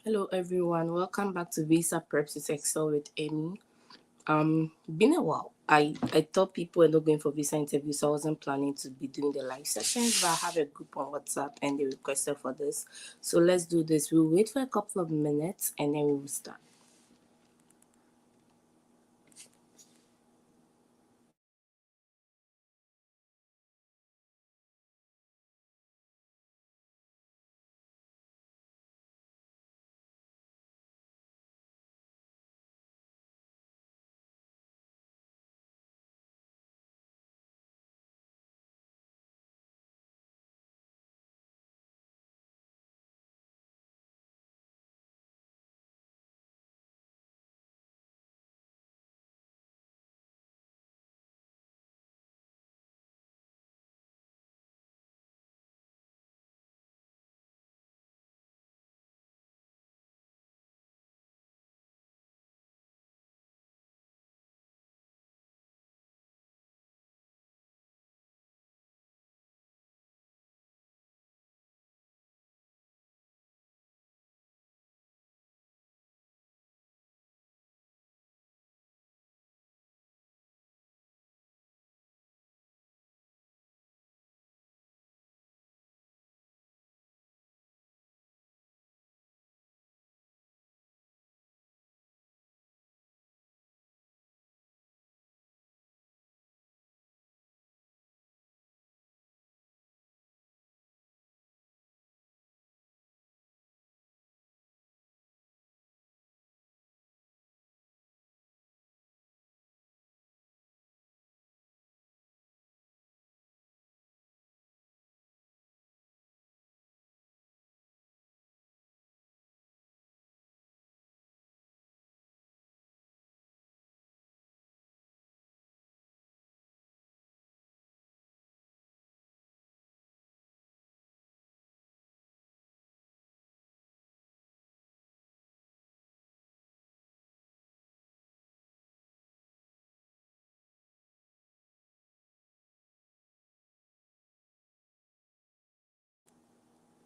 Hello everyone, welcome back to Visa Preps with Excel with Amy. Been a while. I thought people were not going for visa interviews, so I wasn't planning to be doing the live sessions, but I have a group on WhatsApp and they requested for this. So let's do this. We'll wait for a couple of minutes and then we will start.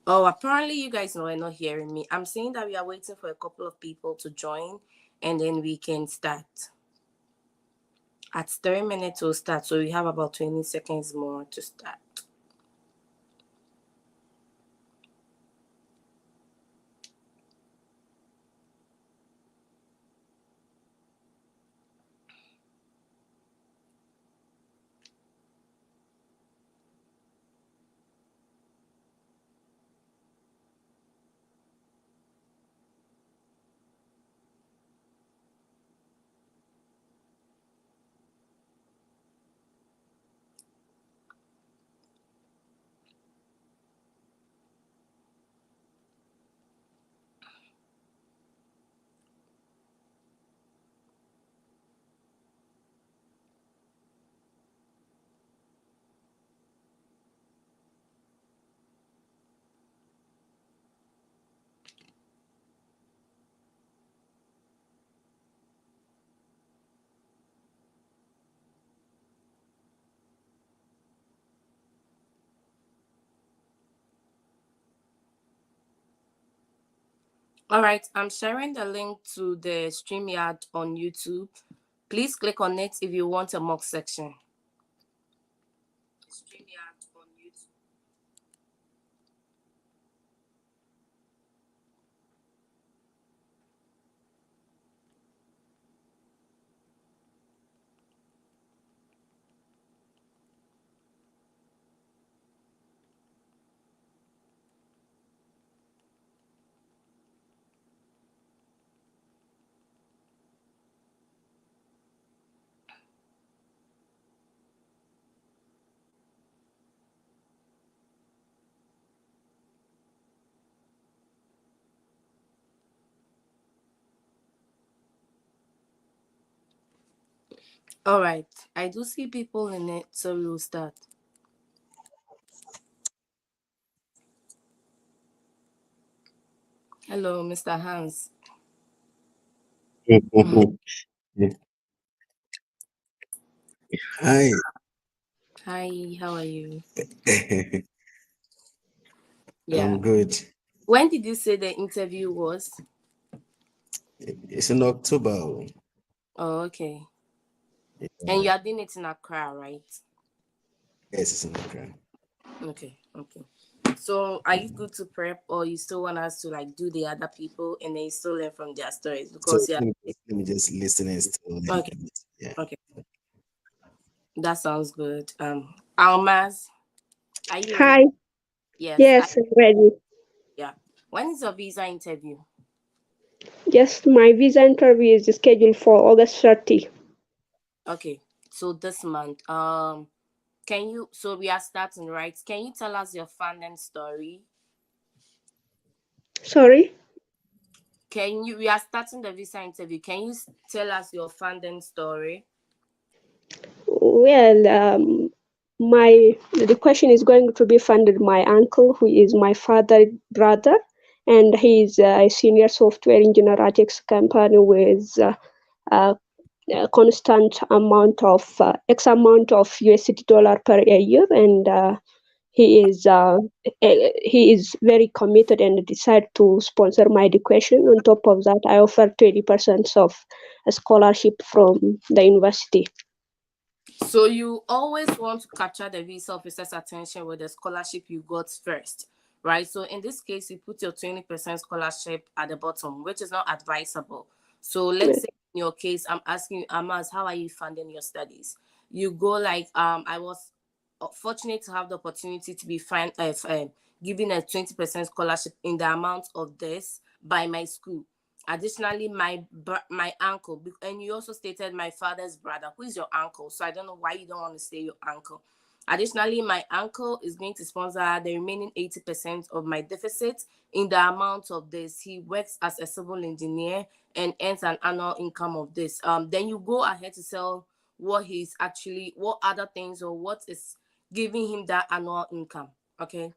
Oh, apparently you guys know are not hearing me. I'm saying that we are waiting for a couple of people to join and then we can start. At 30 minutes we'll start, so we have about 20 seconds more to start. All right, I'm sharing the link to the StreamYard on YouTube. Please click on it if you want a mock section. StreamYard on YouTube. All right, I do see people in it, so we'll start. Hello, Mr. Hans. Hi. Hi, how are you? I'm good. When did you say the interview was? It's in October. Oh, okay. And Yeah. you are doing it in Accra, right? Yes, it's in Accra. Okay, okay. So are you good to prep, or you still want us to like do the other people and then you still learn from their stories? So Because yeah, let me just listen and still learn okay, from it. Yeah. okay, that sounds good. Almaz, are you ready? Hi. Yes, Yes, I'm ready. yeah. When is your visa interview? Yes, my visa interview is scheduled for August 30. Okay, so this month. Can you? So we are starting, right? Can you tell us your funding story? Sorry? Can you? We are starting the visa interview. Can you tell us your funding story? Well, the question is going to be funded my uncle, who is my father brother, and he is a senior software engineer at X company with a, a constant amount of X amount of USD dollar per year, and he is he is very committed and decided to sponsor my education. On top of that, I offer 20% of a scholarship from the university. So you always want to capture the visa officer's attention with the scholarship you got first, right? So in this case, you put your 20% scholarship at the bottom, which is not advisable. So let's say in your case, I'm asking you, Amaz, how are you funding your studies? You go like, I was fortunate to have the opportunity to be given a 20% scholarship in the amount of this by my school. Additionally, my uncle, and you also stated my father's brother. Who is your uncle? So I don't know why you don't want to say your uncle. Additionally, my uncle is going to sponsor the remaining 80% of my deficit in the amount of this. He works as a civil engineer and earns an annual income of this. Then you go ahead to sell what other things or what is giving him that annual income. Okay.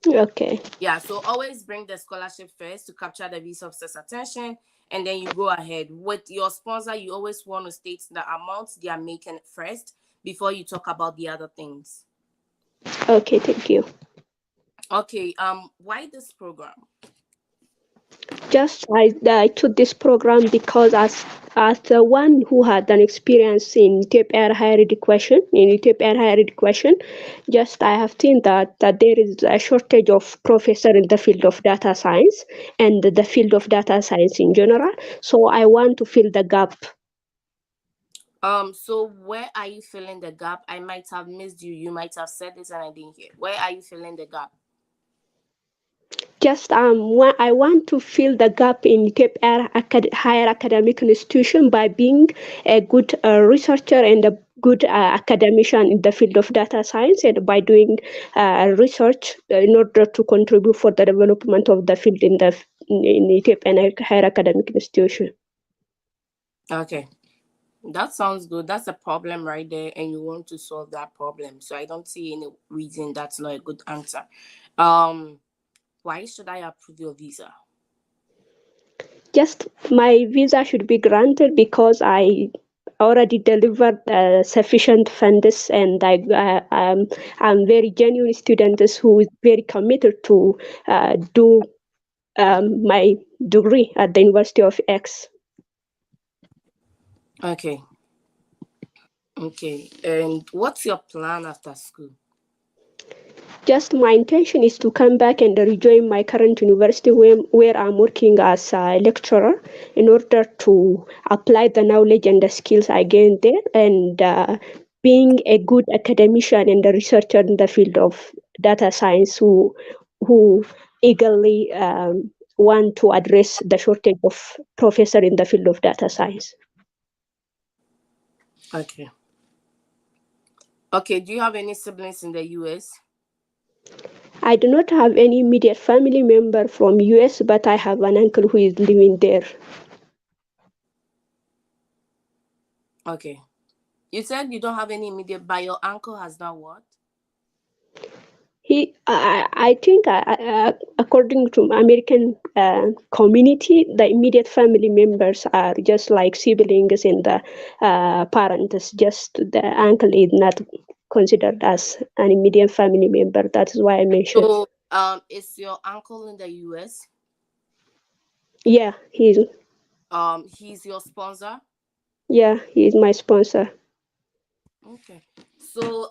Okay. Yeah, so always bring the scholarship first to capture the visa officer's attention, and then you go ahead with your sponsor. You always want to state the amount they are making first before you talk about the other things. Okay, thank you. Okay, why this program? Just I took this program because as the one who had an experience in Ethiopian higher education, just I have seen that there is a shortage of professor in the field of data science and the field of data science in general. So I want to fill the gap. So where are you filling the gap? I might have missed you. You might have said this and I didn't hear. Where are you filling the gap? Just I want to fill the gap in higher academic institution by being a good researcher and a good academician in the field of data science, and by doing research in order to contribute for the development of the field in Ethiopian higher academic institution. Okay. That sounds good. That's a problem right there, and you want to solve that problem. So I don't see any reason that's not a good answer. Um, why should I approve your visa? Just my visa should be granted because I already delivered sufficient funds, and I'm very genuine student who is very committed to do my degree at the University of X. Okay. Okay. And what's your plan after school? Just my intention is to come back and rejoin my current university where I'm working as a lecturer in order to apply the knowledge and the skills I gained there, and being a good academician and a researcher in the field of data science who eagerly want to address the shortage of professor in the field of data science. Okay. Okay. Do you have any siblings in the US? I do not have any immediate family member from US, but I have an uncle who is living there. Okay. You said you don't have any immediate, but your uncle has done what? I think, according to American community, the immediate family members are just like siblings and the parents. Just the uncle is not considered as an immediate family member. That is why I mentioned. So, is your uncle in the US? Yeah, he's He's your sponsor? Yeah, he is my sponsor. Okay. So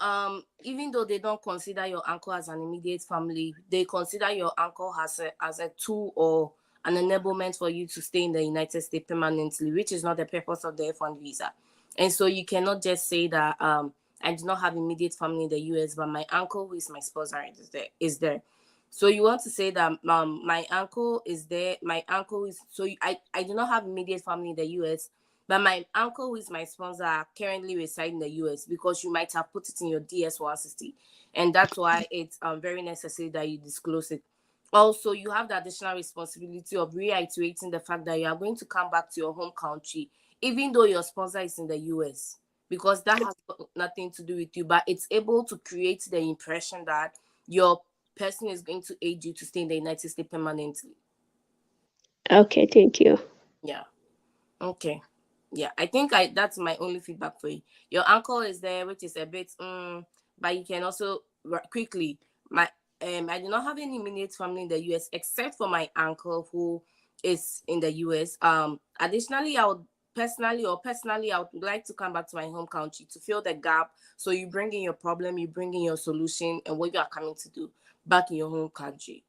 even though they don't consider your uncle as an immediate family, they consider your uncle as a tool or an enablement for you to stay in the United States permanently, which is not the purpose of the F1 visa. And so you cannot just say that I do not have immediate family in the US, but my uncle, who is my sponsor, is there. So you want to say that my uncle is there. My uncle is I do not have immediate family in the US, but my uncle, who is my sponsor, currently reside in the US, because you might have put it in your DS-160, and that's why it's very necessary that you disclose it. Also, you have the additional responsibility of reiterating the fact that you are going to come back to your home country, even though your sponsor is in the US, because that has nothing to do with you, but it's able to create the impression that your person is going to aid you to stay in the United States permanently. Okay, thank you. Yeah. Okay. Yeah, I think that's my only feedback for you. Your uncle is there, which is a bit but you can also quickly my I do not have any immediate family in the US except for my uncle who is in the US. Additionally, I would personally I would like to come back to my home country to fill the gap. So you bring in your problem, you bring in your solution, and what you are coming to do back in your home country.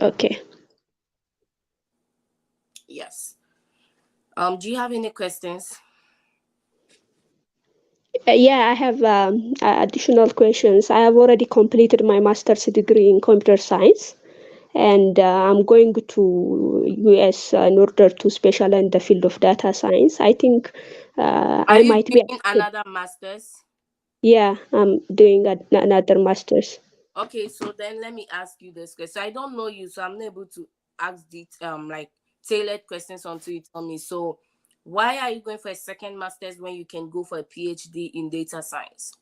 Okay. Yes. Do you have any questions? Yeah, I have additional questions. I have already completed my master's degree in computer science, and I'm going to US in order to specialize in the field of data science. I think Are I you might be. doing another master's? Yeah, I'm doing another master's. Okay, so then let me ask you this question. So I don't know you, so I'm not able to ask the like tailored questions until you tell me. So why are you going for a second master's when you can go for a PhD in data science?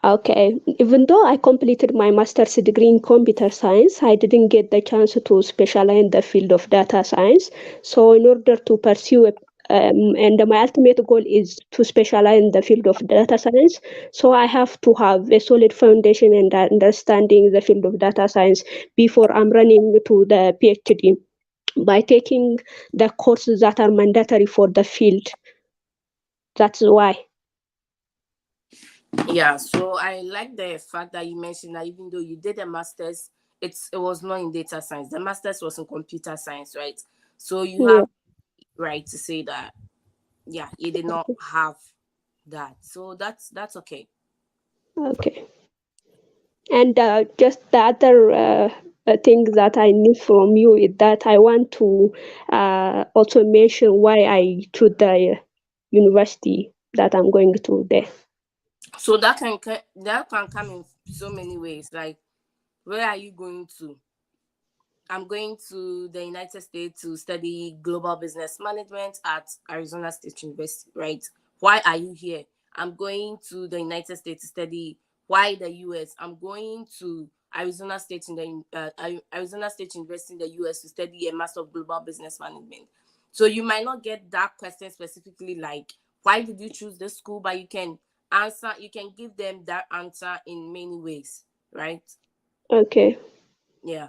Okay, even though I completed my master's degree in computer science, I didn't get the chance to specialize in the field of data science. So, in order to pursue it, and my ultimate goal is to specialize in the field of data science. So, I have to have a solid foundation and understanding the field of data science before I'm running to the PhD by taking the courses that are mandatory for the field. That's why. Yeah, so I like the fact that you mentioned that even though you did a master's, it was not in data science. The master's was in computer science, right? So you Yeah. have right to say that, yeah, you did not have that. So that's okay. Okay. And just the other thing that I need from you is that I want to also mention why I choose the university that I'm going to there. So that can come in so many ways. Like, where are you going to? I'm going to the United States to study global business management at Arizona State University, right? Why are you here? I'm going to the United States to study. Why the US? I'm going to Arizona State Arizona State University in the US to study a Master of Global Business Management. So you might not get that question specifically, like why did you choose this school, but you can answer. You can give them that answer in many ways, right? Okay. Yeah.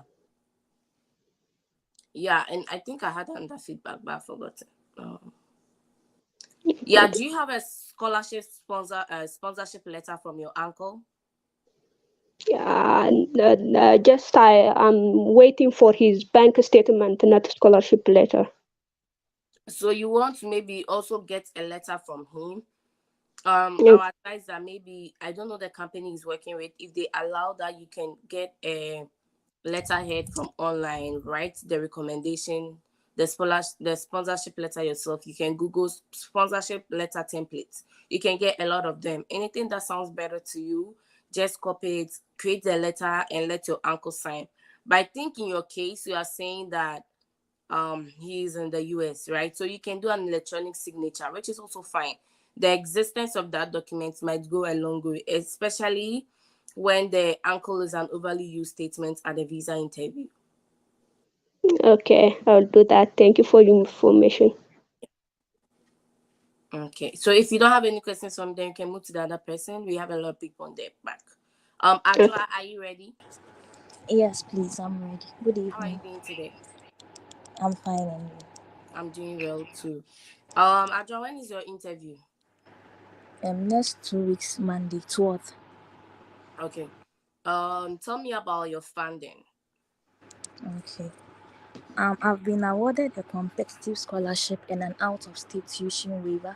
Yeah, and I think I had another feedback, but I forgot it. Yeah, do you have a sponsorship letter from your uncle? Yeah, just I'm waiting for his bank statement, not scholarship letter. So you want to maybe also get a letter from him. Yeah. Our advice that maybe I don't know the company he's working with. If they allow that, you can get a letterhead from online, write the recommendation, the sponsorship letter yourself. You can Google sponsorship letter templates. You can get a lot of them. Anything that sounds better to you, just copy it, create the letter, and let your uncle sign. But I think in your case, you are saying that he's in the US, right? So you can do an electronic signature, which is also fine. The existence of that document might go a long way, especially when the uncle is an overly used statement at the visa interview. Okay, I'll do that. Thank you for your information. Okay, so if you don't have any questions from them, you can move to the other person. We have a lot of people on their back. Okay. Adwa, are you ready? Yes, please, I'm ready. Good How are you evening. doing today? I'm fine and you? I'm doing well too. Adra, when is your interview? Next 2 weeks, Monday, 12th. Okay. Tell me about your funding. Okay. I've been awarded a competitive scholarship and an out-of-state tuition waiver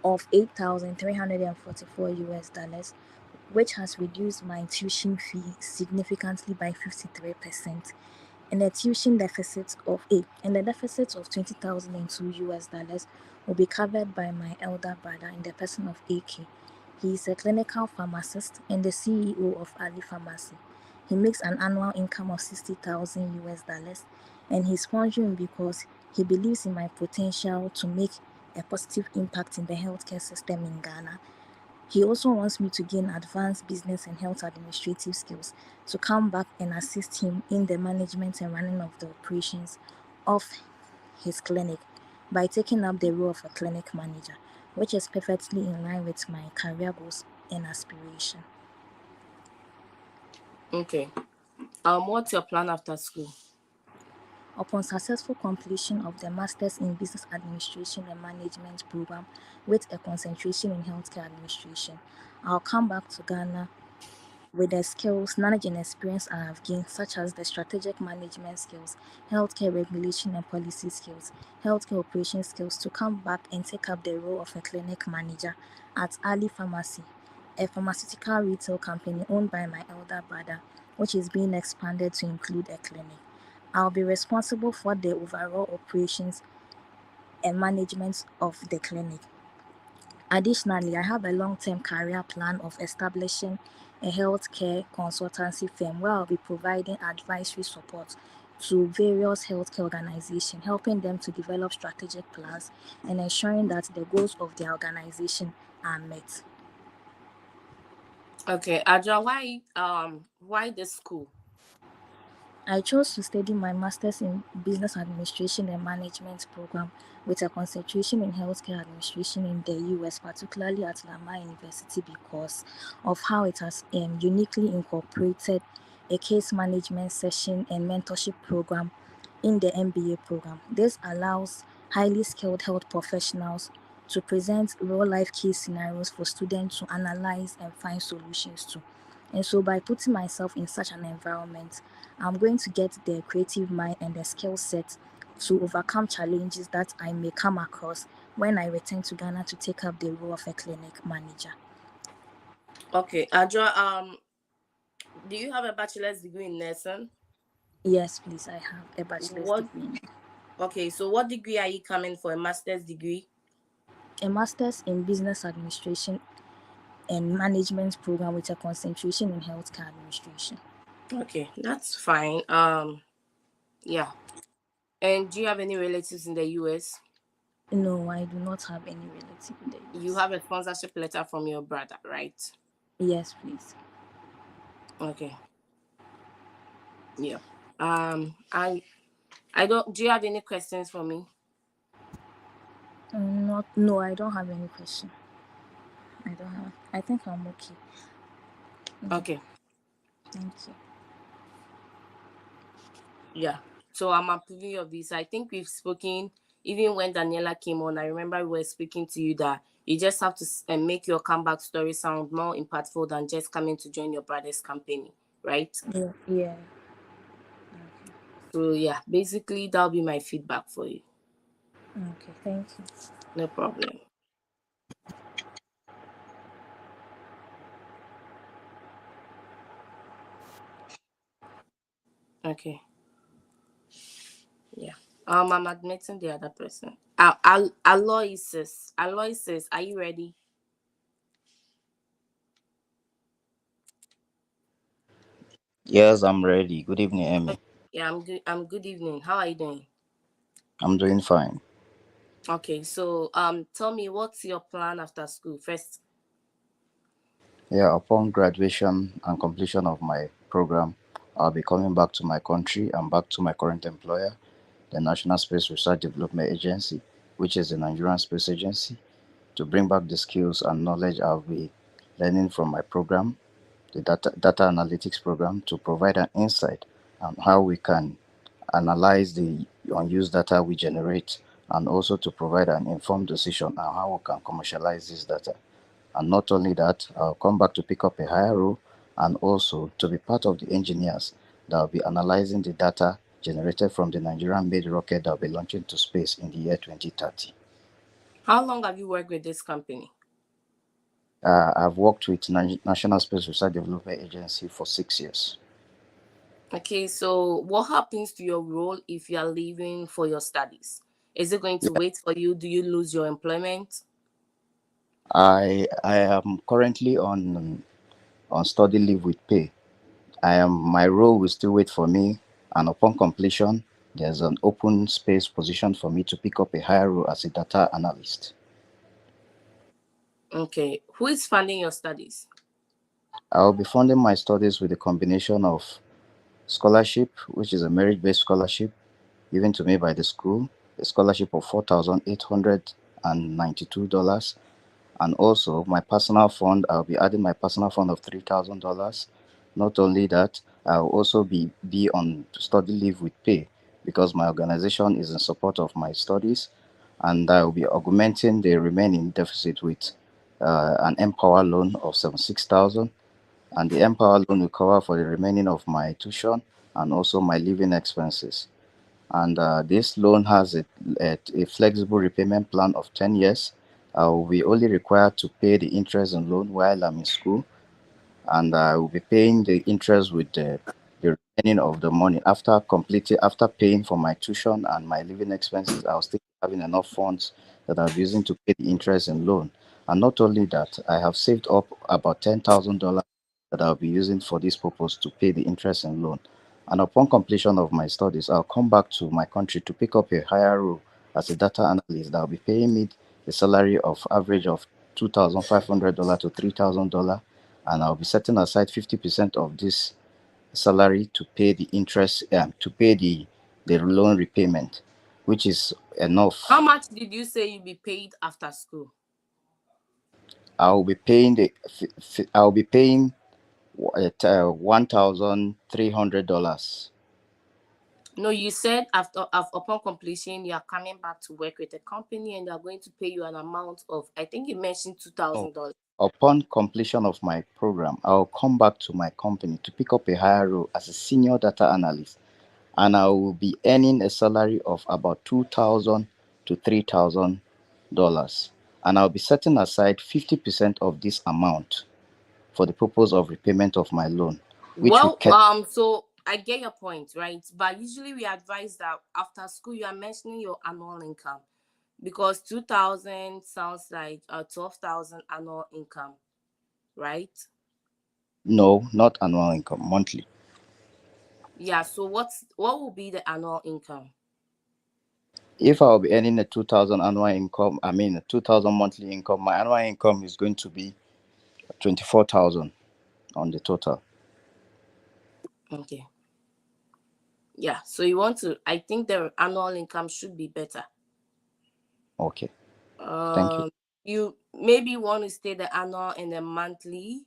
of $8,344, which has reduced my tuition fee significantly by 53%. And the deficit of $20,002 will be covered by my elder brother in the person of AK. He is a clinical pharmacist and the CEO of Ali Pharmacy. He makes an annual income of $60,000, and he's sponsoring because he believes in my potential to make a positive impact in the healthcare system in Ghana. He also wants me to gain advanced business and health administrative skills to come back and assist him in the management and running of the operations of his clinic by taking up the role of a clinic manager, which is perfectly in line with my career goals and aspiration. Okay. What's your plan after school? Upon successful completion of the Masters in Business Administration and Management program with a concentration in healthcare administration, I'll come back to Ghana with the skills, knowledge, and experience I have gained, such as the strategic management skills, healthcare regulation and policy skills, healthcare operation skills, to come back and take up the role of a clinic manager at Ali Pharmacy, a pharmaceutical retail company owned by my elder brother, which is being expanded to include a clinic. I'll be responsible for the overall operations and management of the clinic. Additionally, I have a long-term career plan of establishing a healthcare consultancy firm where I'll be providing advisory support to various healthcare organizations, helping them to develop strategic plans and ensuring that the goals of their organization are met. Okay, Adra, why this school? I chose to study my Masters in Business Administration and Management program with a concentration in healthcare administration in the US, particularly at Lamar University, because of how it has uniquely incorporated a case management session and mentorship program in the MBA program. This allows highly skilled health professionals to present real life case scenarios for students to analyze and find solutions to. And so, by putting myself in such an environment, I'm going to get the creative mind and the skill set to overcome challenges that I may come across when I return to Ghana to take up the role of a clinic manager. Okay, Adra, do you have a bachelor's degree in nursing? Yes, please, I have a bachelor's What? degree. Okay, so what degree are you coming for? A master's degree? A master's in business administration and management program with a concentration in healthcare administration. Okay, that's fine. Yeah. And do you have any relatives in the US? No, I do not have any relative in the You US. have a sponsorship letter from your brother, right? Yes, please. Okay. Yeah. I don't. Do you have any questions for me? Not. No, I don't have any question. I don't have. I think I'm okay. Okay. Thank you. Yeah. So I'm approving your visa. I think we've spoken even when Daniela came on. I remember we were speaking to you that you just have to make your comeback story sound more impactful than just coming to join your brother's company, right? Yeah. Yeah. So yeah, basically that'll be my feedback for you. Okay. Thank you. No problem. Okay. Yeah. I'm admitting the other person. Aloysius, are you ready? Yes, I'm ready. Good evening, Emmy. Yeah, I'm good. Good evening. How are you doing? I'm doing fine. Okay, so tell me what's your plan after school first? Yeah, upon graduation and completion of my program, I'll be coming back to my country and back to my current employer, the National Space Research Development Agency, which is the Nigerian Space Agency, to bring back the skills and knowledge I'll be learning from my program, the data analytics program, to provide an insight on how we can analyze the unused data we generate, and also to provide an informed decision on how we can commercialize this data. And not only that, I'll come back to pick up a higher role and also to be part of the engineers that will be analyzing the data generated from the Nigerian made rocket that will be launching to space in the year 2030. How long have you worked with this company? I've worked with National Space Research Development Agency for 6 years. Okay, so what happens to your role if you are leaving for your studies? Is it going to wait for you? Do you lose your employment? I am currently on study leave with pay. My role will still wait for me, and upon completion, there's an open space position for me to pick up a higher role as a data analyst. Okay, who is funding your studies? I'll be funding my studies with a combination of scholarship, which is a merit-based scholarship given to me by the school, a scholarship of $4,892, and also my personal fund. I'll be adding my personal fund of $3,000. Not only that, I'll also be on study leave with pay because my organization is in support of my studies, and I will be augmenting the remaining deficit with an Empower loan of $76,000, and the Empower loan will cover for the remaining of my tuition and also my living expenses. And this loan has a flexible repayment plan of 10 years. I will be only required to pay the interest on loan while I'm in school, and I will be paying the interest with the remaining of the money after paying for my tuition and my living expenses. I'll still be having enough funds that I'll be using to pay the interest and loan. And not only that, I have saved up about $10,000 that I'll be using for this purpose to pay the interest and loan. And upon completion of my studies, I'll come back to my country to pick up a higher role as a data analyst that will be paying me a salary of average of $2,500 to $3,000, and I'll be setting aside 50% of this salary to pay the interest, to pay the loan repayment, which is enough. How much did you say you'll be paid after school? I'll be paying $1,300. No, you said upon completion, you are coming back to work with a company and they are going to pay you an amount of, I think you mentioned $2,000. Upon completion of my program, I'll come back to my company to pick up a higher role as a senior data analyst, and I will be earning a salary of about $2,000 to $3,000, and I'll be setting aside 50% of this amount for the purpose of repayment of my loan, which we Well, so I get your point, right? But usually we advise that after school you are mentioning your annual income, because 2,000 sounds like 12,000 annual income, right? No, not annual income, monthly. Yeah. So what will be the annual income? If I'll be earning a 2,000 annual income, I mean a 2,000 monthly income, my annual income is going to be 24,000 on the total. Okay. Yeah. So you want to? I think the annual income should be better. Okay. Thank you. You maybe want to stay the annual and the monthly,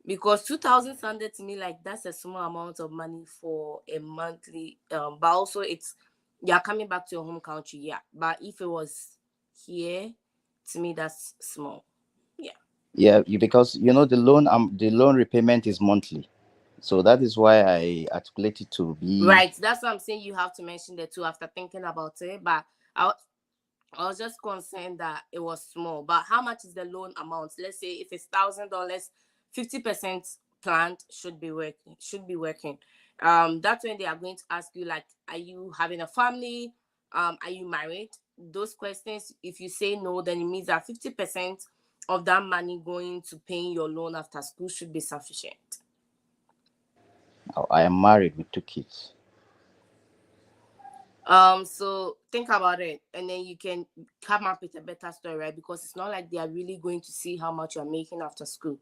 because 2,000 sounded to me like that's a small amount of money for a monthly. But also it's you're coming back to your home country, yeah. But if it was here, to me that's small. Yeah. Yeah, because the loan repayment is monthly, so that is why I articulate it to be Right. That's what I'm saying. You have to mention the two after thinking about it. But I was just concerned that it was small. But how much is the loan amount? Let's say if it's $1,000, 50% planned should be working. That's when they are going to ask you, like, are you having a family? Are you married? Those questions. If you say no, then it means that 50% of that money going to paying your loan after school should be sufficient. I am married with 2 kids. So think about it, and then you can come up with a better story, right? Because it's not like they are really going to see how much you're making after school.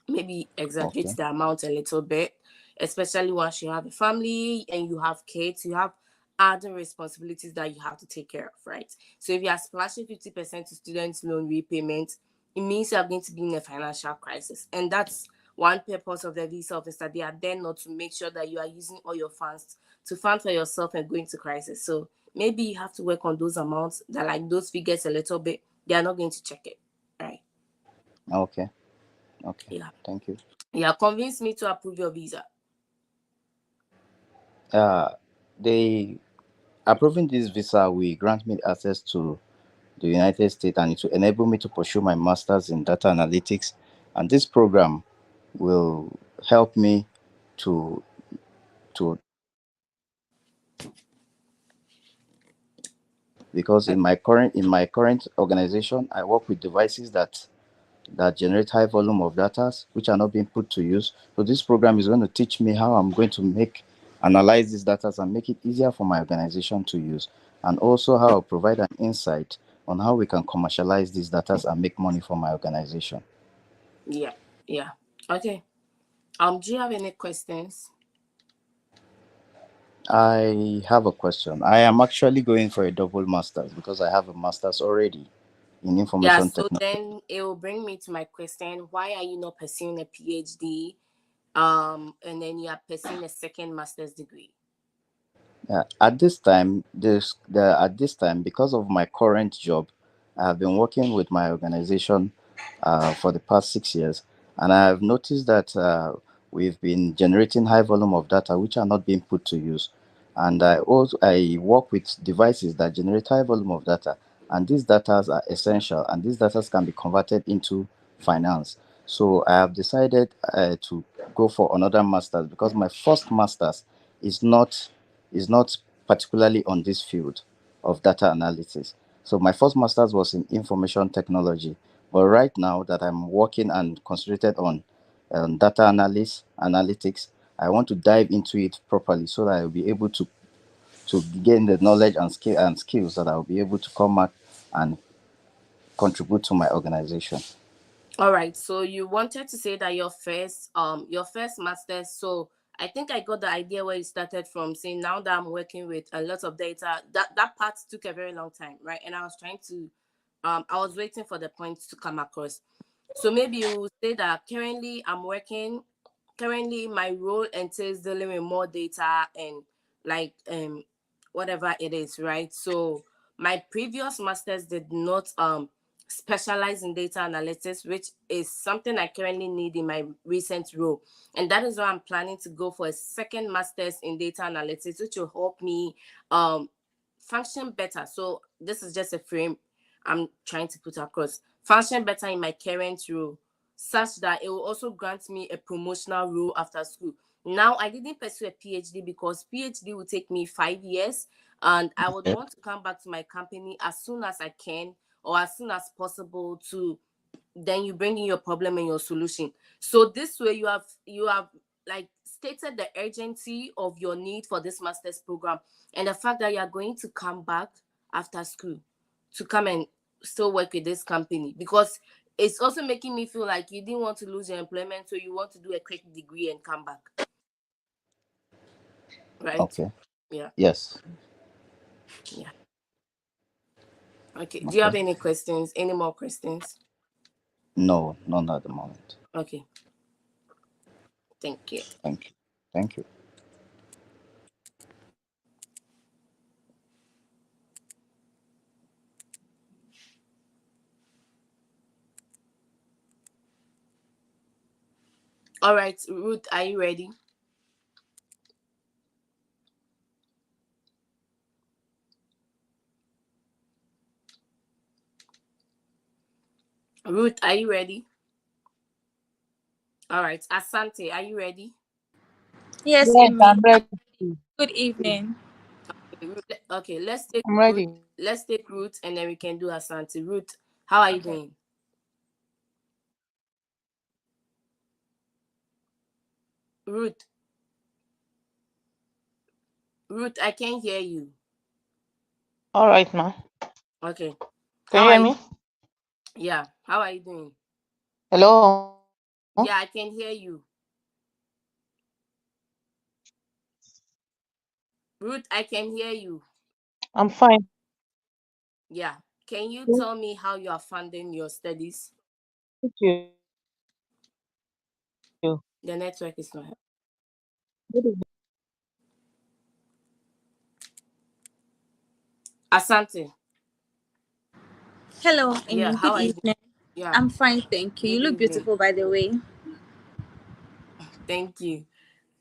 Maybe exaggerate Okay. the amount a little bit, especially once you have a family and you have kids, you have other responsibilities that you have to take care of, right? So if you are splashing 50% to student loan repayment, it means you are going to be in a financial crisis, and that's one purpose of the visa officer. They are there not to make sure that you are using all your funds to fund for yourself and going to crisis. So maybe you have to work on those amounts that, like, those figures a little bit. They are not going to check it. Right. Okay. Yeah. Thank you. Yeah. Convince me to approve your visa. They approving this visa will grant me access to the United States, and it will enable me to pursue my master's in data analytics. And this program will help me to to because in my current organization, I work with devices that generate high volume of data which are not being put to use. So this program is going to teach me how I'm going to analyze these data and make it easier for my organization to use, and also how I'll provide an insight on how we can commercialize these data and make money for my organization. Yeah. Yeah. Okay. Do you have any questions? I have a question. I am actually going for a double master's because I have a master's already in Yeah, information so technology. then it will bring me to my question. Why are you not pursuing a PhD? And then you are pursuing a second master's degree. At this time, because of my current job, I have been working with my organization for the past 6 years, and I have noticed that we've been generating high volume of data which are not being put to use. And I work with devices that generate high volume of data, and these data are essential, and these data can be converted into finance. So I have decided to go for another master's because my first master's is not is not particularly on this field of data analysis. So my first master's was in information technology, but right now that I'm working and concentrated on data analytics, I want to dive into it properly so that I'll be able to gain the knowledge and skills that I'll be able to come back and contribute to my organization. All right. So you wanted to say that your first master's. So I think I got the idea where you started from, saying now that I'm working with a lot of data. That part took a very long time, right? And I was trying to I was waiting for the points to come across. So maybe you will say that currently my role entails dealing with more data and, like, whatever it is, right? So my previous masters did not specialize in data analytics, which is something I currently need in my recent role. And that is why I'm planning to go for a second master's in data analytics, which will help me function better. So this is just a frame I'm trying to put across. Function better in my current role, such that it will also grant me a promotional role after school. Now, I didn't pursue a PhD because PhD will take me 5 years, and I would want to come back to my company as soon as I can, or as soon as possible, to then you bring in your problem and your solution. So this way you have like stated the urgency of your need for this master's program, and the fact that you are going to come back after school to come and still work with this company, because it's also making me feel like you didn't want to lose your employment, so you want to do a quick degree and come back, right? Okay. Yeah. Yes. Yeah. Okay, do you have Okay. any questions, any more questions? No, none at the moment. Okay, thank you. Thank you. Thank you. All right, Ruth, are you ready? Ruth, are you ready? All right, Asante, are you ready? Yes, Yes, Amy. I'm ready. Good evening. Okay, I'm ready. let's take Ruth, and then we can do Asante. Ruth, how are you doing? Ruth, Ruth, I can't hear you. All right, ma. Okay, Can how you are hear you? me? Yeah, how are you doing? Hello? Yeah, I can hear you. Ruth, I can hear you. I'm fine. Yeah, can you tell me how you are funding your studies? Thank you. you. The network is not helping. Good evening. Asante. Hello Yeah, and how good are you doing? evening. Yeah, I'm fine, thank you. You good look evening. beautiful, by the way. Thank you.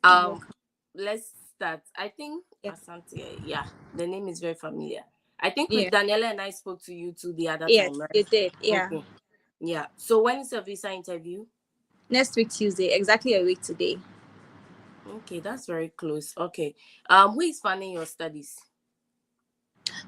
You're Um, welcome. let's start. I think Yeah. Asante, yeah, the name is very familiar. I think with Yeah. Daniela and I spoke to you too the other Yes, time, right? you did. Yeah. Okay. Yeah. So when is your visa interview? Next week, Tuesday, exactly a week today. Okay, that's very close. Okay. Who is funding your studies?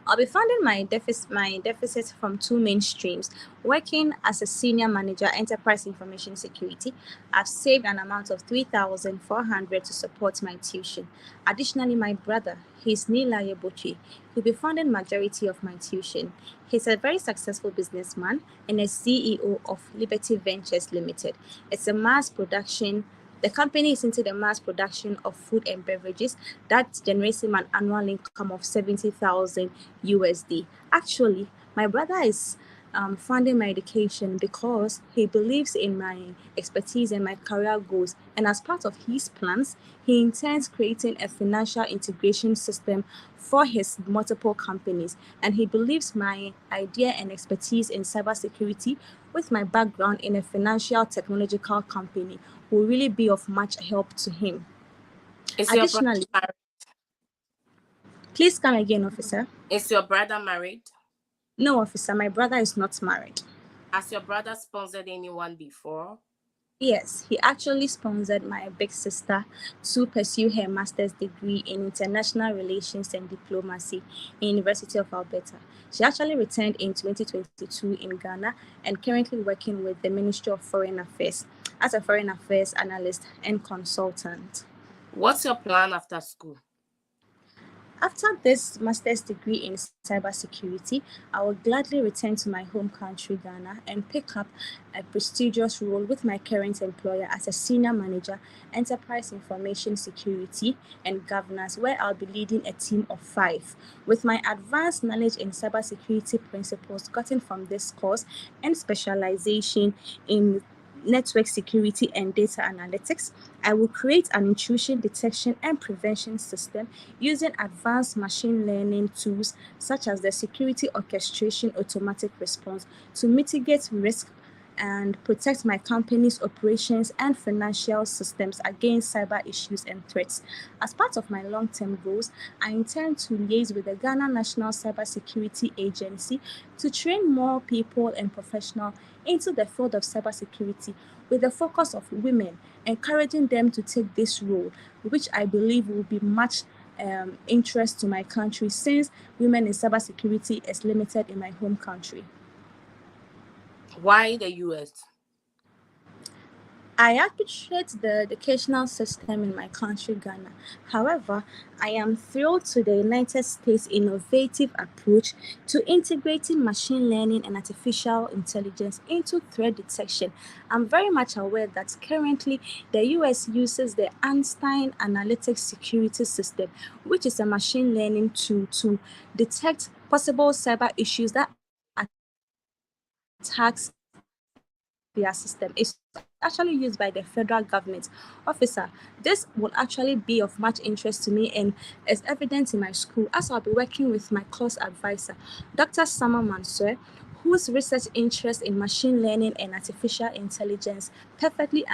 I'll be funding my deficit from two main streams. Working as a senior manager, enterprise information security, I've saved an amount of 3,400 to support my tuition. Additionally, my brother, he's Nila Yebochi, will be funding majority of my tuition. He's a very successful businessman and a CEO of Liberty Ventures Limited. It's a mass production. The company is into the mass production of food and beverages that generates him an annual income of 70,000 USD. Actually, my brother is funding my education because he believes in my expertise and my career goals. And as part of his plans, he intends creating a financial integration system for his multiple companies. And he believes my idea and expertise in cybersecurity, with my background in a financial technological company, will really be of much help to him. Is your brother Additionally, married? please come again, officer. Is your brother married? No, officer, my brother is not married. Has your brother sponsored anyone before? Yes, he actually sponsored my big sister to pursue her master's degree in international relations and diplomacy in University of Alberta. She actually returned in 2022 in Ghana and currently working with the Ministry of Foreign Affairs as a foreign affairs analyst and consultant. What's your plan after school? After this master's degree in cybersecurity, I will gladly return to my home country, Ghana, and pick up a prestigious role with my current employer as a senior manager, enterprise information security and governance, where I'll be leading a team of 5. With my advanced knowledge in cybersecurity principles gotten from this course and specialization in network security and data analytics, I will create an intrusion detection and prevention system using advanced machine learning tools such as the security orchestration automatic response to mitigate risk and protect my company's operations and financial systems against cyber issues and threats. As part of my long-term goals, I intend to liaise with the Ghana National Cybersecurity Agency to train more people and professionals into the field of cybersecurity with the focus of women, encouraging them to take this role, which I believe will be much interest to my country since women in cybersecurity is limited in my home country. Why the US? I appreciate the educational system in my country, Ghana. However, I am thrilled to the United States' innovative approach to integrating machine learning and artificial intelligence into threat detection. I'm very much aware that currently the US uses the Einstein Analytics Security System, which is a machine learning tool to detect possible cyber issues that attacks their system. It's actually used by the federal government. Officer, this will actually be of much interest to me and is evident in my school as I'll be working with my course advisor, Dr. Sama Mansour, whose research interest in machine learning and artificial intelligence perfectly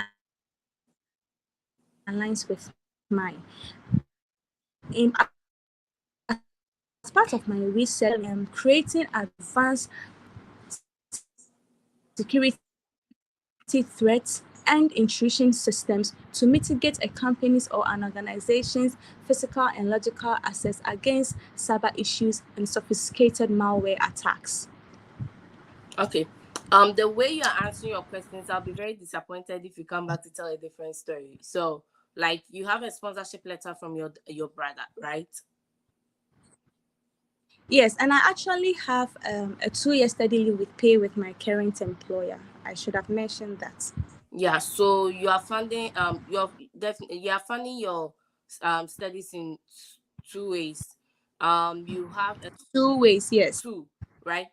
aligns with mine. As part of my research, creating advanced security threats and intrusion systems to mitigate a company's or an organization's physical and logical access against cyber issues and sophisticated malware attacks. Okay. The way you're answering your questions, I'll be very disappointed if you come back to tell a different story. So, like, you have a sponsorship letter from your brother, right? Yes, and I actually have a 2-year study leave with pay with my current employer. I should have mentioned that. Yeah. So you are funding you are funding your studies in 2 ways. You have a 2 ways, yes. two, right?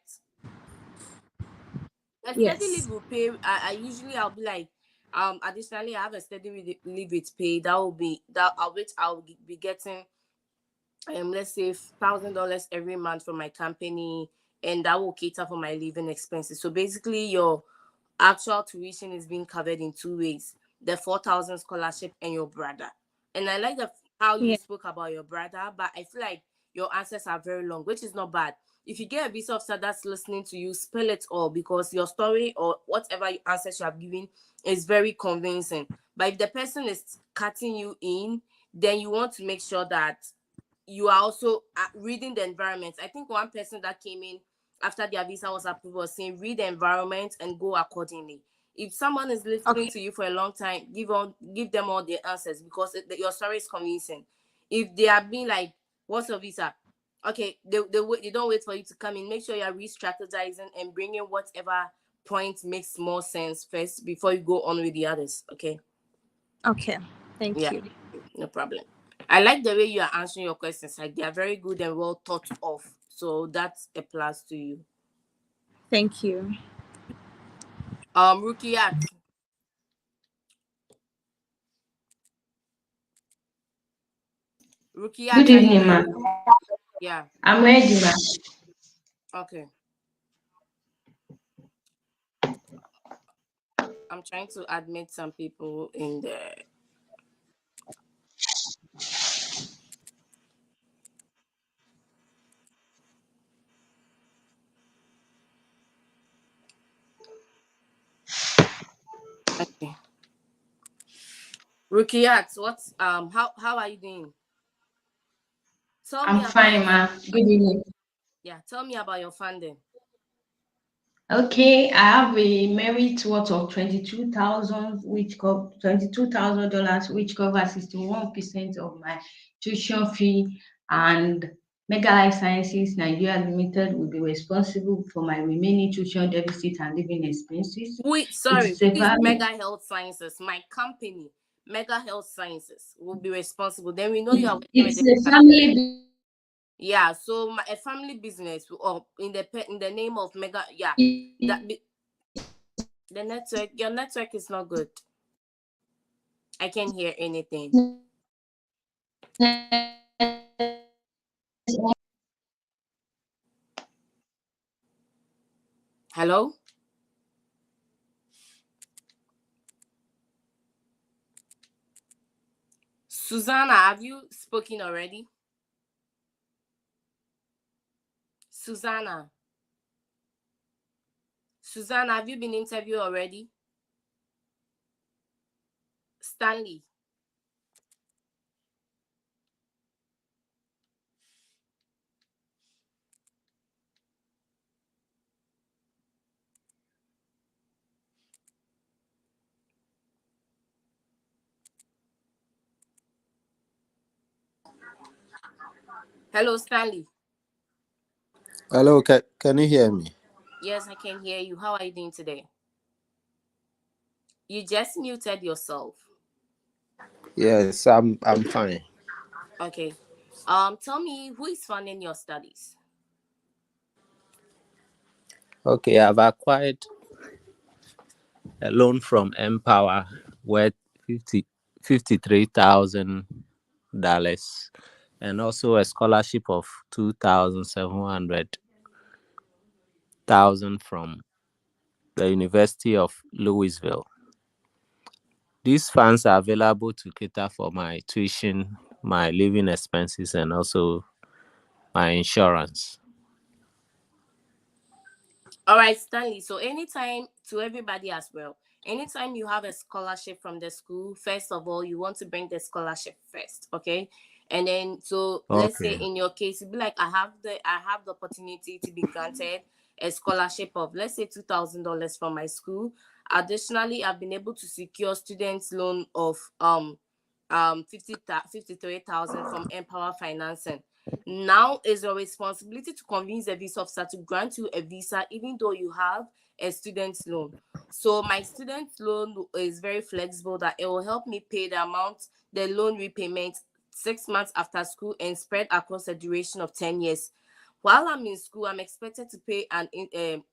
A study leave Yes. will pay. I usually I'll be like, Additionally, I have a steady leave with pay that will be that which I'll be getting let's say $1,000 every month from my company, and that will cater for my living expenses. So basically, your actual tuition is being covered in two ways: the 4,000 scholarship and your brother. And I like how you Yeah. spoke about your brother, but I feel like your answers are very long, which is not bad. If you get a visa officer that's listening to you, spell it all, because your story or whatever answers you have given is very convincing. But if the person is cutting you in, then you want to make sure that you are also reading the environment. I think one person that came in after their visa was approved was saying, read the environment and go accordingly. If someone is listening Okay. to you for a long time, give them all the answers, because your story is convincing. If they are being like, what's your visa? Okay, they don't wait for you to come in. Make sure you are re-strategizing and bringing whatever point makes more sense first before you go on with the others. Okay. Okay. Thank Yeah, you. no problem. I like the way you are answering your questions. Like, they are very good and well thought of. So that's a plus to you. Thank you. Rukiat. Good Rukiat, are you evening, ma'am. ready? Yeah. I'm ready, ma'am. Okay. I'm trying to admit some people in there. Okay. Rukiat, what's how are you doing? Tell me I'm about fine, your ma'am. Good evening. tell me about your funding. Okay, I have a merit worth of 22,000, $22,000, which covers 61% of my tuition fee, and Mega Life Sciences Nigeria Limited will be responsible for my remaining tuition deficit and living expenses. Wait, It sorry, is who a is valid. Mega Health Sciences? My company, Mega Health Sciences, will be responsible. Then we know you are working with It's the a family. yeah. So a family business, or in the name of Mega. Yeah, that Business. be, the network. Your network is not good. I can't hear anything. Hello, Susanna. Have you spoken already? Susanna. Susanna, have you been interviewed already? Stanley. Hello, Stanley. Hello, can you hear me? Yes, I can hear you. How are you doing today? You just muted yourself. Yes, I'm fine. Okay. Tell me, who is funding your studies? Okay, I've acquired a loan from Empower worth 53,000 dollars, and also a scholarship of 2,700,000 from the University of Louisville. These funds are available to cater for my tuition, my living expenses, and also my insurance. All right, Stanley. So anytime, to everybody as well, anytime you have a scholarship from the school, first of all, you want to bring the scholarship first, okay? And then, so let's say Okay. in your case, it'd be like, I have the opportunity to be granted a scholarship of, let's say, $2,000 from my school. Additionally, I've been able to secure students loan of 53,000 from Empower Financing. Now is your responsibility to convince a visa officer to grant you a visa, even though you have a student loan. So my student loan is very flexible, that it will help me pay the amount, the loan repayment, 6 months after school, and spread across a duration of 10 years. While I'm in school, I'm expected to pay an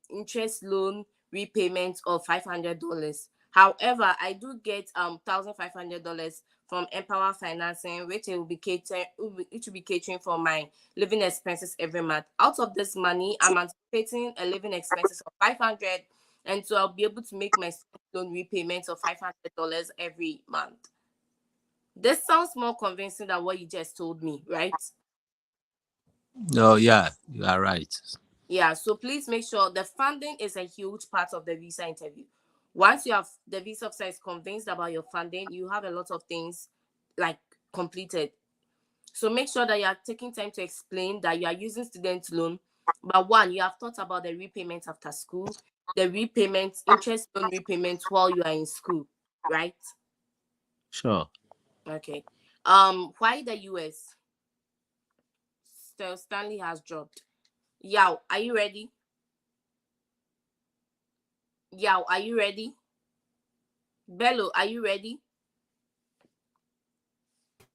interest loan repayment of $500. However, I do get $1,500 from Empower Financing, which will be catering for my living expenses every month. Out of this money, I'm anticipating a living expenses of 500, and so I'll be able to make my student loan repayments of $500 every month. This sounds more convincing than what you just told me, right? Oh, yeah, you are right. Yeah, so please make sure the funding is a huge part of the visa interview. Once you have the visa officer is convinced about your funding, you have a lot of things like completed. So make sure that you are taking time to explain that you are using student loan. But one, you have thought about the repayment after school, the repayment, interest loan repayment while you are in school, right? Sure. Okay. Why the US? Still, Stanley has dropped. Yao, are you ready? Yao, are you ready? Bello, are you ready?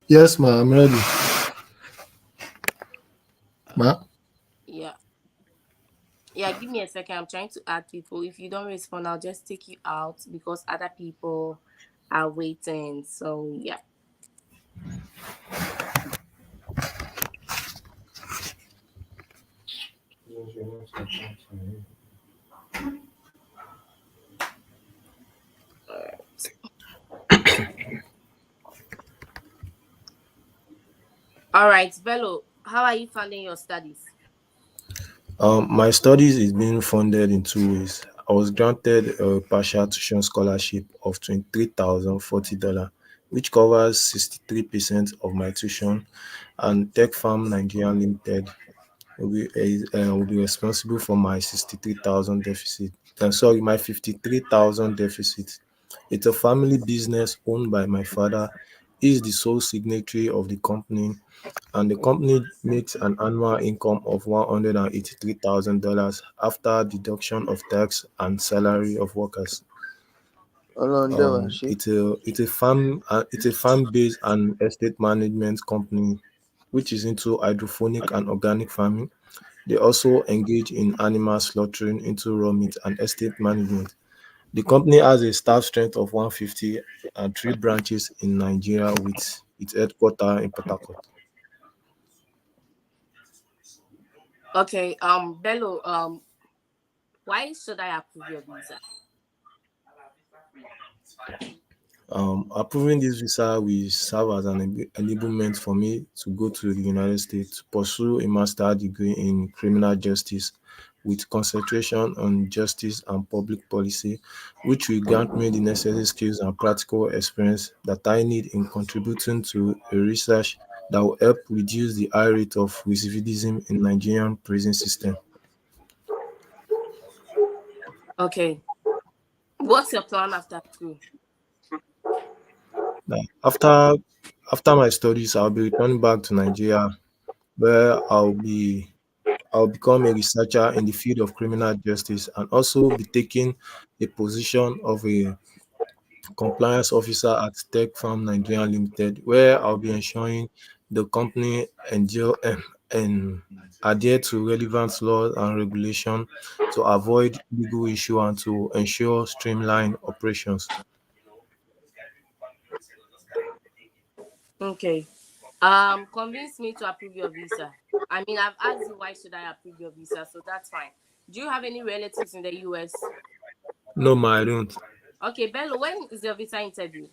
Yes, ma, I'm ready. Ma, Yeah. Yeah, give me a second. I'm trying to add people. If you don't respond, I'll just take you out because other people are waiting. So, yeah. All right, Bello, how are you funding your studies? my studies is being funded in 2 ways. I was granted a partial tuition scholarship of $23,040, which covers 63% of my tuition, and Tech Farm Nigeria Limited will be responsible for my 63,000 deficit. Sorry, my 53,000 deficit. It's a family business owned by my father. He is the sole signatory of the company, and the company makes an annual income of $183,000 after deduction of tax and salary of workers. It's a farm based and estate management company which is into hydroponic and organic farming. They also engage in animal slaughtering into raw meat and estate management. The company has a staff strength of 150 and 3 branches in Nigeria with its headquarters in Port Harcourt. Okay, Bello, why should I approve your visa? Approving this visa will serve as an enablement for me to go to the United States to pursue a master's degree in criminal justice with concentration on justice and public policy, which will grant me the necessary skills and practical experience that I need in contributing to a research that will help reduce the high rate of recidivism in Nigerian prison system. Okay, what's your plan after school? Now, after my studies, I'll be returning back to Nigeria where I'll become a researcher in the field of criminal justice and also be taking a position of a compliance officer at Tech Farm Nigeria Limited, where I'll be ensuring the company and adhere to relevant laws and regulation to avoid legal issue and to ensure streamlined operations. Okay. Convince me to approve your visa. I mean, I've asked you why should I approve your visa, so that's fine. Do you have any relatives in the US? No, ma, I don't. Okay, Bello, when is your visa interview?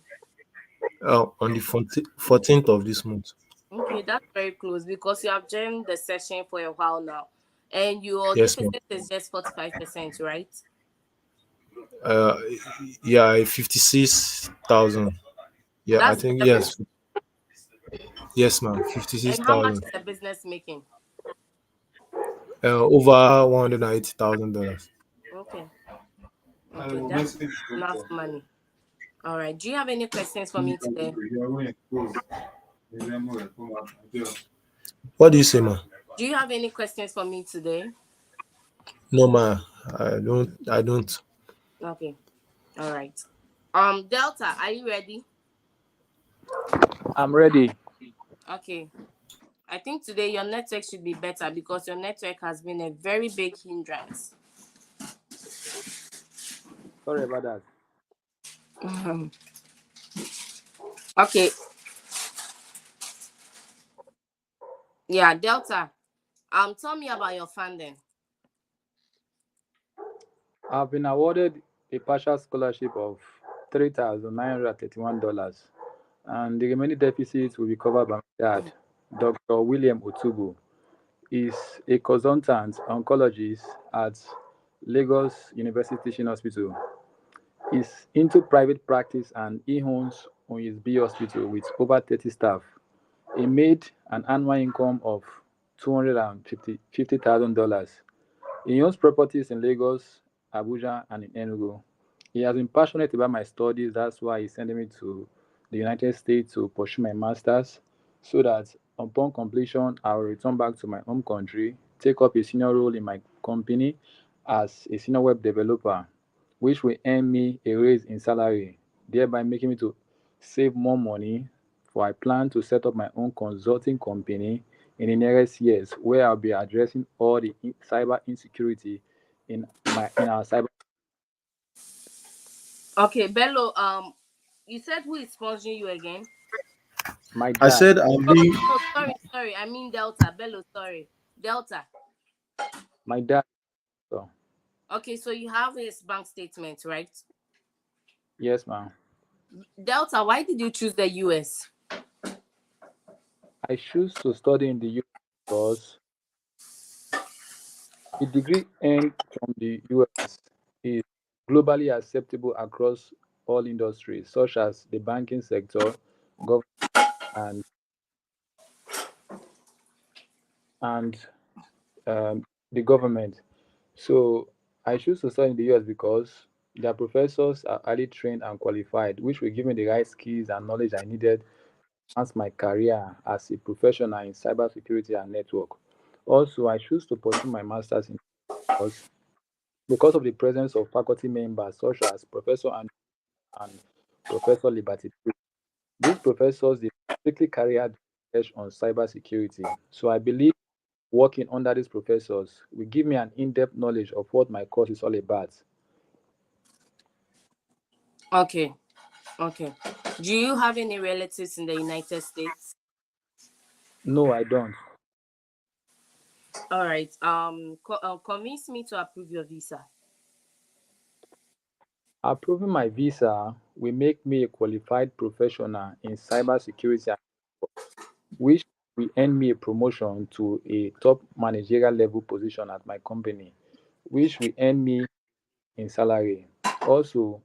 On the 14th of this month. Okay, that's very close because you have joined the session for a while now. And your Yes, ma'am. deficit is just 45%, right? Uh, yeah, 56,000. Yeah, I That's the think deficit. yes, ma'am. fifty six And how much thousand. is the business making? Over $180,000. Okay. Okay, that's enough money. All right. Do you have any questions for me today? What do you say, ma'am? Do you have any questions for me today? No, ma'am. I don't. I don't. Okay. All right. Delta, are you ready? I'm ready. Okay. I think today your network should be better because your network has been a very big hindrance. Sorry about that. Mhm. Okay. Yeah, Delta. Tell me about your funding. I've been awarded a partial scholarship of $3,931, and the remaining deficits will be covered by my dad, Dr. William Otubu. Is a consultant oncologist at Lagos University Teaching Hospital. He's into private practice and he owns on his B hospital with over 30 staff. He made an annual income of $250,000. He owns properties in Lagos, Abuja, and in Enugu. He has been passionate about my studies. That's why he's sending me to the United States to pursue my master's so that upon completion, I will return back to my home country, take up a senior role in my company as a senior web developer, which will earn me a raise in salary, thereby making me to save more money. For I plan to set up my own consulting company in the nearest years, where I'll be addressing all the cyber insecurity in our cyber. Okay, Bello. You said who is sponsoring you again? My I dad, said I'm Oh, being oh, sorry. I mean Delta. Bello, sorry. Delta. my dad. So, Okay, so you have his bank statement, right? yes, ma'am. Delta, why did you choose the US? I choose to study in the US because a degree earned from the US is globally acceptable across all industries, such as the banking sector, government, and and um, the government. So I choose to study in the US because their professors are highly trained and qualified, which will give me the right skills and knowledge I needed to advance my career as a professional in cybersecurity and network. Also, I choose to pursue my master's in because of the presence of faculty members such as Professor and Professor Liberty. These professors they strictly carry out research on cybersecurity. So I believe working under these professors will give me an in-depth knowledge of what my course is all about. Okay, okay. Do you have any relatives in the United States? No, I don't. All right. Convince me to approve your visa. Approving my visa will make me a qualified professional in cybersecurity, which will earn me a promotion to a top managerial level position at my company, which will earn me in salary. Also,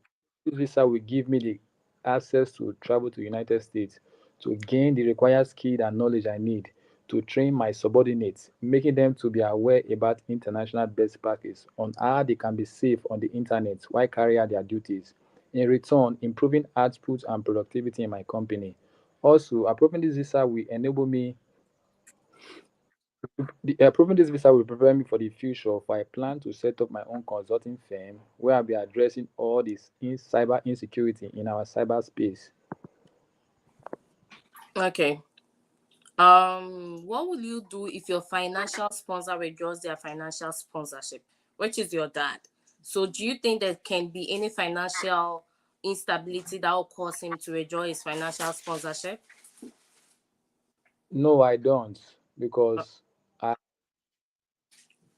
this visa will give me the access to travel to United States to gain the required skill and knowledge I need to train my subordinates, making them to be aware about international best practice on how they can be safe on the internet while carrying out their duties. In return, improving output and productivity in my company. Also, approving this visa will enable me approving this visa will prepare me for the future, for I plan to set up my own consulting firm where I'll be addressing all this cyber insecurity in our cyberspace. Okay. What will you do if your financial sponsor withdraws their financial sponsorship, which is your dad? So, do you think there can be any financial instability that will cause him to withdraw his financial sponsorship? No, I don't, Uh, because I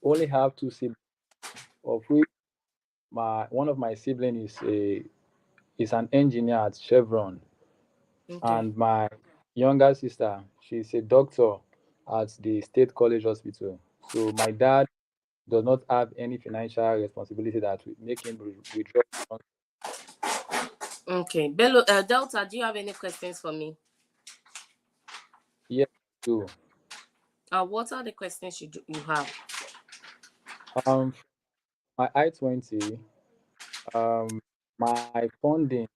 only have two siblings, of which my one of my siblings is an engineer at Chevron, Okay. and my younger sister she's a doctor at the State College Hospital. So my dad does not have any financial responsibility that will make him withdraw. Okay. Bello, Delta, do you have any questions for me? Yes, too. What are the questions you have? Um, my I-20, um, my funding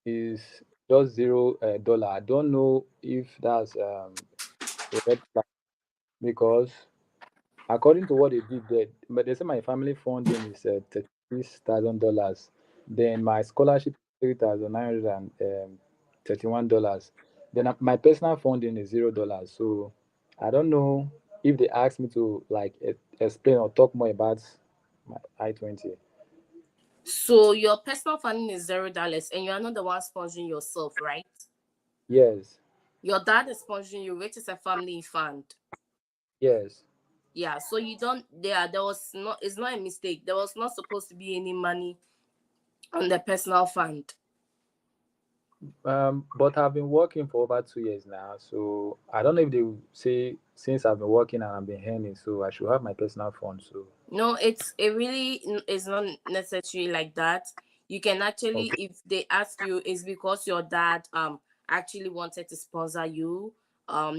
is just $0. I don't know if that's a red flag because according to what they did there, but they say my family funding is $36,000. Then my scholarship is $3,931. Then my personal funding is $0. So I don't know if they asked me to like explain or talk more about my I-20. So your personal funding is $0 and you are not the one sponsoring yourself, right? Yes. Your dad is sponsoring you, which is a family fund. Yes. Yeah, so you don't there was not it's not a mistake. There was not supposed to be any money on the personal fund. But I've been working for over 2 years now, so I don't know if they will say since I've been working and I've been earning, so I should have my personal fund. So No, it really is not necessary like that. You can actually, okay, if they ask you, it's because your dad actually wanted to sponsor you.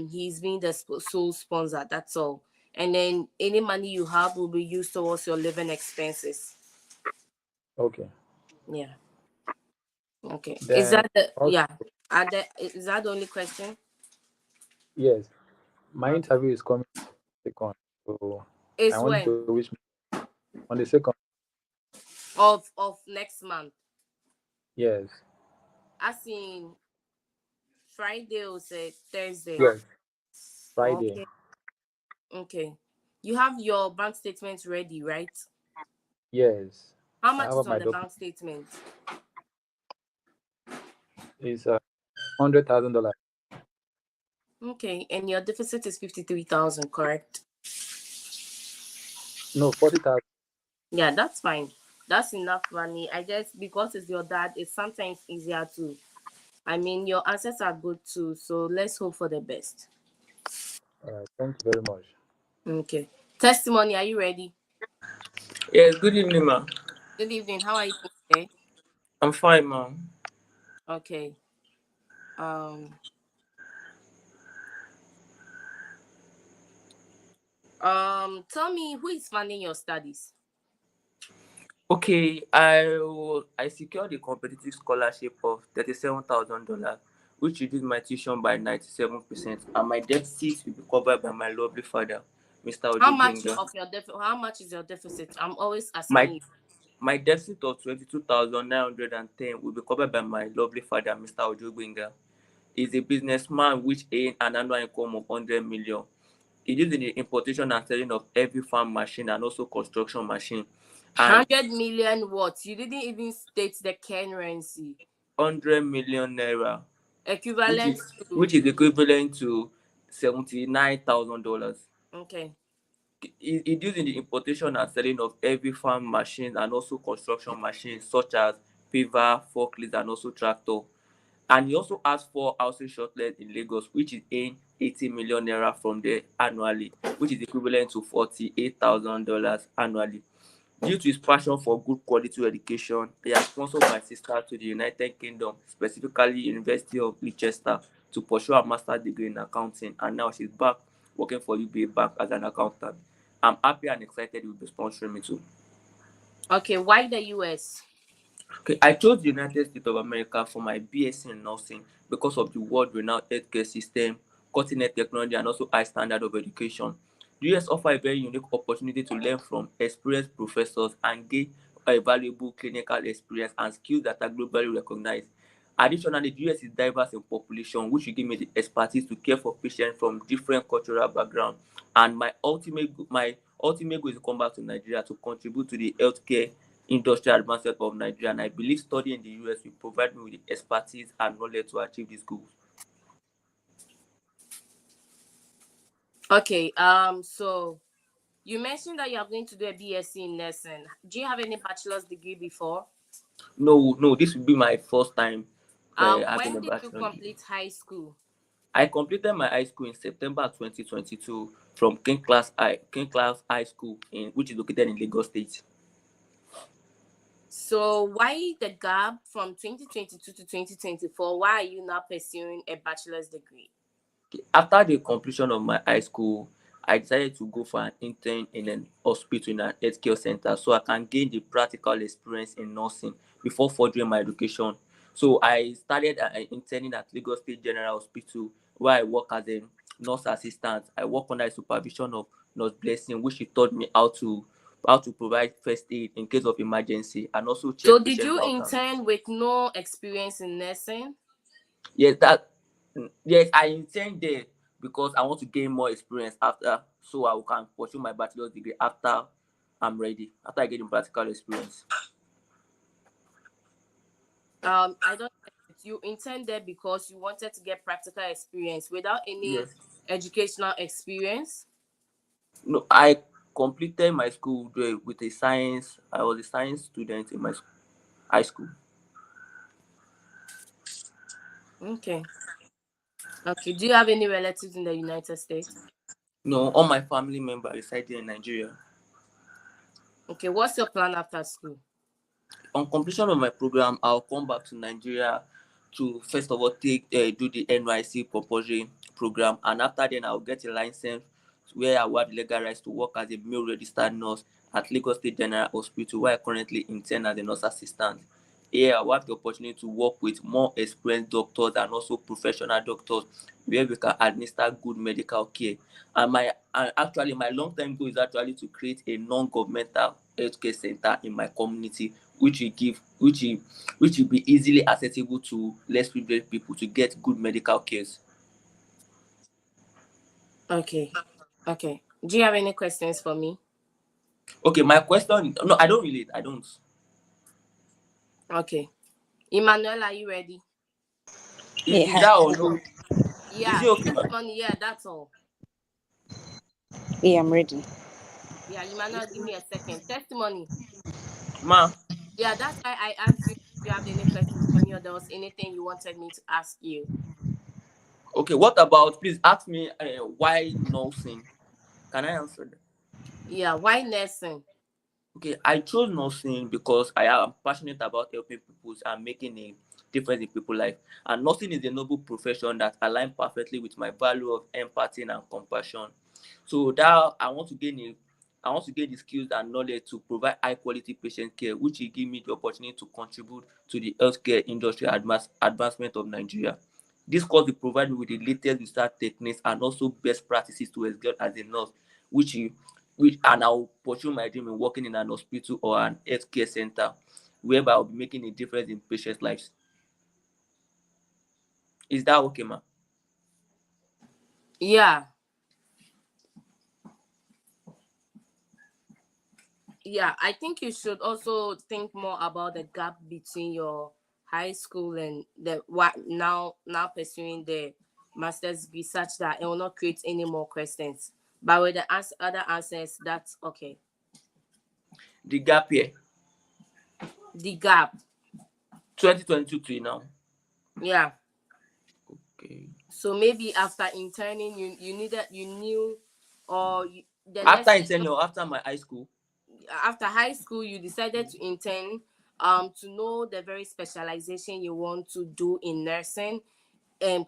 He's being the sole sponsor. That's all. And then any money you have will be used towards your living expenses. okay. Yeah. Okay. Is Then that the also yeah? Is that the only question? yes, my Okay. interview is coming second, so I It's wanted when to wish on the second. of next month. Yes, As in Friday or say Thursday. yes, Friday. Okay. Okay. You have your bank statements ready, right? Yes, How I much is have on my the document. bank statement? Is $100,000. Okay, and your deficit is 53,000, correct? No, 40,000. Yeah, that's fine. That's enough money. I guess because it's your dad, it's sometimes easier to. I mean, your answers are good too, so let's hope for the best. All right, thank you very much. Okay. Testimony, are you ready? Yes, good evening, ma. Good evening. How are you doing today? I'm fine, ma. Okay. Um. Tell me who is funding your studies? Okay, I secured a competitive scholarship of $37,000, which reduced my tuition by 97%, and my deficit will be covered by my lovely father, Mr. How much Ojogbenga. of your How much is your deficit? I'm always asking My you. my deficit of 22,910 will be covered by my lovely father, Mr. Ojogbenga. He's a businessman which earned an annual income of 100 million. He deals in the importation and selling of heavy farm machine and also construction machine. And 100 million what? You didn't even state the currency. 100 million naira, which Equivalent is to. equivalent to $79,000. Okay. He deals in the importation and selling of heavy farm machines and also construction machines such as paver, forklift, and also tractor. And he also has four housing shortlets in Lagos, which is earning 80 million naira from there annually, which is equivalent to $48,000 annually. Due to his passion for good quality education, he has sponsored my sister to the United Kingdom, specifically University of Leicester, to pursue her master's degree in accounting, and now she's back working for UBA Bank as an accountant. I'm happy and excited you'll be sponsoring me too. Okay. Why the US? Okay, I chose the United States of America for my BSc in nursing because of the world-renowned healthcare system, cutting-edge technology, and also high standard of education. The US offer a very unique opportunity to learn from experienced professors and gain a valuable clinical experience and skills that are globally recognized. Additionally, the US is diverse in population, which will give me the expertise to care for patients from different cultural backgrounds. And my ultimate goal is to come back to Nigeria to contribute to the healthcare industrial advancement of Nigeria, and I believe studying in the US will provide me with the expertise and knowledge to achieve these goals. Okay. So you mentioned that you are going to do a BSc in nursing. Do you have any bachelor's degree before? No, no, this will be my first time having When a did you bachelor degree. complete high school? I completed my high school in September 2022 from King Class High School, which is located in Lagos State. So why the gap from 2022 to 2024? Why are you not pursuing a bachelor's degree? After the completion of my high school, I decided to go for an intern in an hospital in an healthcare center so I can gain the practical experience in nursing before furthering my education. So I started interning at Lagos State General Hospital where I work as a nurse assistant. I work under the supervision of Nurse Blessing, which she taught me how to provide first aid in case of emergency and also So check did patient you outcomes. intern with no experience in nursing? Yes, that yes, I intend there because I want to gain more experience after, so I can pursue my bachelor's degree after I'm ready, after I get the practical experience. I don't get it. You intended because you wanted to get practical experience without any Yes. educational experience. No, I completed my school with a science. I was a science student in my high school. Okay. Okay. Do you have any relatives in the United States? No, all my family members resided in Nigeria. Okay. What's your plan after school? On completion of my program, I'll come back to Nigeria to first of all do the NYC compulsory program, and after then I'll get a license where I will have the legal rights to work as a male registered nurse at Lagos State General Hospital, where I currently intern as a nurse assistant. Here I will have the opportunity to work with more experienced doctors and also professional doctors where we can administer good medical care. And actually my long-term goal is actually to create a non-governmental healthcare center in my community, which will be easily accessible to less privileged people to get good medical care. Okay. Okay. Do you have any questions for me? Okay, my question, no, I don't relate. I don't. Okay. Emmanuel, are you ready? Is Yeah, that or no? Is Yeah. it okay, ma? Testimony. Yeah, that's all. yeah, I'm ready. Yeah, Emmanuel, give me a second. Testimony. Ma, Yeah, that's why I asked you if you have any questions for me or there was anything you wanted me to ask you. okay, what about, please ask me why nursing? Can I answer that? Yeah, why nursing? Okay, I chose nursing because I am passionate about helping people and making a difference in people's life. And nursing is a noble profession that aligns perfectly with my value of empathy and compassion. So that I want to gain the skills and knowledge to provide high quality patient care, which will give me the opportunity to contribute to the healthcare industry advancement of Nigeria. This course will provide me with the latest research techniques and also best practices to excel as a nurse, which will and I'll pursue my dream in working in an hospital or an healthcare center whereby I'll be making a difference in patients' lives. Is that okay, ma? Yeah. Yeah, I think you should also think more about the gap between your high school and the what now pursuing the master's degree such that it will not create any more questions. But with the other answers, that's okay. The gap year, The gap. 2022 to now. Yeah. Okay. So maybe after interning, you knew, or the After next thing intern or after my high school? after high school you decided to intern, to know the very specialization you want to do in nursing,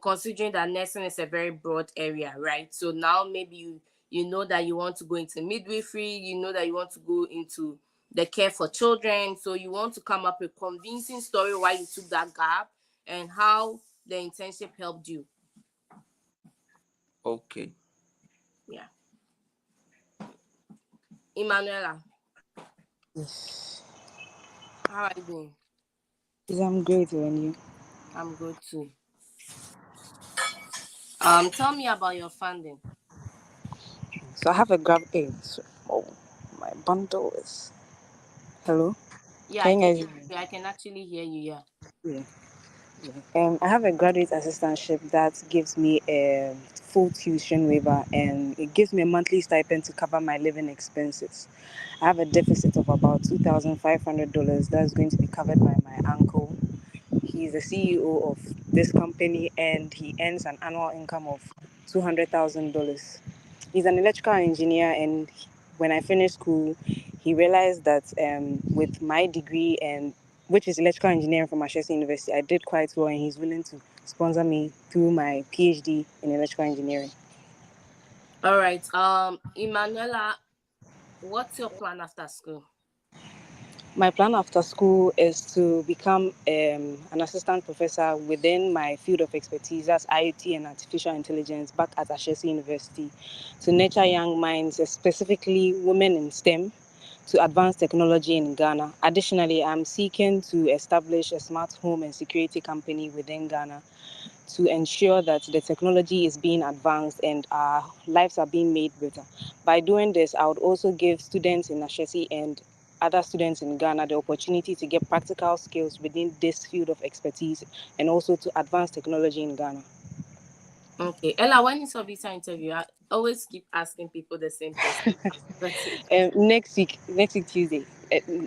considering that nursing is a very broad area, right? So now maybe you know that you want to go into midwifery, you know that you want to go into the care for children, so you want to come up with a convincing story why you took that gap and how the internship helped you. Okay. Yeah. Emanuela, Yes, how are you doing? yes, I'm great. When you? I'm good too. Tell me about your funding. So I have a grab. Hey, oh, my bundle is. Hello, Yeah, I can you can guys hear hear me? you. I can actually hear you. Yeah. Yeah. I have a graduate assistantship that gives me a full tuition waiver and it gives me a monthly stipend to cover my living expenses. I have a deficit of about $2,500 that's going to be covered by my uncle. He's the CEO of this company and he earns an annual income of $200,000. He's an electrical engineer, and when I finished school, he realized that with my degree and which is electrical engineering from Manchester University, I did quite well, and he's willing to sponsor me through my PhD in electrical engineering. All right. Emanuela, what's your plan after school? My plan after school is to become an assistant professor within my field of expertise, that's IoT and artificial intelligence, back at Ashesi University, to nurture young minds, specifically women in STEM, to advance technology in Ghana. Additionally, I'm seeking to establish a smart home and security company within Ghana to ensure that the technology is being advanced and our lives are being made better. By doing this, I would also give students in Ashesi and other students in Ghana the opportunity to get practical skills within this field of expertise and also to advance technology in Ghana. Okay, Ella, when is your visa interview? I always keep asking people the same question. Next week Tuesday,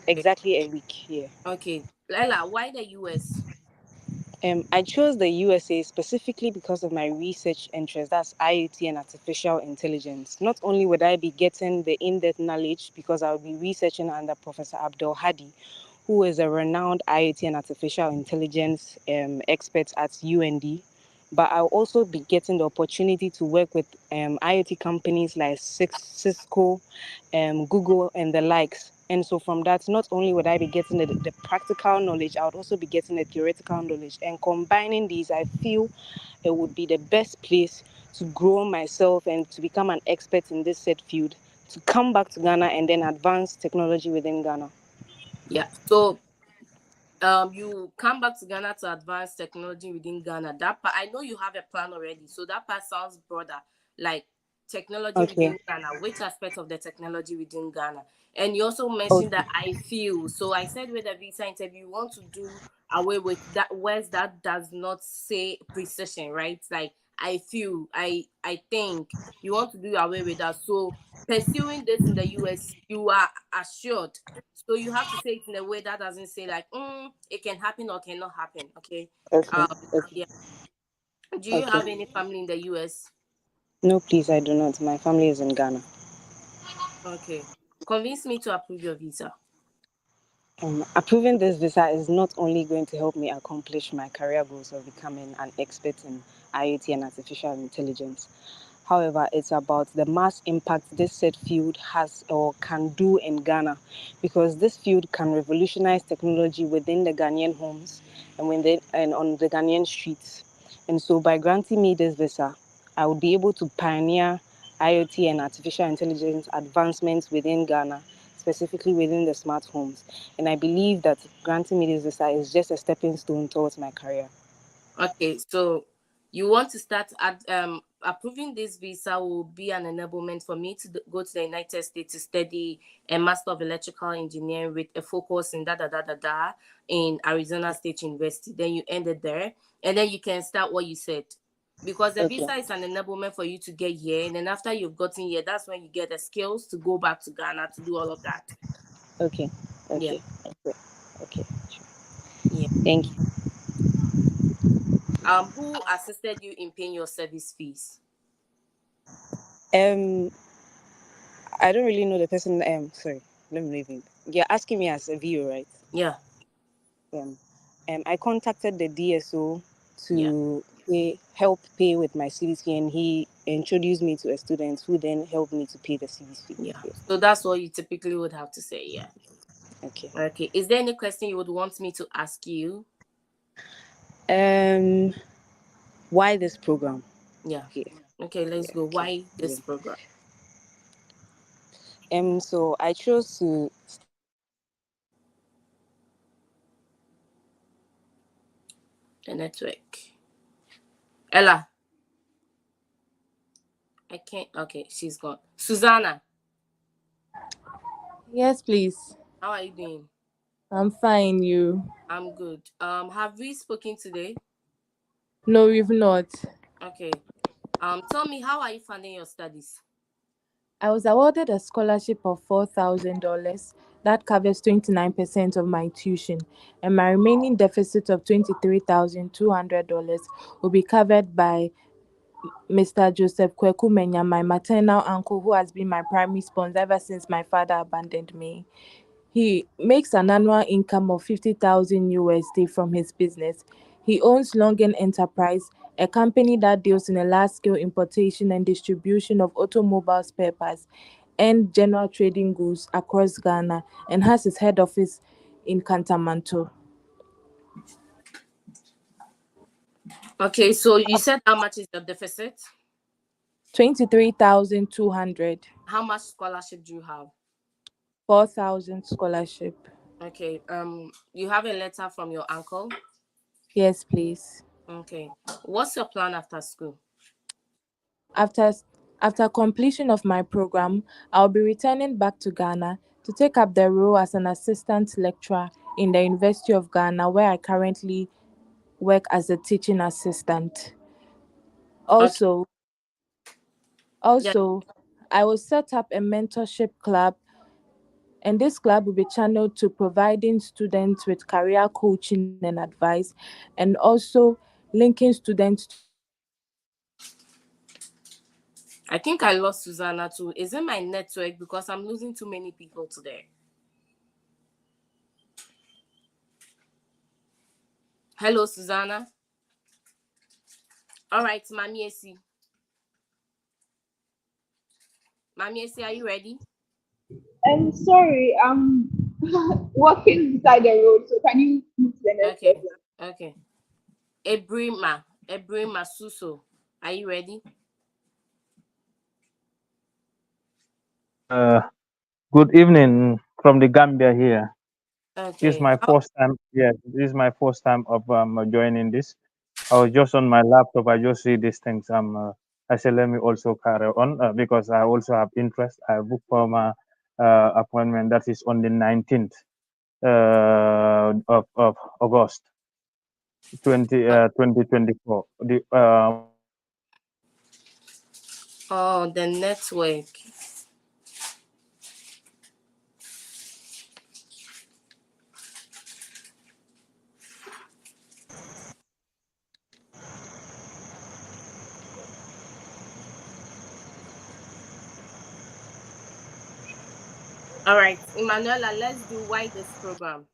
exactly a week here. Okay, Ella, why the US? I chose the USA specifically because of my research interest, that's IoT and artificial intelligence. Not only would I be getting the in-depth knowledge because I'll be researching under Professor Abdul Hadi, who is a renowned IoT and artificial intelligence expert at UND, but I'll also be getting the opportunity to work with IoT companies like Cisco, Google, and the likes. And so from that, not only would I be getting the practical knowledge, I would also be getting the theoretical knowledge. And combining these, I feel it would be the best place to grow myself and to become an expert in this said field, to come back to Ghana and then advance technology within Ghana. Yeah, so you come back to Ghana to advance technology within Ghana. That part, I know you have a plan already, so that part sounds broader, like technology Okay. within Ghana. Which aspect of the technology within Ghana? And you also mentioned Okay. that I feel. So I said with the visa interview, you want to do away with that words that does not say precision, right? Like I feel, I think you want to do away with that. So pursuing this in the US, you are assured, so you have to say it in a way that doesn't say like, it can happen or cannot happen. Okay. Okay. Um. Okay. Yeah. Do you Okay. have any family in the US? No, please, I do not. My family is in Ghana. Okay. Convince me to approve your visa. Approving this visa is not only going to help me accomplish my career goals of becoming an expert in IoT and artificial intelligence. However, it's about the mass impact this said field has or can do in Ghana, because this field can revolutionize technology within the Ghanaian homes and on the Ghanaian streets. And so by granting me this visa, I would be able to pioneer IoT and artificial intelligence advancements within Ghana, specifically within the smart homes. And I believe that granting me this visa is just a stepping stone towards my career. Okay. So you want to start at approving this visa will be an enablement for me to go to the United States to study a Master of Electrical Engineering with a focus in in Arizona State University. Then you end it there, and then you can start what you said. Because the Okay. visa is an enablement for you to get here, and then after you've gotten here, that's when you get the skills to go back to Ghana to do all of that. Okay. Yeah. Okay. Okay. Okay. Sure. Yeah. Thank you. Who assisted you in paying your service fees? Um, I don't really know the person. Sorry, let me leave him. You're asking me as a viewer, right? Yeah. Um, I contacted the DSO Yeah. to help pay with my CVC, and he introduced me to a student who then helped me to pay the CVC. Yeah. Yes. So that's what you typically would have to say. Yeah. Okay. Okay. Is there any question you would want me to ask you? Um, why this program? Yeah. Okay. Okay, let's Yeah. go. Okay. Why Yeah. this program? So I chose to. The network. Ella. I can't. Okay, she's gone. Susanna, Yes, please. how are you doing? I'm fine. You? I'm good. Have we spoken today? No, we've not. Okay. Tell me, how are you funding your studies? I was awarded a scholarship of $4,000 that covers 29% of my tuition, and my remaining deficit of $23,200 will be covered by Mr. Joseph Kweku Menya, my maternal uncle, who has been my primary sponsor ever since my father abandoned me. He makes an annual income of 50,000 USD from his business. He owns Longen Enterprise, a company that deals in a large-scale importation and distribution of automobile spare parts and general trading goods across Ghana, and has his head office in Kantamanto. Okay, so you said how much is your deficit? 23,200. How much scholarship do you have? 4,000 scholarship. Okay. You have a letter from your uncle? Yes, please. Okay. What's your plan after school? After after completion of my program, I'll be returning back to Ghana to take up the role as an assistant lecturer in the University of Ghana, where I currently work as a teaching assistant. Okay. Also, Yeah. also, I will set up a mentorship club, and this club will be channeled to providing students with career coaching and advice, and also linking students to I think I lost Susanna too. Is it my network? Because I'm losing too many people today. Hello, Susanna. All right, Mami Esi. Mami Esi, are you ready? I'm sorry, I'm walking beside the road, so can you move to the next Okay. person? Okay. Ebrima Suso. Are you ready? Uh, Good evening from the Gambia here. This is Okay. my first time. Yeah, this is my first time of joining this. I was just on my laptop. I just see these things. I said let me also carry on because I also have interest. I booked for my appointment that is on the 19th of August 2024. Oh, the network. All right, Emanuela, let's do why this program.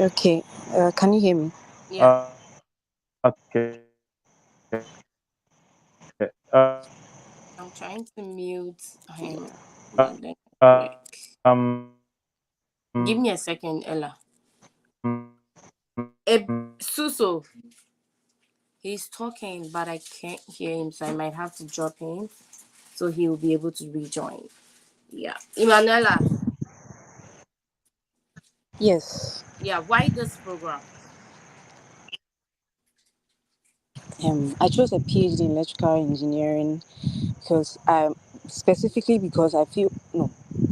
Okay. Can you hear me? Yeah, Okay. I'm trying to mute him, Uh, but then network. um, Give me a second, Ella. Suso, he's talking, but I can't hear him, so I might have to drop him so he will be able to rejoin. Yeah, Emanuela. Yes. Yeah, why this program? I chose a PhD in electrical engineering because specifically because I feel no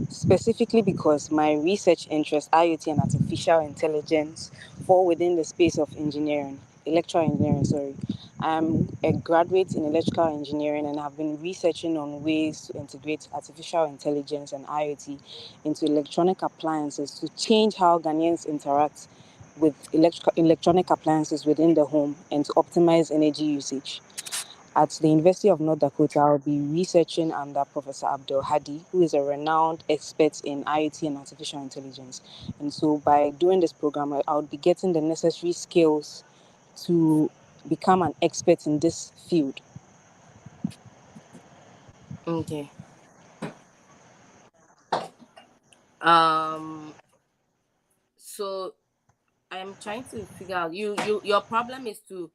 specifically because my research interests IoT and artificial intelligence fall within the space of engineering, electrical engineering. Sorry, I'm a graduate in electrical engineering and have been researching on ways to integrate artificial intelligence and IoT into electronic appliances to change how Ghanaians interact with electronic appliances within the home and to optimize energy usage. At the University of North Dakota, I'll be researching under Professor Abdul Hadi, who is a renowned expert in IoT and artificial intelligence. And so, by doing this program, I'll be getting the necessary skills to become an expert in this field. Okay. Um. So I'm trying to figure out your problem is to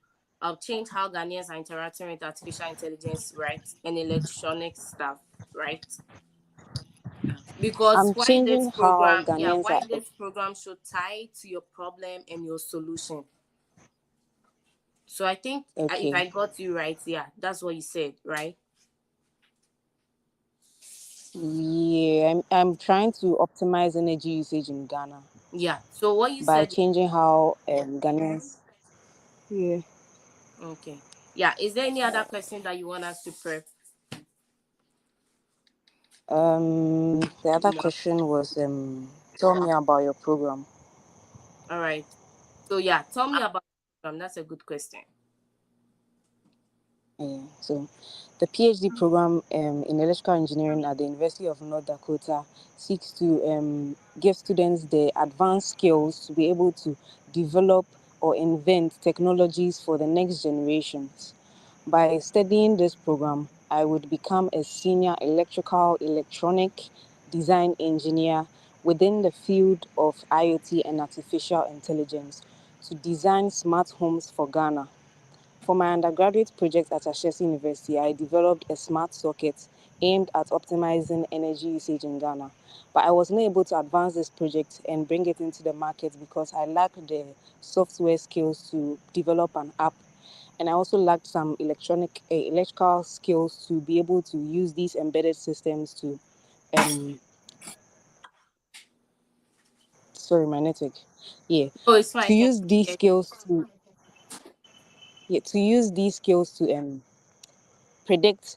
change how Ghanaians are interacting with artificial intelligence, right? And electronic stuff, right? Because I'm changing how Ghanaians why are. this program should tie to your problem and your solution. So I think if Okay. I got you right, yeah, that's what you said, right? Yeah, I'm trying to optimize energy usage in Ghana Yeah. So what you by said, changing how Ghanaians. Yeah. okay. Yeah. Is there any other question that you want us to prep? The other No. question was tell me about your program. All right. So yeah, tell me about the program. That's a good question. Yeah. So, the PhD program in electrical engineering at the University of North Dakota seeks to give students the advanced skills to be able to develop or invent technologies for the next generations. By studying this program, I would become a senior electrical electronic design engineer within the field of IoT and artificial intelligence to design smart homes for Ghana. For my undergraduate project at Ashesi University, I developed a smart socket aimed at optimizing energy usage in Ghana. But I was not able to advance this project and bring it into the market because I lacked the software skills to develop an app and I also lacked some electrical skills to be able to use these embedded systems to sorry, my network. Yeah. Oh, it's fine. To use these skills to predict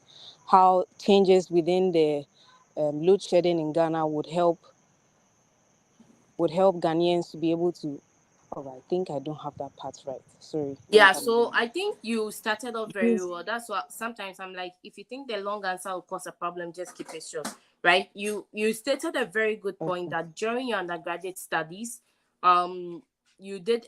how changes within the load shedding in Ghana would help Ghanaians to be able to. Oh, I think I don't have that part right. Sorry. Let me Yeah, come so again. I think you started off very Use well. That's what sometimes I'm like, if you think the long answer will cause a problem, just keep it short, right? You stated a very good point okay. that during your undergraduate studies, you did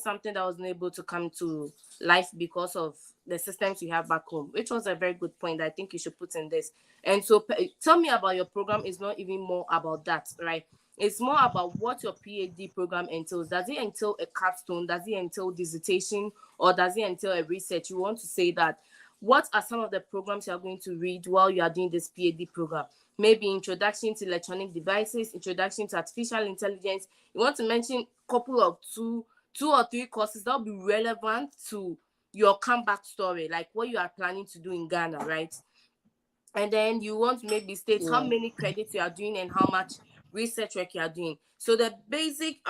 something that wasn't able to come to life because of the systems you have back home, which was a very good point. I think you should put in this. And so tell me about your program. Is not even more about that, right? It's more about what your PhD program entails. Does it entail a capstone? Does it entail dissertation? Or does it entail a research? You want to say that what are some of the programs you are going to read while you are doing this PhD program? Maybe introduction to electronic devices, introduction to artificial intelligence. You want to mention a couple of two or three courses that will be relevant to your comeback story, like what you are planning to do in Ghana, right? And then you want to maybe state how many credits you are doing and how much research work you are doing. So the basic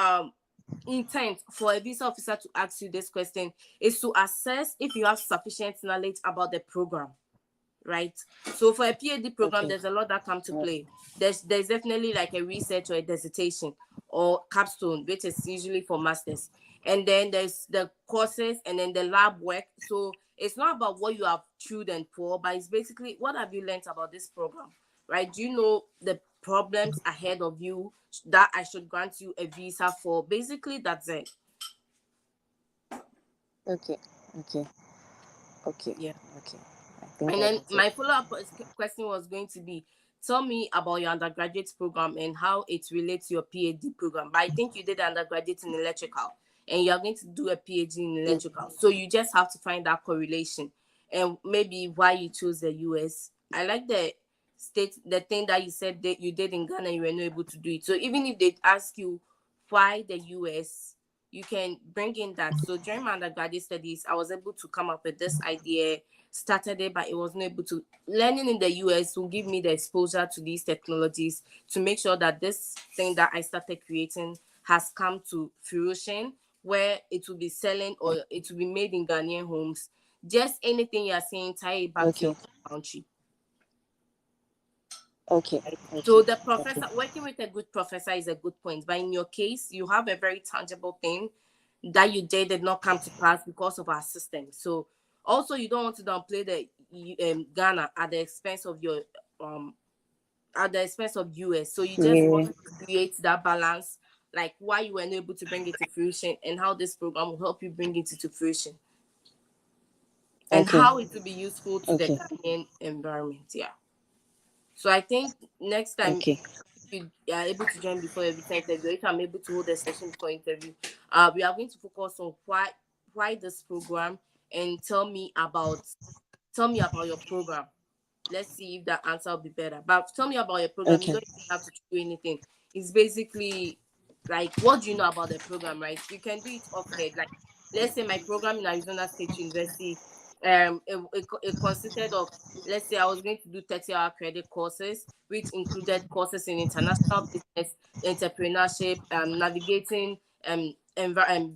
intent for a visa officer to ask you this question is to assess if you have sufficient knowledge about the program, right? So for a PhD program, there's a lot that come to play. There's definitely like a research or a dissertation or capstone, which is usually for masters. And then there's the courses and then the lab work. So it's not about what you have chewed and for, but it's basically what have you learned about this program, right? Do you know the problems ahead of you that I should grant you a visa for? Basically, that's it. Okay. Yeah. Okay. I think And I then got it. my follow-up question was going to be, tell me about your undergraduate program and how it relates to your PhD program. But I think you did undergraduate in electrical and you're going to do a PhD in electrical. So you just have to find that correlation and maybe why you chose the US. I like the thing that you said that you did in Ghana, you were not able to do it. So even if they ask you why the US, you can bring in that. So during my undergraduate studies, I was able to come up with this idea, started it, but it wasn't able to. Learning in the US will give me the exposure to these technologies to make sure that this thing that I started creating has come to fruition, where it will be selling or it will be made in Ghanaian homes. Just anything you're saying, tie it back to your country. Okay. So the professor, working with a good professor is a good point. But in your case, you have a very tangible thing that you did not come to pass because of our system. So also you don't want to downplay the Ghana at the expense of your US. So you just want to create that balance, like why you were unable to bring it to fruition and how this program will help you bring it to fruition. And how it will be useful to the Ghanaian environment. Yeah. So I think next time you are able to join before your visa interview, if I'm able to hold a session before interview, we are going to focus on why this program and tell me about your program. Let's see if that answer will be better. But tell me about your program. You don't even have to do anything. It's basically like, what do you know about the program, right? You can do it off head. Like, let's say my program in Arizona State University, it consisted of, let's say I was going to do 30-hour credit courses, which included courses in international business, entrepreneurship, navigating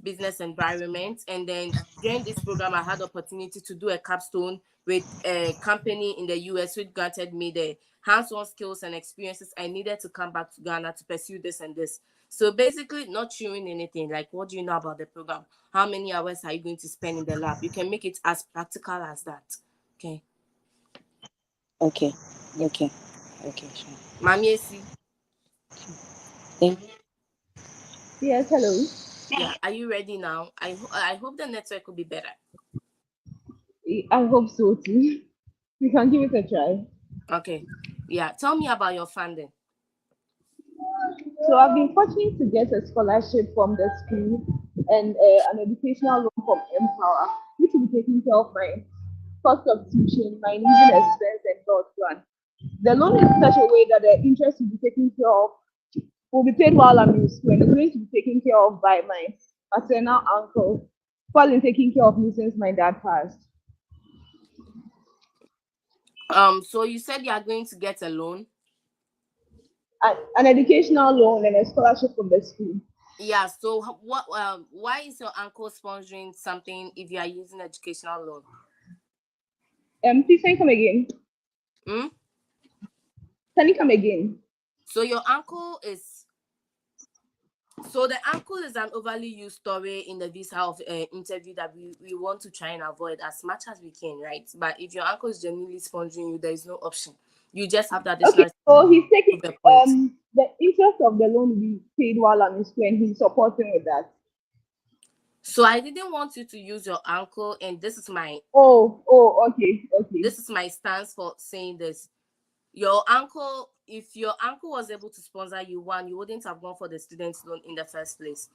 business environment. And then during this program, I had the opportunity to do a capstone with a company in the US, which granted me the hands-on skills and experiences I needed to come back to Ghana to pursue this and this. So basically, not chewing anything. Like, what do you know about the program? How many hours are you going to spend in the lab? You can make it as practical as that. Okay. Okay, sure. Mami Esi. Yes, hello. Yeah, are you ready now? I hope the network will be better. I hope so too. We can give it a try. Okay. Yeah, tell me about your funding. So I've been fortunate to get a scholarship from the school and an educational loan from Empower, which will be taking care of my cost of teaching, my living expense, and God plan. The loan is in such a way that the interest will be taken care of, will be paid while I'm in school, and it's going to be taken care of by my maternal uncle fall in taking care of me since my dad passed. So you said you are going to get a loan. An educational loan and a scholarship from the school. Yeah. So what? Why is your uncle sponsoring something if you are using educational loan? Please can you come again? Hmm? Can you come again? So your uncle is. So the uncle is an overly used story in the visa of interview that we want to try and avoid as much as we can, right? But if your uncle is genuinely sponsoring you, there is no option. You just have that additional. Okay, so he's taking the point. The interest of the loan we paid while I'm in school, and he's supporting with that. So I didn't want you to use your uncle, and this is my okay. This is my stance for saying this. Your uncle, if your uncle was able to sponsor you, one, you wouldn't have gone for the student loan in the first place.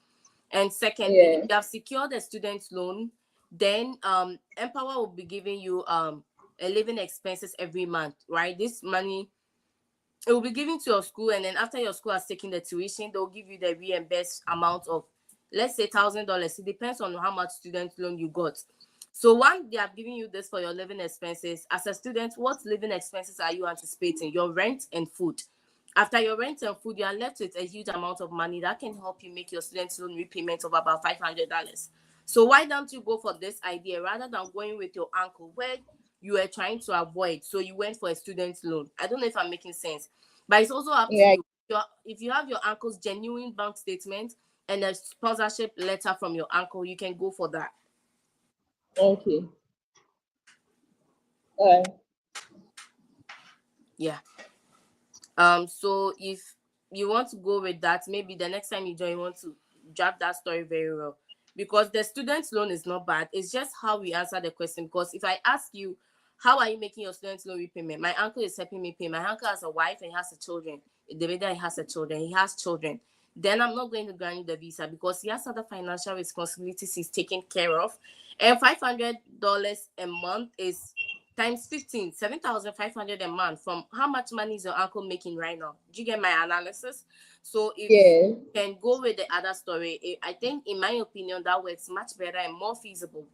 And secondly, if you have secured a student loan, then Empower will be giving you a living expenses every month, right? This money it will be given to your school, and then after your school has taken the tuition, they'll give you the reimbursed amount of, let's say, $1,000. It depends on how much student loan you got. So one, they are giving you this for your living expenses. As a student, what living expenses are you anticipating? Your rent and food. After your rent and food, you are left with a huge amount of money that can help you make your student loan repayment of about $500. So why don't you go for this idea rather than going with your uncle where you were trying to avoid? So you went for a student loan. I don't know if I'm making sense, but it's also up to you. If you have your uncle's genuine bank statement and a sponsorship letter from your uncle, you can go for that. Okay. Yeah. So if you want to go with that, maybe the next time you join, you want to draft that story very well, because the student loan is not bad. It's just how we answer the question. Because if I ask you, how are you making your student loan repayment? My uncle is helping me pay. My uncle has a wife and he has children. The way that he has he has children. Then I'm not going to grant you the visa because he has other financial responsibilities he's taking care of. And $500 a month is times 15, 7,500 a month. From how much money is your uncle making right now? Do you get my analysis? So if you can go with the other story, I think, in my opinion, that works much better and more feasible.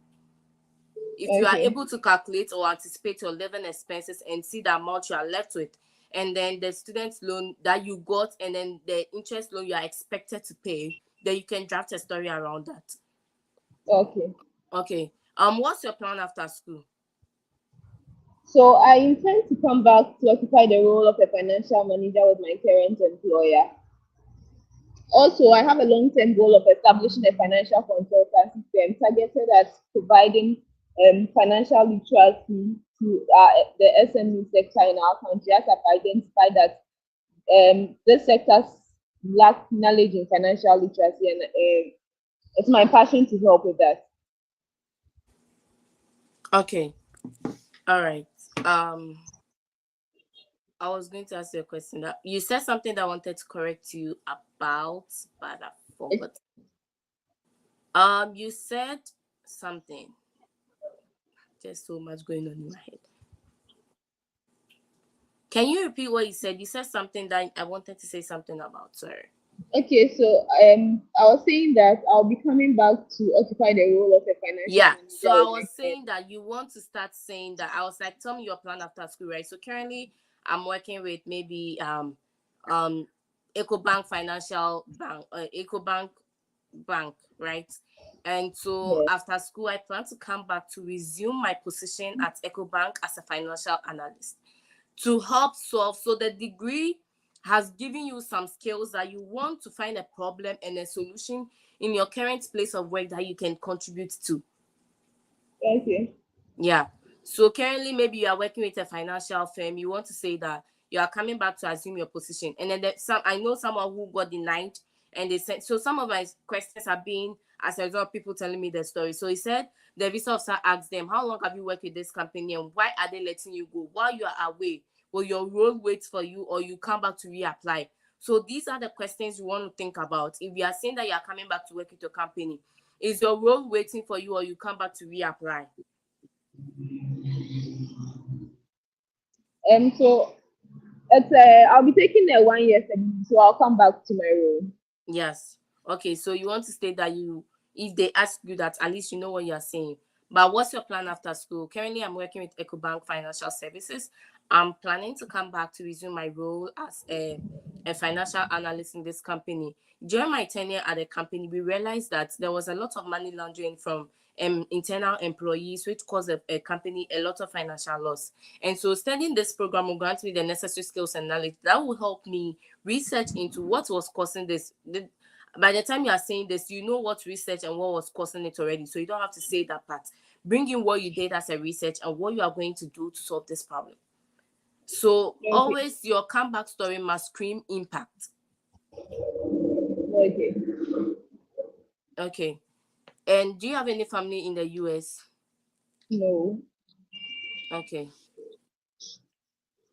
If you are able to calculate or anticipate your living expenses and see the amount you are left with, and then the student loan that you got, and then the interest loan you are expected to pay, then you can draft a story around that. Okay. What's your plan after school? So I intend to come back to occupy the role of a financial manager with my current employer. Also, I have a long-term goal of establishing a financial consultancy firm targeted at providing financial literacy to the SME sector in our country, as I've identified that this sector lacks knowledge in financial literacy, and it's my passion to help with that. Okay. All right. I was going to ask you a question. That you said something that I wanted to correct you about, but I forgot. You said something. There's so much going on in my head. Can you repeat what you said? You said something that I wanted to say something about. Sorry. Okay, so I was saying that I'll be coming back to occupy the role of a financial manager. So I was saying that you want to start saying that. I was like, tell me your plan after school, right? So currently I'm working with maybe EcoBank Financial Bank, EcoBank Bank, right? And so after school, I plan to come back to resume my position at EcoBank as a financial analyst to help solve. So the degree has given you some skills that you want to find a problem and a solution in your current place of work that you can contribute to. Thank you. Yeah. So currently, maybe you are working with a financial firm. You want to say that you are coming back to assume your position, and then I know someone who got denied, and they said, so some of my questions are being as a result of people telling me the story. So he said the visa officer asked them, how long have you worked with this company, and why are they letting you go while you are away? Will your role wait for you, or you come back to reapply? So these are the questions you want to think about. If you are saying that you are coming back to work with your company, is your role waiting for you, or you come back to reapply? So it's I'll be taking a 1 year study, so I'll come back to my role. Yes. Okay. So you want to state that if they ask you that, at least you know what you're saying. But what's your plan after school? Currently, I'm working with EcoBank Financial Services. I'm planning to come back to resume my role as a financial analyst in this company. During my tenure at the company, we realized that there was a lot of money laundering from internal employees, which caused a company a lot of financial loss. And so studying this program will grant me the necessary skills and knowledge that will help me research into what was causing this. By the time you are saying this, you know what research and what was causing it already. So you don't have to say that part. Bring in what you did as a research and what you are going to do to solve this problem. So always your comeback story must scream impact. Okay. Okay. And do you have any family in the US? No. Okay.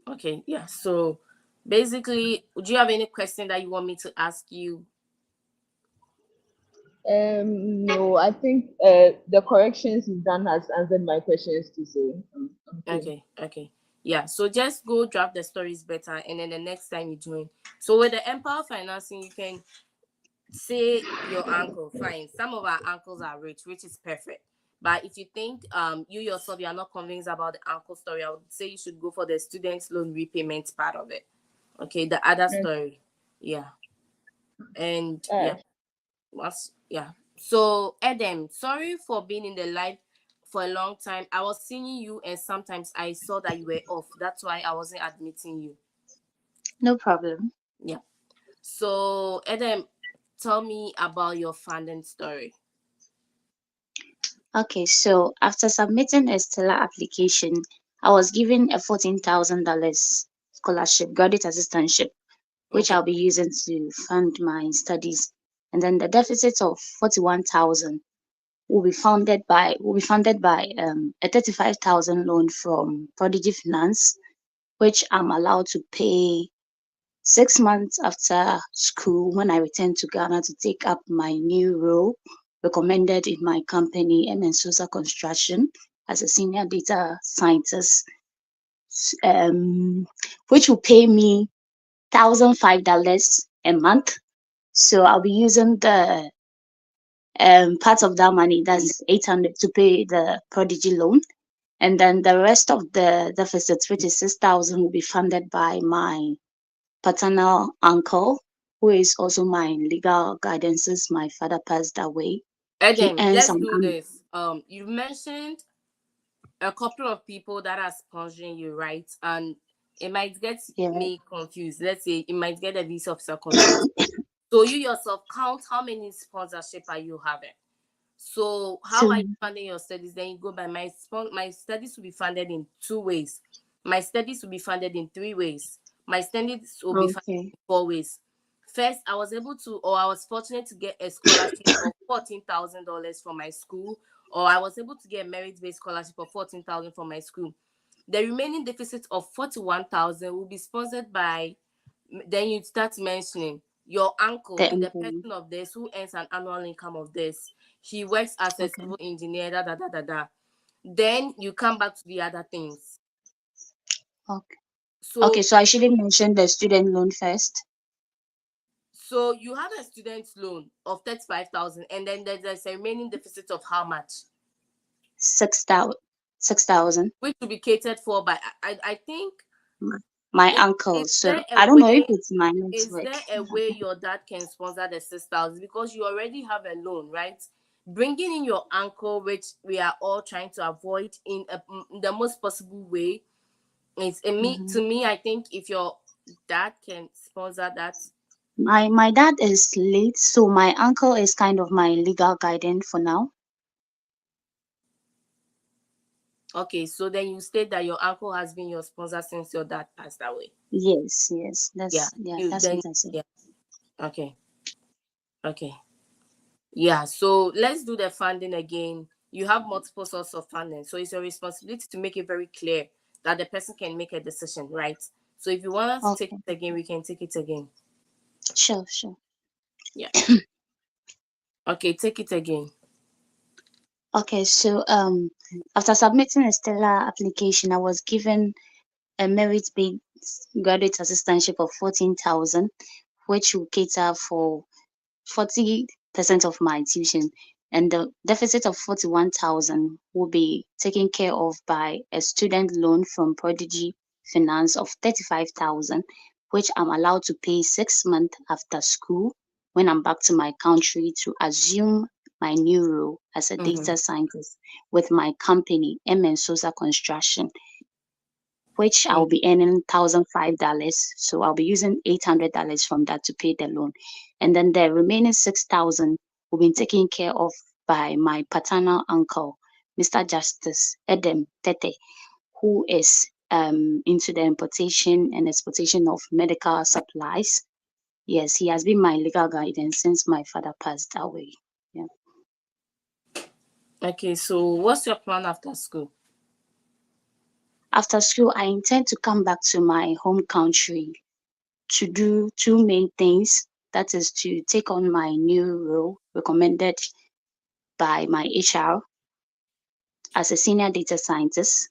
Okay, yeah. So basically, do you have any question that you want me to ask you? No, I think the corrections you've done has answered my questions to say. Okay. Yeah, so just go draft the stories better, and then the next time you join. So with the Empower Financing, you can say your uncle. Fine, some of our uncles are rich, which is perfect. But if you think you yourself you are not convinced about the uncle story, I would say you should go for the student loan repayment part of it. Okay, the other story. Yeah. And yeah. Yeah. So Adam, sorry for being in the live for a long time. I was seeing you and sometimes I saw that you were off. That's why I wasn't admitting you. No problem. Yeah. So Adam, tell me about your funding story. Okay, so after submitting a stellar application, I was given a $14,000 scholarship, graduate assistantship, which I'll be using to fund my studies. And then the deficit of 41,000 will be funded by a 35,000 loan from Prodigy Finance, which I'm allowed to pay 6 months after school when I return to Ghana to take up my new role recommended in my company, MN Sosa Construction, as a senior data scientist, which will pay me $1,005 a month. So I'll be using the part of that money, that's 800, to pay the Prodigy loan. And then the rest of the deficits, which is 6,000, will be funded by my paternal uncle, who is also my legal guidance since my father passed away. Adam, let's do this. You mentioned a couple of people that are sponsoring you, right? And it might get me confused. Let's say it might get a visa officer confused. So you yourself count how many sponsorship are you having? So how are you funding your studies? Then you go by my studies will be funded in 2 ways. My studies will be funded in 3 ways. My studies will be funded in 4 ways. First, I was fortunate to get a scholarship of $14,000 from my school, or I was able to get a merit-based scholarship of $14,000 from my school. The remaining deficit of $41,000 will be sponsored by. Then you start mentioning your uncle in the person of this who earns an annual income of this. He works as a civil engineer. Then you come back to the other things. Okay, so I shouldn't mention the student loan first. So you have a student loan of 35,000, and then there's a remaining deficit of how much? 6,000. Which will be catered for by I think my uncle. So I don't know if it's my network. Is there a way your dad can sponsor the 6,000 because you already have a loan, right? Bringing in your uncle, which we are all trying to avoid in the most possible way, is to me. I think if your dad can sponsor that. My dad is late, so my uncle is kind of my legal guardian for now. Okay, so then you state that your uncle has been your sponsor since your dad passed away. Yes, that's what I said. Yeah. Okay. Yeah, so let's do the funding again. You have multiple sources of funding, so it's your responsibility to make it very clear that the person can make a decision, right? So if you want us to take it again, we can take it again. Sure. Yeah. Okay, take it again. Okay, so after submitting a stellar application, I was given a merit-based graduate assistantship of 14,000, which will cater for 40% of my tuition. and the deficit of 41,000 will be taken care of by a student loan from Prodigy Finance of 35,000, which I'm allowed to pay 6 months after school when I'm back to my country to assume my new role as a data scientist with my company, M. Sosa Construction, which I'll be earning $1,005. So I'll be using $800 from that to pay the loan. And then the remaining 6,000 will be taken care of by my paternal uncle, Mr. Justice Edem Tete, who is into the importation and exportation of medical supplies. Yes, he has been my legal guidance since my father passed away. Yeah. Okay, so what's your plan after school? After school, I intend to come back to my home country to do two main things. That is to take on my new role recommended by my HR as a senior data scientist,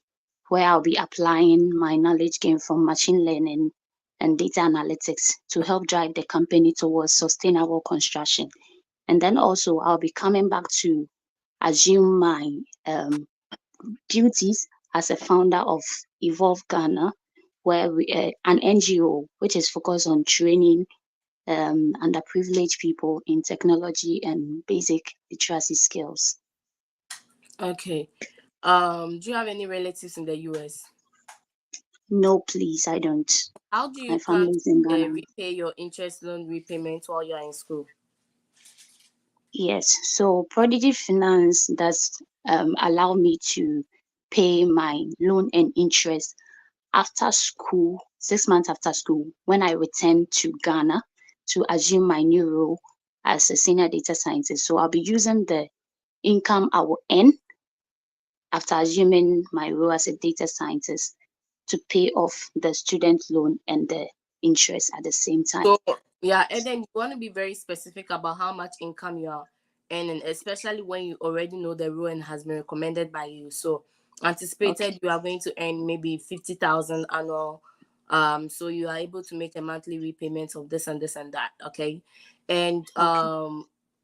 where I'll be applying my knowledge gained from machine learning and data analytics to help drive the company towards sustainable construction. And then also I'll be coming back to assume my duties as a founder of Evolve Ghana, where we an NGO which is focused on training underprivileged people in technology and basic literacy skills. Okay. Do you have any relatives in the US? No, please, I don't. How do you My plan family's in to Ghana. repay your interest loan repayment while you're in school? Yes, so Prodigy Finance does allow me to pay my loan and interest after school, 6 months after school, when I return to Ghana to assume my new role as a senior data scientist. So I'll be using the income I will earn after assuming my role as a data scientist to pay off the student loan and the interest at the same time. So yeah, and then you want to be very specific about how much income you are earning, especially when you already know the role and has been recommended by you. So anticipated you are going to earn maybe 50,000 annual. So you are able to make a monthly repayment of this and this and that. Okay. And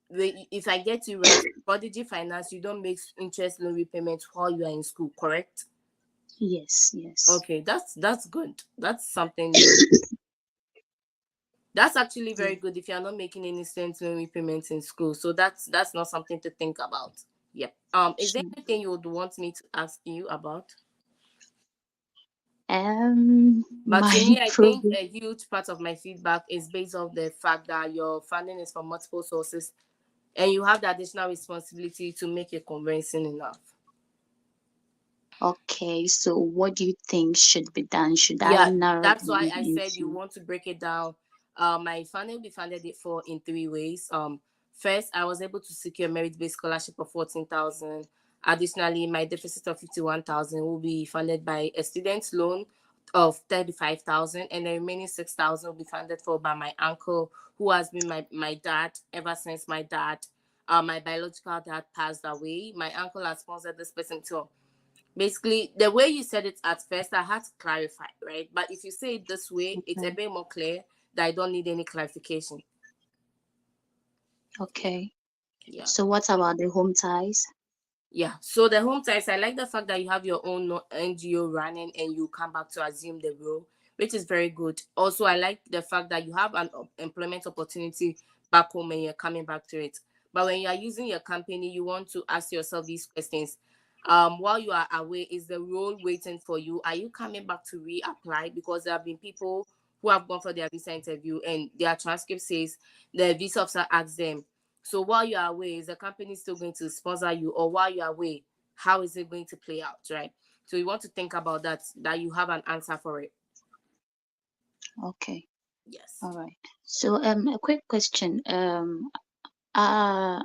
if I get you right, Prodigy Finance, you don't make interest loan repayments while you are in school, correct? Yes, yes. Okay, that's good. That's something very That's actually very good if you're not making any student loan repayments in school. So that's not something to think about. Yep. Is there anything you would want me to ask you about? But to me, I think a huge part of my feedback is based on the fact that your funding is from multiple sources and you have the additional responsibility to make it convincing enough. Okay, so what do you think should be done? Should I narrow That's down why I said you into... want to break it down. My funding will be funded in 3 ways. First, I was able to secure a merit-based scholarship of 14,000. Additionally, my deficit of 51,000 will be funded by a student's loan of 35,000, and the remaining 6,000 will be funded for by my uncle, who has been my dad ever since my biological dad passed away. My uncle has sponsored this person too. Basically, the way you said it at first, I had to clarify, right? But if you say it this way, it's a bit more clear that I don't need any clarification. Okay. Yeah. So what about the home ties? Yeah. So the home ties, I like the fact that you have your own NGO running and you come back to assume the role, which is very good. Also, I like the fact that you have an employment opportunity back home and you're coming back to it. But when you are using your company, you want to ask yourself these questions. While you are away, is the role waiting for you? Are you coming back to reapply? Because there have been people who have gone for their visa interview and their transcript says the visa officer asked them, so while you are away, is the company still going to sponsor you? Or while you are away, how is it going to play out, right? So you want to think about that you have an answer for it. Okay. Yes. All right. So a quick question. I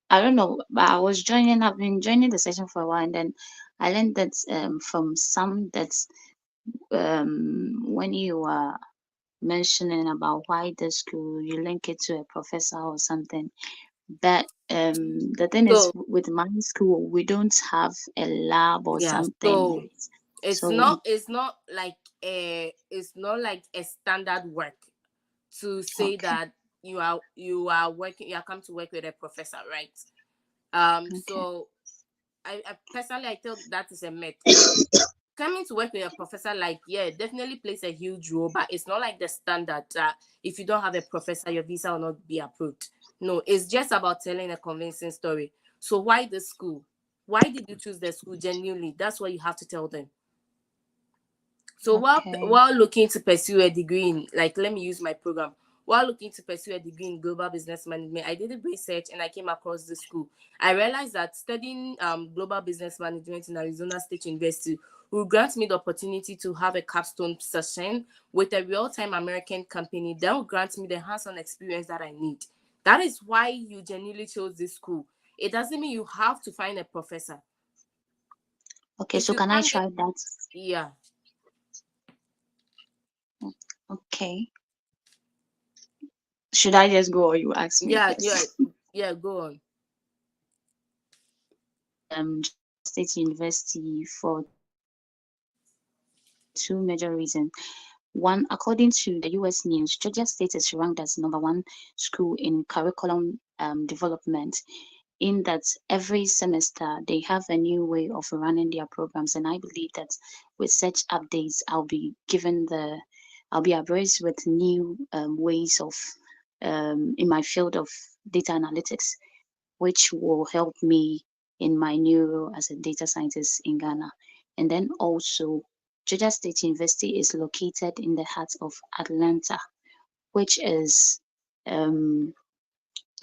don't know, but I've been joining the session for a while, and then I learned that from some that when you are mentioning about why the school, you link it to a professor or something. But the thing is, with my school, we don't have a lab or something. So it's not like a standard work to say that you are come to work with a professor, right? So I personally I feel that is a myth. Coming to work with a professor, like, yeah, definitely plays a huge role, but it's not like the standard that if you don't have a professor, your visa will not be approved. No, it's just about telling a convincing story. So why the school? Why did you choose the school? Genuinely, that's what you have to tell them. So Okay. while looking to pursue a degree in, like, let me use my program. While looking to pursue a degree in global business management, I did a research and I came across the school. I realized that studying global business management in Arizona State University will grant me the opportunity to have a capstone session with a real-time American company that will grant me the hands-on experience that I need. That is why you genuinely chose this school. It doesn't mean you have to find a professor. Okay, If so you can I can't get, try that? yeah. Okay. Should I just go or you ask me Yeah, first? go on. State University for two major reasons. One, according to the US News, Georgia State is ranked as #1 school in curriculum development, in that every semester they have a new way of running their programs. And I believe that with such updates, I'll be abreast with new ways of in my field of data analytics, which will help me in my new role as a data scientist in Ghana. And then also, Georgia State University is located in the heart of Atlanta, which is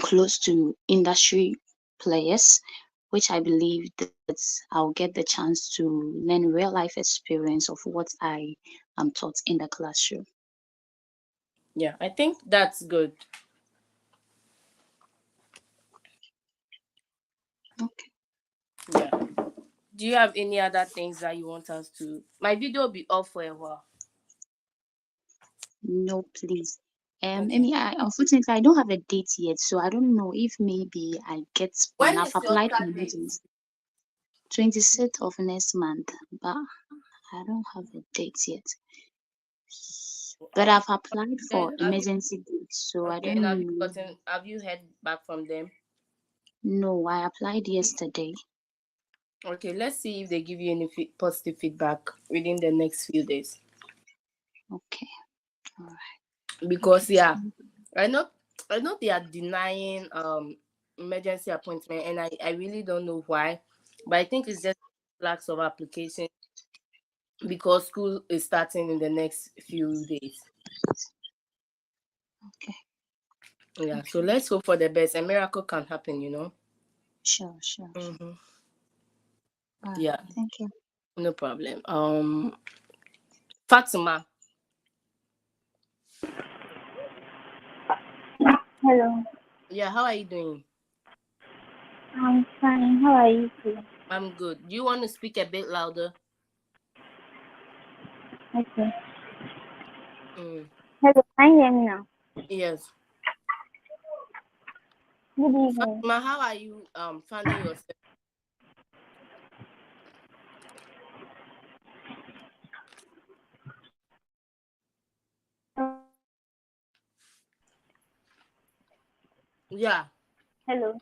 close to industry players, which I believe that I'll get the chance to learn real life experience of what I am taught in the classroom. Yeah, I think that's good. Okay. Yeah. Do you have any other things that you want us to? My video will be off for a while. No, please. Okay. Amy, unfortunately I don't have a date yet, so I don't know if maybe I get one. When I've is your applied for start date? emergency 26th of next month, but I don't have a date yet. But I've applied for Then have you? emergency date, so I Okay. And have you don't know. gotten? Have you heard back from them? No, I applied yesterday. Okay. Let's see if they give you any positive feedback within the next few days. Okay. All right. Because Okay. yeah, I know they are denying emergency appointment, and I really don't know why, but I think it's just lack of application because school is starting in the next few days. Okay. Yeah, so let's hope for the best. A miracle can happen, you know. Sure. Mm-hmm. All right. Yeah, Thank you. no problem. Fatima. Hello, Yeah, how are you doing? I'm fine. How are you too? I'm good. Do you want to speak a bit louder? Okay. Mm. Hello, can you hear me now? Yes. Good evening. Fatima, how are you finding yourself? Yeah. Hello.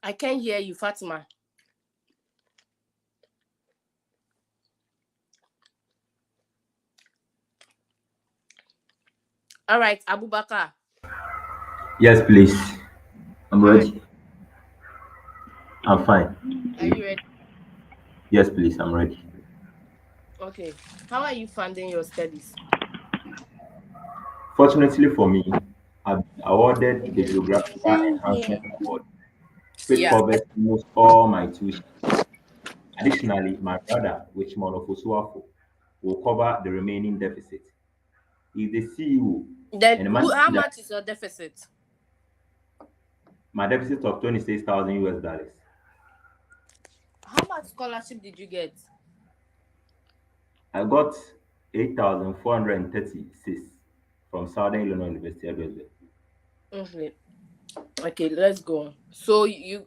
I can't hear you, Fatima. All right, Abubakar. Yes, please. I'm How are ready. I'm fine. Are you ready? Yes, please. I'm ready. Okay. How are you funding your studies? Fortunately for me, I've been awarded the Geographical Same here. Enhancement Award, which Yeah. covers almost all my tuition. Additionally, my brother, Richmond Ofosuwafo, will cover the remaining deficit. He's the CEO Then and how managing much director. is your deficit? My deficit of 26,000 US dollars. How much scholarship did you get? I got 8,436 from Southern Illinois University, Edwardsville. Okay. Okay, let's go on. So you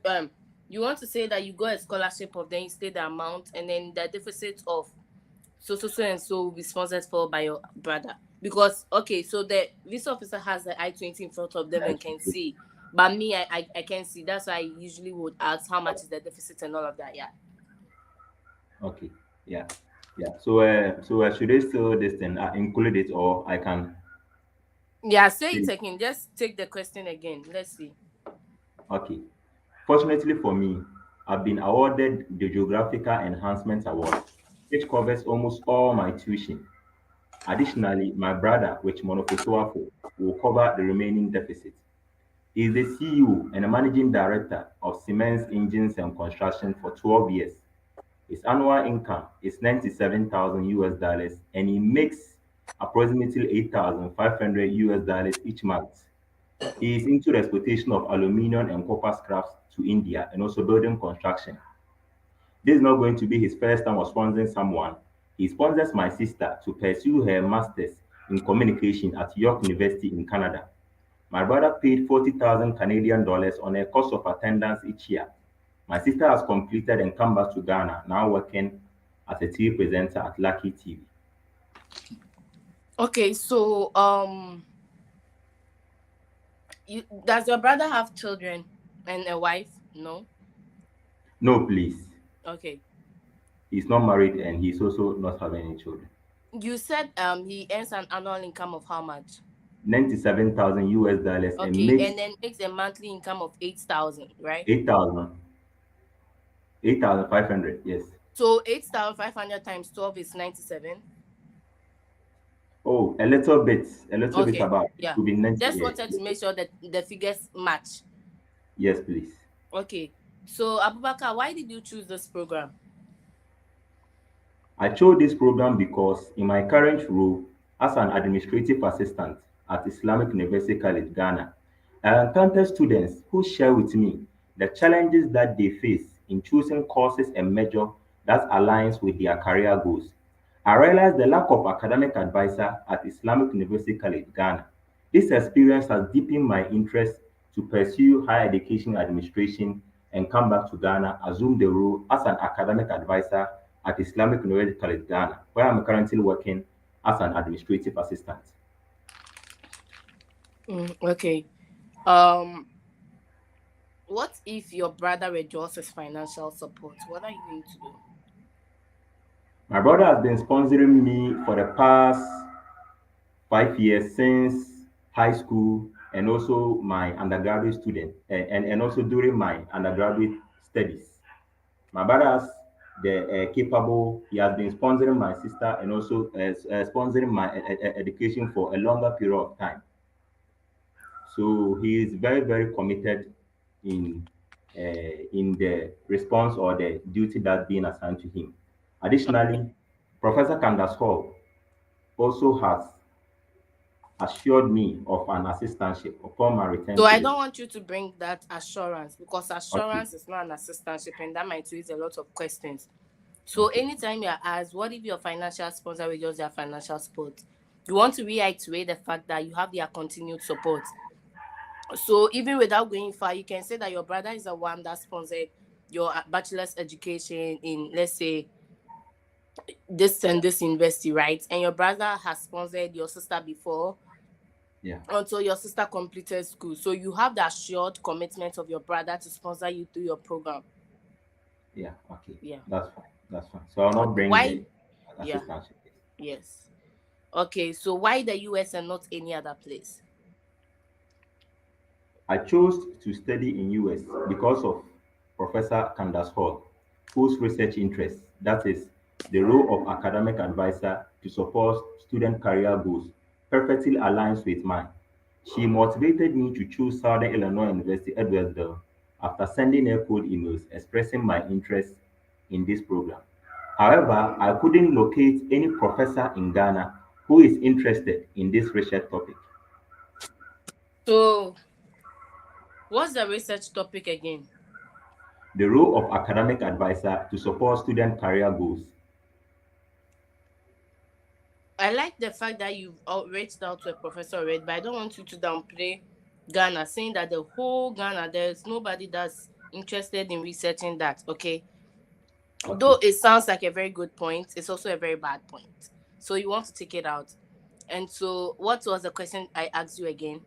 want to say that you got a scholarship of then you stay the amount and then the deficit of so and so will be sponsored for by your brother. Because okay, so the visa officer has the I-20 in front of them and can see, but me, I can't see. That's why I usually would ask how much is the deficit and all of that. Yeah. Okay. Yeah. Yeah. So should I still this thing include it, or I can Yeah, say say it it? again. Just take the question again. Let's see. Okay. Fortunately for me, I've been awarded the Geographical Enhancement Award, which covers almost all my tuition. Additionally, my brother, which Monofosuafo, will cover the remaining deficit. He is the CEO and a managing director of Siemens Engines and Construction for 12 years. His annual income is 97,000 US dollars, and he makes approximately 8,500 US dollars each month. He is into the exportation of aluminium and copper scraps to India and also building construction. This is not going to be his first time of sponsoring someone. He sponsors my sister to pursue her master's in communication at York University in Canada. My brother paid 40,000 Canadian dollars on a cost of attendance each year. My sister has completed and come back to Ghana, now working as a TV presenter at Lucky TV. Okay, so does your brother have children and a wife? No. No, please. Okay. He's not married and he's also not having any children. You said he earns an annual income of how much? 97,000 US dollars and Okay, makes and then makes a monthly income of 8,000, right? 8,000, 8,500. Yes. So 8,500 times 12 is 97. Oh, a little bit Okay, about it yeah. will be 90. Just Yeah. wanted to make sure that the figures match. Yes, please. Okay, so Abubakar, why did you choose this program? I chose this program because in my current role as an administrative assistant at Islamic University College, Ghana, I encounter students who share with me the challenges that they face in choosing courses and major that aligns with their career goals. I realized the lack of academic advisor at Islamic University College, Ghana. This experience has deepened my interest to pursue higher education administration and come back to Ghana, assume the role as an academic advisor at Islamic University College, Ghana, where I'm currently working as an administrative assistant. Okay. Um, what if your brother withdraws his financial support? What are you going to do? My brother has been sponsoring me for the past 5 years since high school and also my undergraduate student and also during my undergraduate studies. My brother has the capable, he has been sponsoring my sister and also sponsoring my education for a longer period of time. So he is very, very committed in the response or the duty that's being assigned to him. Additionally, Professor Candace Hall also has assured me of an assistantship upon my return So to I the don't want you to bring that assurance because okay, assurance is not an assistantship and that might raise a lot of questions. So okay, anytime you're asked, what if your financial sponsor withdraws their financial support? You want to reiterate the fact that you have their continued support. So even without going far, you can say that your brother is the one that sponsored your bachelor's education in, let's say, this and this university, right? And your brother has sponsored your sister before yeah, until your sister completed school. So you have the assured commitment of your brother to sponsor you through your program. yeah, okay, Yeah. that's fine, that's fine. So I'll not Okay. bring Why? the Yeah. assistantship. Yes. Okay. So why the US and not any other place? I chose to study in US because of Professor Candace Hall, whose research interest, that is, the role of academic advisor to support student career goals, perfectly aligns with mine. She motivated me to choose Southern Illinois University Edwardsville after sending her cold emails expressing my interest in this program. However, I couldn't locate any professor in Ghana who is interested in this research topic. So what's the research topic again? The role of academic advisor to support student career goals. I like the fact that you've reached out to a professor already, but I don't want you to downplay Ghana, saying that the whole Ghana, there's nobody that's interested in researching that, okay? Though it sounds like a very good point, it's also a very bad point. So you want to take it out. And so, what was the question I asked you again?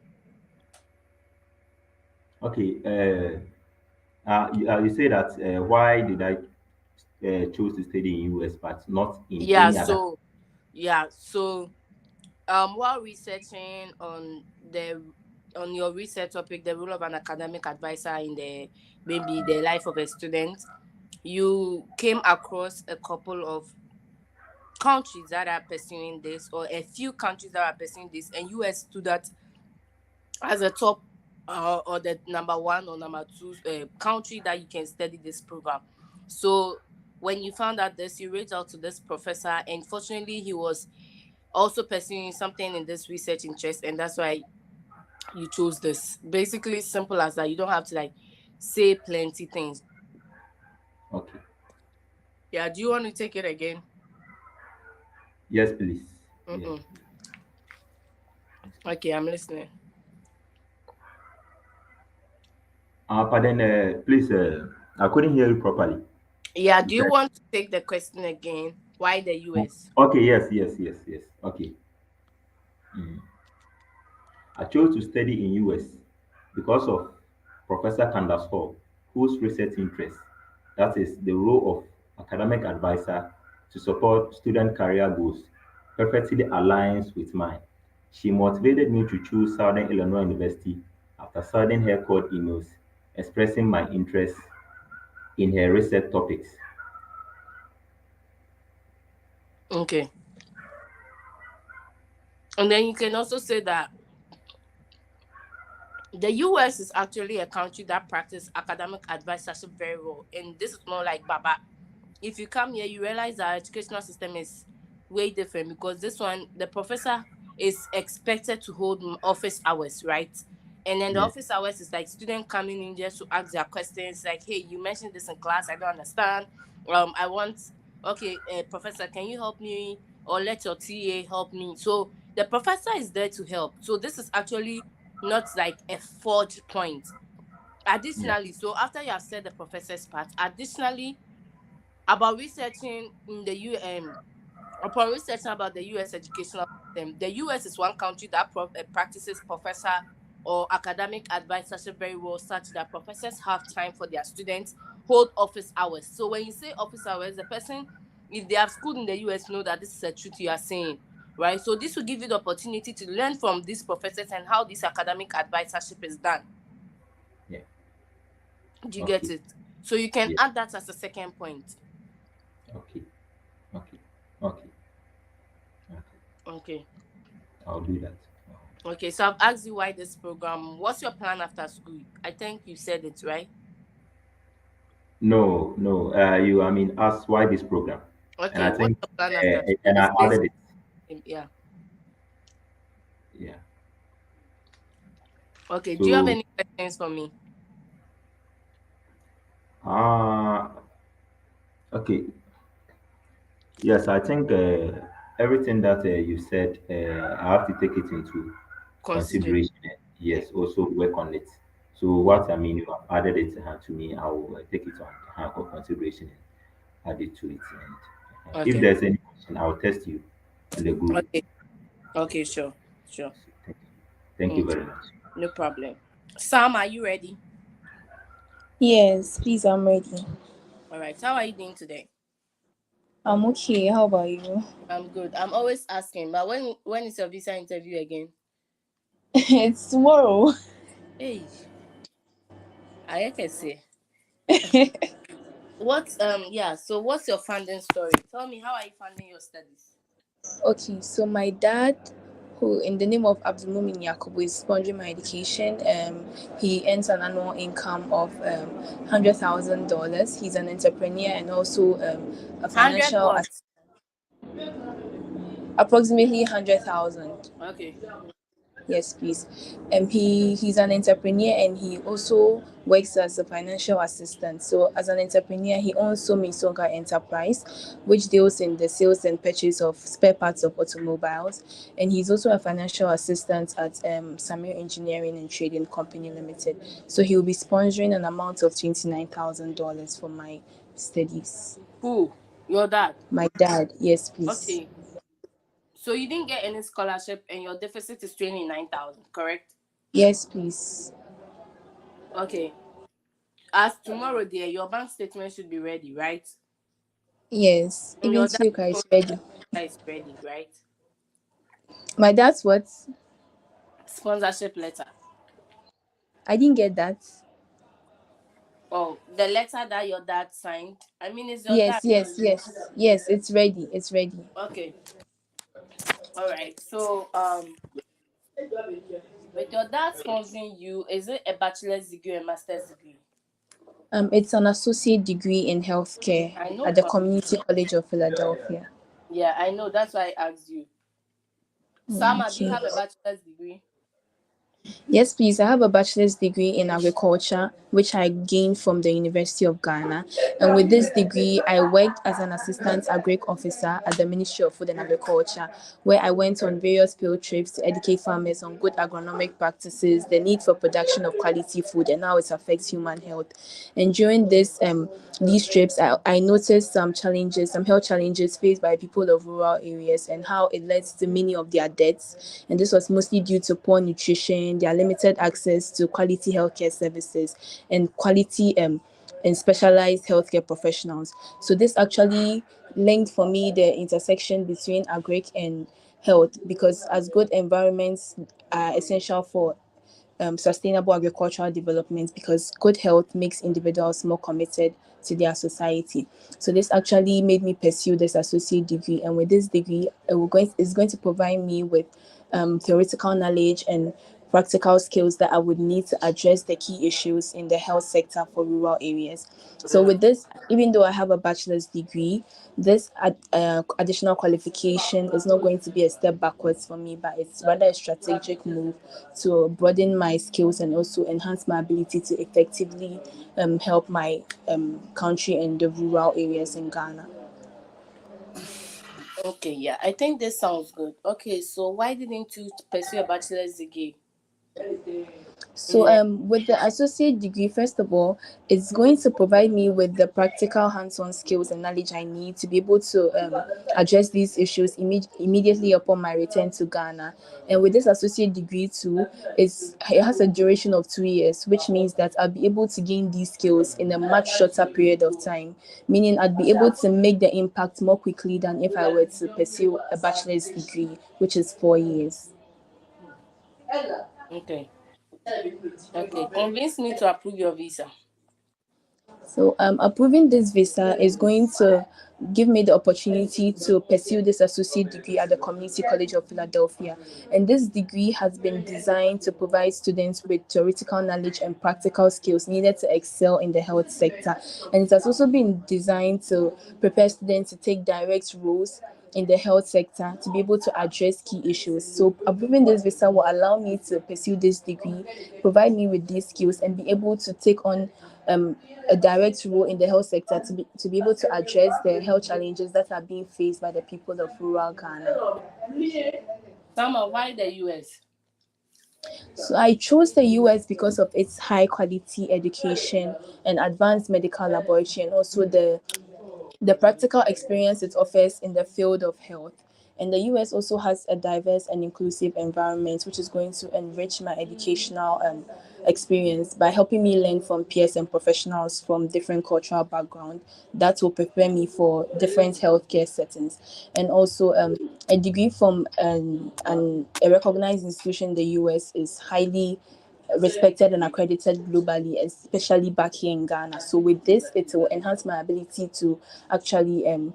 Okay. You say that why did I choose to study in US but not in Yeah. any other? So, yeah. So, while researching on your research topic, the role of an academic advisor in the life of a student, you came across a couple of countries that are pursuing this, or a few countries that are pursuing this, and US stood out as a top or the number one or number two country that you can study this program. So when you found out this, you reached out to this professor, and fortunately, he was also pursuing something in this research interest, and that's why you chose this. Basically, simple as that. You don't have to like say plenty things. Okay. Yeah. Do you want to take it again? Yes, please. Yeah. Mm-mm. Okay, I'm listening. Pardon, please, I couldn't hear you properly. Yeah. You Do you said, want to take the question again? Why the US? okay, yes. Okay. Mm. I chose to study in US because of Professor Candace Hall, whose research interest, that is the role of academic advisor to support student career goals, perfectly aligns with mine. She motivated me to choose Southern Illinois University after sending her cold emails expressing my interest in her research topics. Okay. And then you can also say that the US is actually a country that practices academic advisorship very well. And this is not like Baba. If you come here, you realize our educational system is way different, because this one, the professor is expected to hold office hours, right? And then the Yes, office hours is like student coming in just to ask their questions, like, hey, you mentioned this in class, I don't understand. I want, okay, professor, can you help me? Or let your TA help me. So the professor is there to help. So this is actually not like a forged point. yeah, Additionally, so after you have said the professor's part, additionally, about researching in the upon researching about the US educational system, the US is one country that practices professor or academic advisorship very well, such that professors have time for their students, hold office hours. So when you say office hours, the person, if they have schooled in the US, know that this is a truth you are saying, right? So this will give you the opportunity to learn from these professors and how this academic advisorship is done. yeah. Do you get Okay, it? So you can yeah, add that as a second point. okay, okay, okay, okay. Okay. I'll do that. Okay, so I've asked you why this program. What's your plan after school? I think you said it, right? No, no. I mean, ask why this program, and Okay, I what's think, your plan after school? and It's I based added it. on, yeah. Yeah. Okay, do you have So, any questions for me? uh, okay. Yes, I think everything that you said, I have to take it into Consider. consideration. Yeah. Yes, also work on it. So, Yeah. what I mean, you have added it to me. I will take it on consideration and add it to it. And if Okay. there's any question, I'll test you in the group. Okay. Okay, sure. Sure. Thank you Okay. very much. No problem. Sam, are you ready? Yes, please, I'm ready. All right. How are you doing today? I'm okay. How about you? I'm good. I'm always asking, but when is your visa interview again? It's tomorrow. Hey, I can say. So what's your funding story? Tell me, how are you funding your studies? Okay, so my dad, who in the name of Abdulmumin Yakubu, is sponsoring my education. He earns an annual income of $100,000. He's an entrepreneur and also a 100 financial, what? approximately 100,000. Okay. Yes, please. He's an entrepreneur and he also works as a financial assistant. So as an entrepreneur, he owns Somisonga Enterprise, which deals in the sales and purchase of spare parts of automobiles. And he's also a financial assistant at Samir Engineering and Trading Company Limited. So he'll be sponsoring an amount of $29,000 for my studies. Who? Your dad? My dad, yes, please. Okay. So you didn't get any scholarship and your deficit is 29,000, correct? Yes, please. Okay. As tomorrow there, your bank statement should be ready, right? Yes, And even your to look dad's is ready. is ready, right? My dad's what? Sponsorship letter. I didn't get that. Oh, the letter that your dad signed. I mean, it's your dad. Yes, it's ready. It's ready. Okay. All right. So, with your dad sponsoring you, is it a bachelor's degree or a master's degree? It's an associate degree in healthcare I know, at the but Community College of Philadelphia. yeah, I know. That's why I asked you. Sama, do you Okay. have a bachelor's degree? Yes, please. I have a bachelor's degree in agriculture, which I gained from the University of Ghana. And with this degree, I worked as an assistant agric officer at the Ministry of Food and Agriculture, where I went on various field trips to educate farmers on good agronomic practices, the need for production of quality food, and how it affects human health. And during these trips, I noticed some challenges, some health challenges faced by people of rural areas, and how it led to many of their deaths. And this was mostly due to poor nutrition, their limited access to quality healthcare services, and quality and specialized healthcare professionals. So this actually linked for me the intersection between agric and health, because as good environments are essential for sustainable agricultural development, because good health makes individuals more committed to their society. So this actually made me pursue this associate degree, and with this degree, it's going to provide me with theoretical knowledge and practical skills that I would need to address the key issues in the health sector for rural areas. So with this, even though I have a bachelor's degree, this additional qualification is not going to be a step backwards for me, but it's rather a strategic move to broaden my skills and also enhance my ability to effectively help my country and the rural areas in Ghana. Okay, yeah. I think this sounds good. Okay, so why didn't you pursue a bachelor's degree? So, with the associate degree, first of all, it's going to provide me with the practical hands-on skills and knowledge I need to be able to address these issues immediately upon my return to Ghana. And with this associate degree too, it has a duration of 2 years, which means that I'll be able to gain these skills in a much shorter period of time, meaning I'd be able to make the impact more quickly than if I were to pursue a bachelor's degree, which is 4 years. Okay. Okay. Convince me to approve your visa. So, approving this visa is going to give me the opportunity to pursue this associate degree at the Community College of Philadelphia. And this degree has been designed to provide students with theoretical knowledge and practical skills needed to excel in the health sector. And it has also been designed to prepare students to take direct roles in the health sector to be able to address key issues. So approving this visa will allow me to pursue this degree, provide me with these skills, and be able to take on a direct role in the health sector to be able to address the health challenges that are being faced by the people of rural Ghana. Sama, why the US? So I chose the US because of its high quality education and advanced medical laboratory, and also the practical experience it offers in the field of health. And the US also has a diverse and inclusive environment, which is going to enrich my educational experience by helping me learn from peers and professionals from different cultural backgrounds that will prepare me for different healthcare settings. And also, a degree from a recognized institution in the US is highly respected and accredited globally, especially back here in Ghana. So with this, it will enhance my ability to actually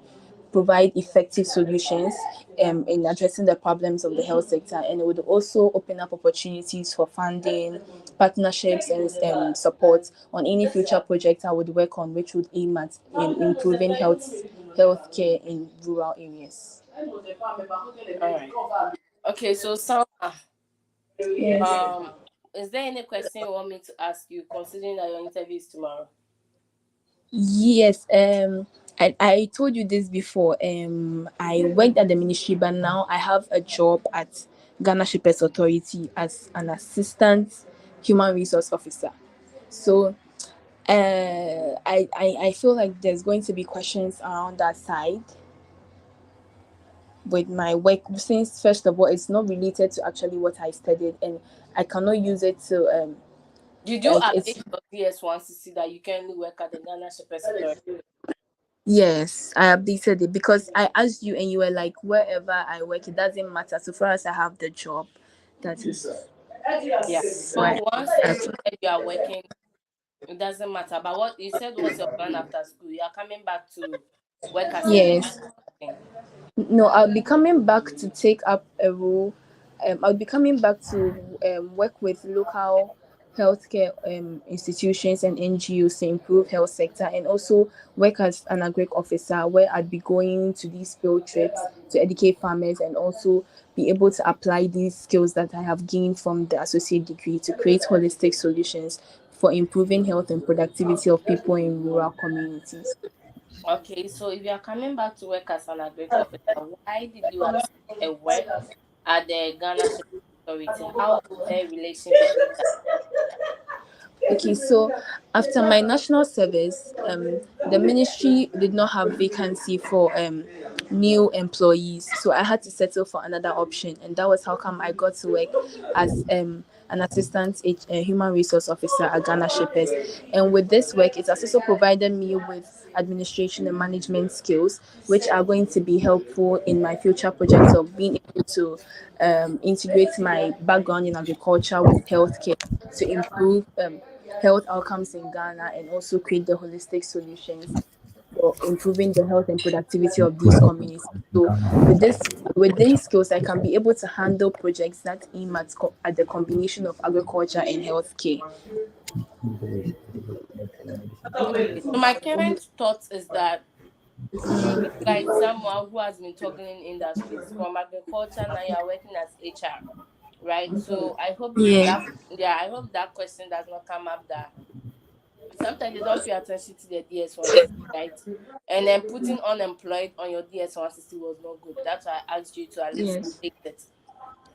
provide effective solutions in addressing the problems of the health sector, and it would also open up opportunities for funding, partnerships, and support on any future project I would work on, which would aim at improving healthcare in rural areas. All right. Okay, so Sama, Yes. is there any question you want me to ask you, considering that your interview is tomorrow? Yes, I told you this before. I worked at the ministry, but now I have a job at Ghana Shippers Authority as an assistant human resource officer. So I feel like there's going to be questions around that side with my work, since first of all it's not related to actually what I studied, and I cannot use it to Did you like update it's your DS1 to see that you can only work at the Ghana Shepherd Security? yes, I updated it because I asked you and you were like, wherever I work it doesn't matter so far as I have the job. That is Yeah. why So once you said you are working, it doesn't matter. But what you said was your plan after school. You are coming back to work as a yes. thing. No, I'll be coming back to take up a role. I'll be coming back to work with local healthcare institutions and NGOs to improve health sector, and also work as an agric officer where I'd be going to these field trips to educate farmers and also be able to apply these skills that I have gained from the associate degree to create holistic solutions for improving health and productivity of people in rural communities. Okay, so if you are coming back to work as an agric officer, why did you accept a work at the Ghana Shepherd Authority? How was the relation between that? Okay, so after my national service, the ministry did not have vacancy for new employees, so I had to settle for another option, and that was how come I got to work as an assistant human resource officer at Ghana Shepherds. And with this work, it has also provided me with administration and management skills, which are going to be helpful in my future projects of being able to integrate my background in agriculture with healthcare to improve health outcomes in Ghana and also create the holistic solutions for improving the health and productivity of these communities. So with these skills, I can be able to handle projects that aim at the combination of agriculture and healthcare. Okay, so my current thought is that you look like someone who has been toggling in industries from agriculture. Now you are working as HR, right? So I hope Yeah. that, yeah, I hope that question does not come up, that sometimes they don't pay attention to their DS160, right? And then putting unemployed on your DS160 was not good. That's why I asked you to at least Yes. update it.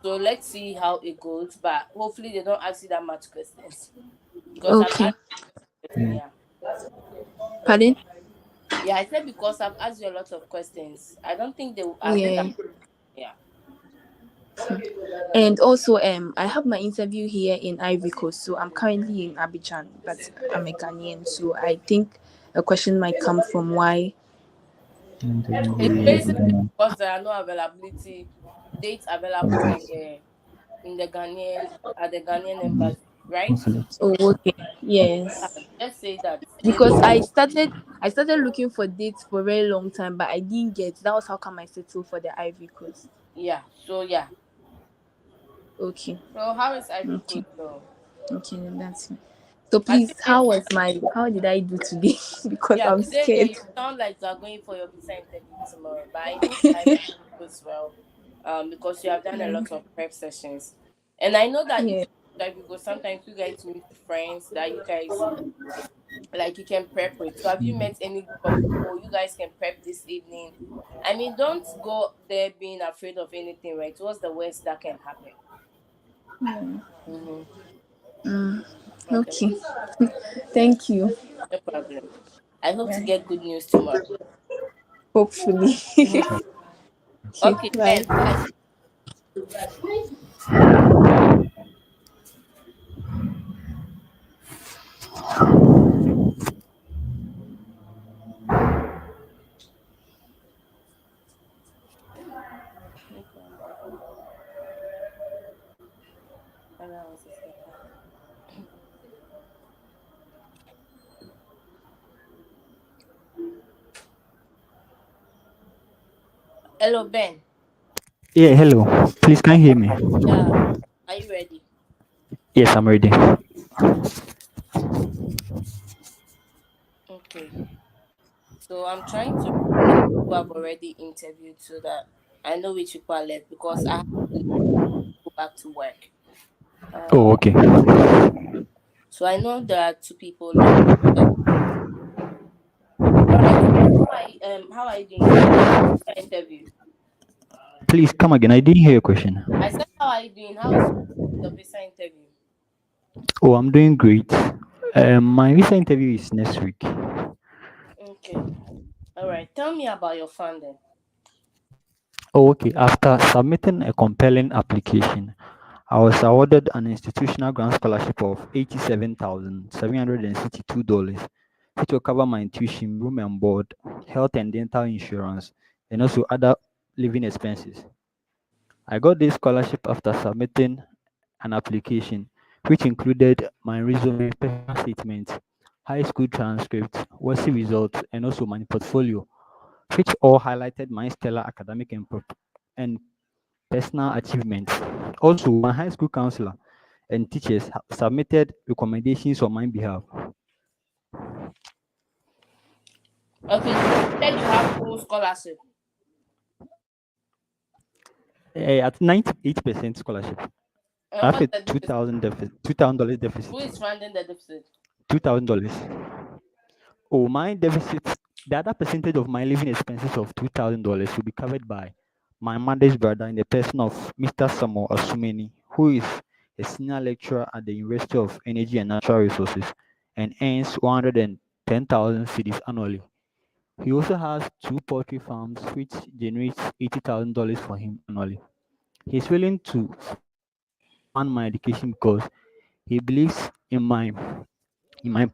So let's see how it goes, but hopefully they don't ask you that much questions, because I've Okay. asked you questions, yeah. Pardon? Yeah, I said because I've asked you a lot of questions. I don't think they will ask that. Yeah. Yeah. And also, I have my interview here in Ivory Coast, so I'm currently in Abidjan, but I'm a Ghanaian, so I think a question might come from why. It's basically because there are no availability dates available in the Ghanaian at the Ghanaian embassy, right? Oh, okay. Yeah, Yes. let's say that maybe, Because I started looking for dates for a very long time, but I didn't get. That was how come I settled for the Ivory Coast. yeah. So yeah. Okay. So how is Ivory Okay. Coast though? Okay, then that's fine. So Are please, you going for? how did I do today? Because Yeah, I'm today, yeah, scared. you sound like you are going for your visa interview tomorrow, but I hope I goes well, because you have done a Yeah. lot of prep sessions, and I know that if Yeah. you interview go, sometimes you guys meet friends that you guys like you can prep with. So have you met any group of people you guys can prep this evening? I mean, don't go there being afraid of anything, right? What's the worst that can happen? Mm-hmm. Mm, Okay, okay. Thank you. no problem. I hope to get good news tomorrow. Hopefully. Okay. Okay, Bye. Ben, bye. No problem. Hello, Ben. Yeah, hello. Please, can you hear me? Yeah, are you ready? Yes, I'm ready. Okay. So I'm trying to the people who have already interviewed so that I know which people are left, because I have to go back to work. Oh, Uh, okay. so I know there are two people left. Uh, all right. How are you doing? How was your interview? Please come again. I didn't hear your question. I said, how are you doing? How was your visa interview? Oh, I'm doing great. My visa interview is next week. Okay. All right. Tell me about your funding. Oh, okay. After submitting a compelling application, I was awarded an institutional grant scholarship of $87,762, which will cover my tuition, room and board, health and dental insurance, and also other living expenses. I got this scholarship after submitting an application, which included my resume, personal statement, high school transcript, WASI results, and also my portfolio, which all highlighted my stellar academic and personal achievements. Also, my high school counselor and teachers submitted recommendations on my behalf. Okay, so you said you have full scholarship. At 98% scholarship. I And have what's a the deficit? $2,000 deficit. Who is funding the deficit? $2,000. Oh, my deficit, the other percentage of my living expenses of $2,000 will be covered by my mother's brother in the person of Mr. Samuel Asumeni, who is a senior lecturer at the University of Energy and Natural Resources and earns 110,000 cedis annually. He also has two poultry farms which generates $80,000 for him annually. He's willing to fund my education because he believes in my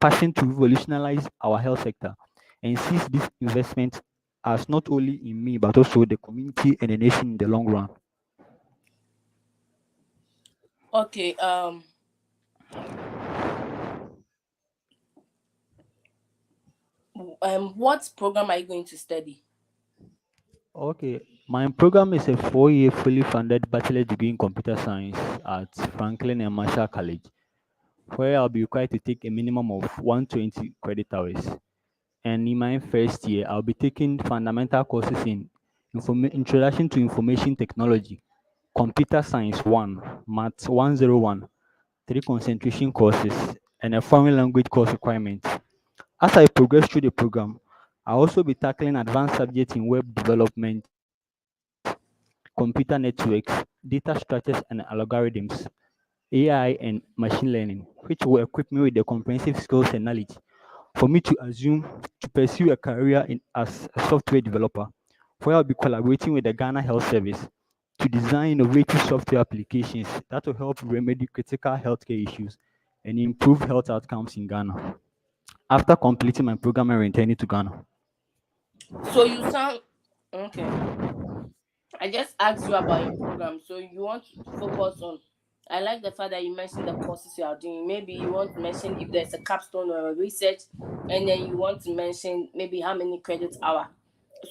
passion to revolutionize our health sector and sees this investment as not only in me but also the community and the nation in the long run. Okay. What program are you going to study? Okay, my program is a 4-year fully funded bachelor degree in computer science at Franklin and Marshall College, where I'll be required to take a minimum of 120 credit hours. And in my first year, I'll be taking fundamental courses in Introduction to Information Technology, Computer Science 1, Maths 101, 3 concentration courses, and a foreign language course requirement. As I progress through the program, I'll also be tackling advanced subjects in web development, computer networks, data structures and algorithms, AI, and machine learning, which will equip me with the comprehensive skills and knowledge for me to pursue a career as a software developer, where I'll be collaborating with the Ghana Health Service to design innovative software applications that will help remedy critical healthcare issues and improve health outcomes in Ghana. After completing my program and returning to Ghana. So you sound okay. I just asked you about your program. So you want to focus on. I like the fact that you mentioned the courses you are doing. Maybe you want to mention if there's a capstone or a research, and then you want to mention maybe how many credit hour.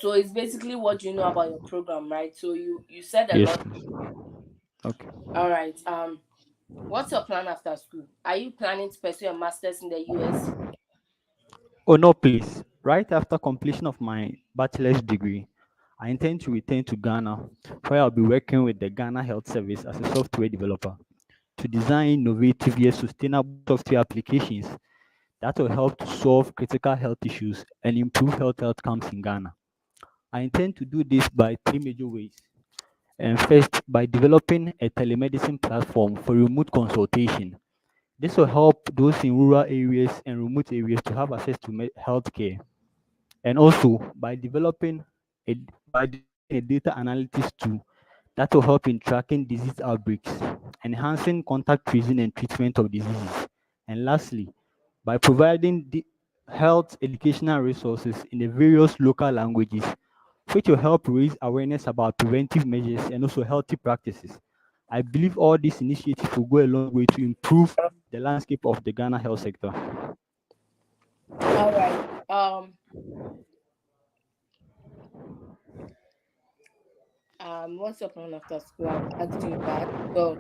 So it's basically what you know about your program, right? So you said a Yes, lot. please. Okay. All right. What's your plan after school? Are you planning to pursue a master's in the US? Oh no, please. Right after completion of my bachelor's degree, I intend to return to Ghana, where I'll be working with the Ghana Health Service as a software developer to design innovative yet sustainable software applications that will help to solve critical health issues and improve health outcomes in Ghana. I intend to do this by three major ways. And first, by developing a telemedicine platform for remote consultation. This will help those in rural areas and remote areas to have access to healthcare. And also a, by developing a data analytics tool that will help in tracking disease outbreaks, enhancing contact tracing and treatment of diseases. And lastly, by providing the health educational resources in the various local languages, which will help raise awareness about preventive measures and also healthy practices. I believe all these initiatives will go a long way to improve the landscape of the Ghana health sector. All right. What's your plan after school? I've asked you that. So,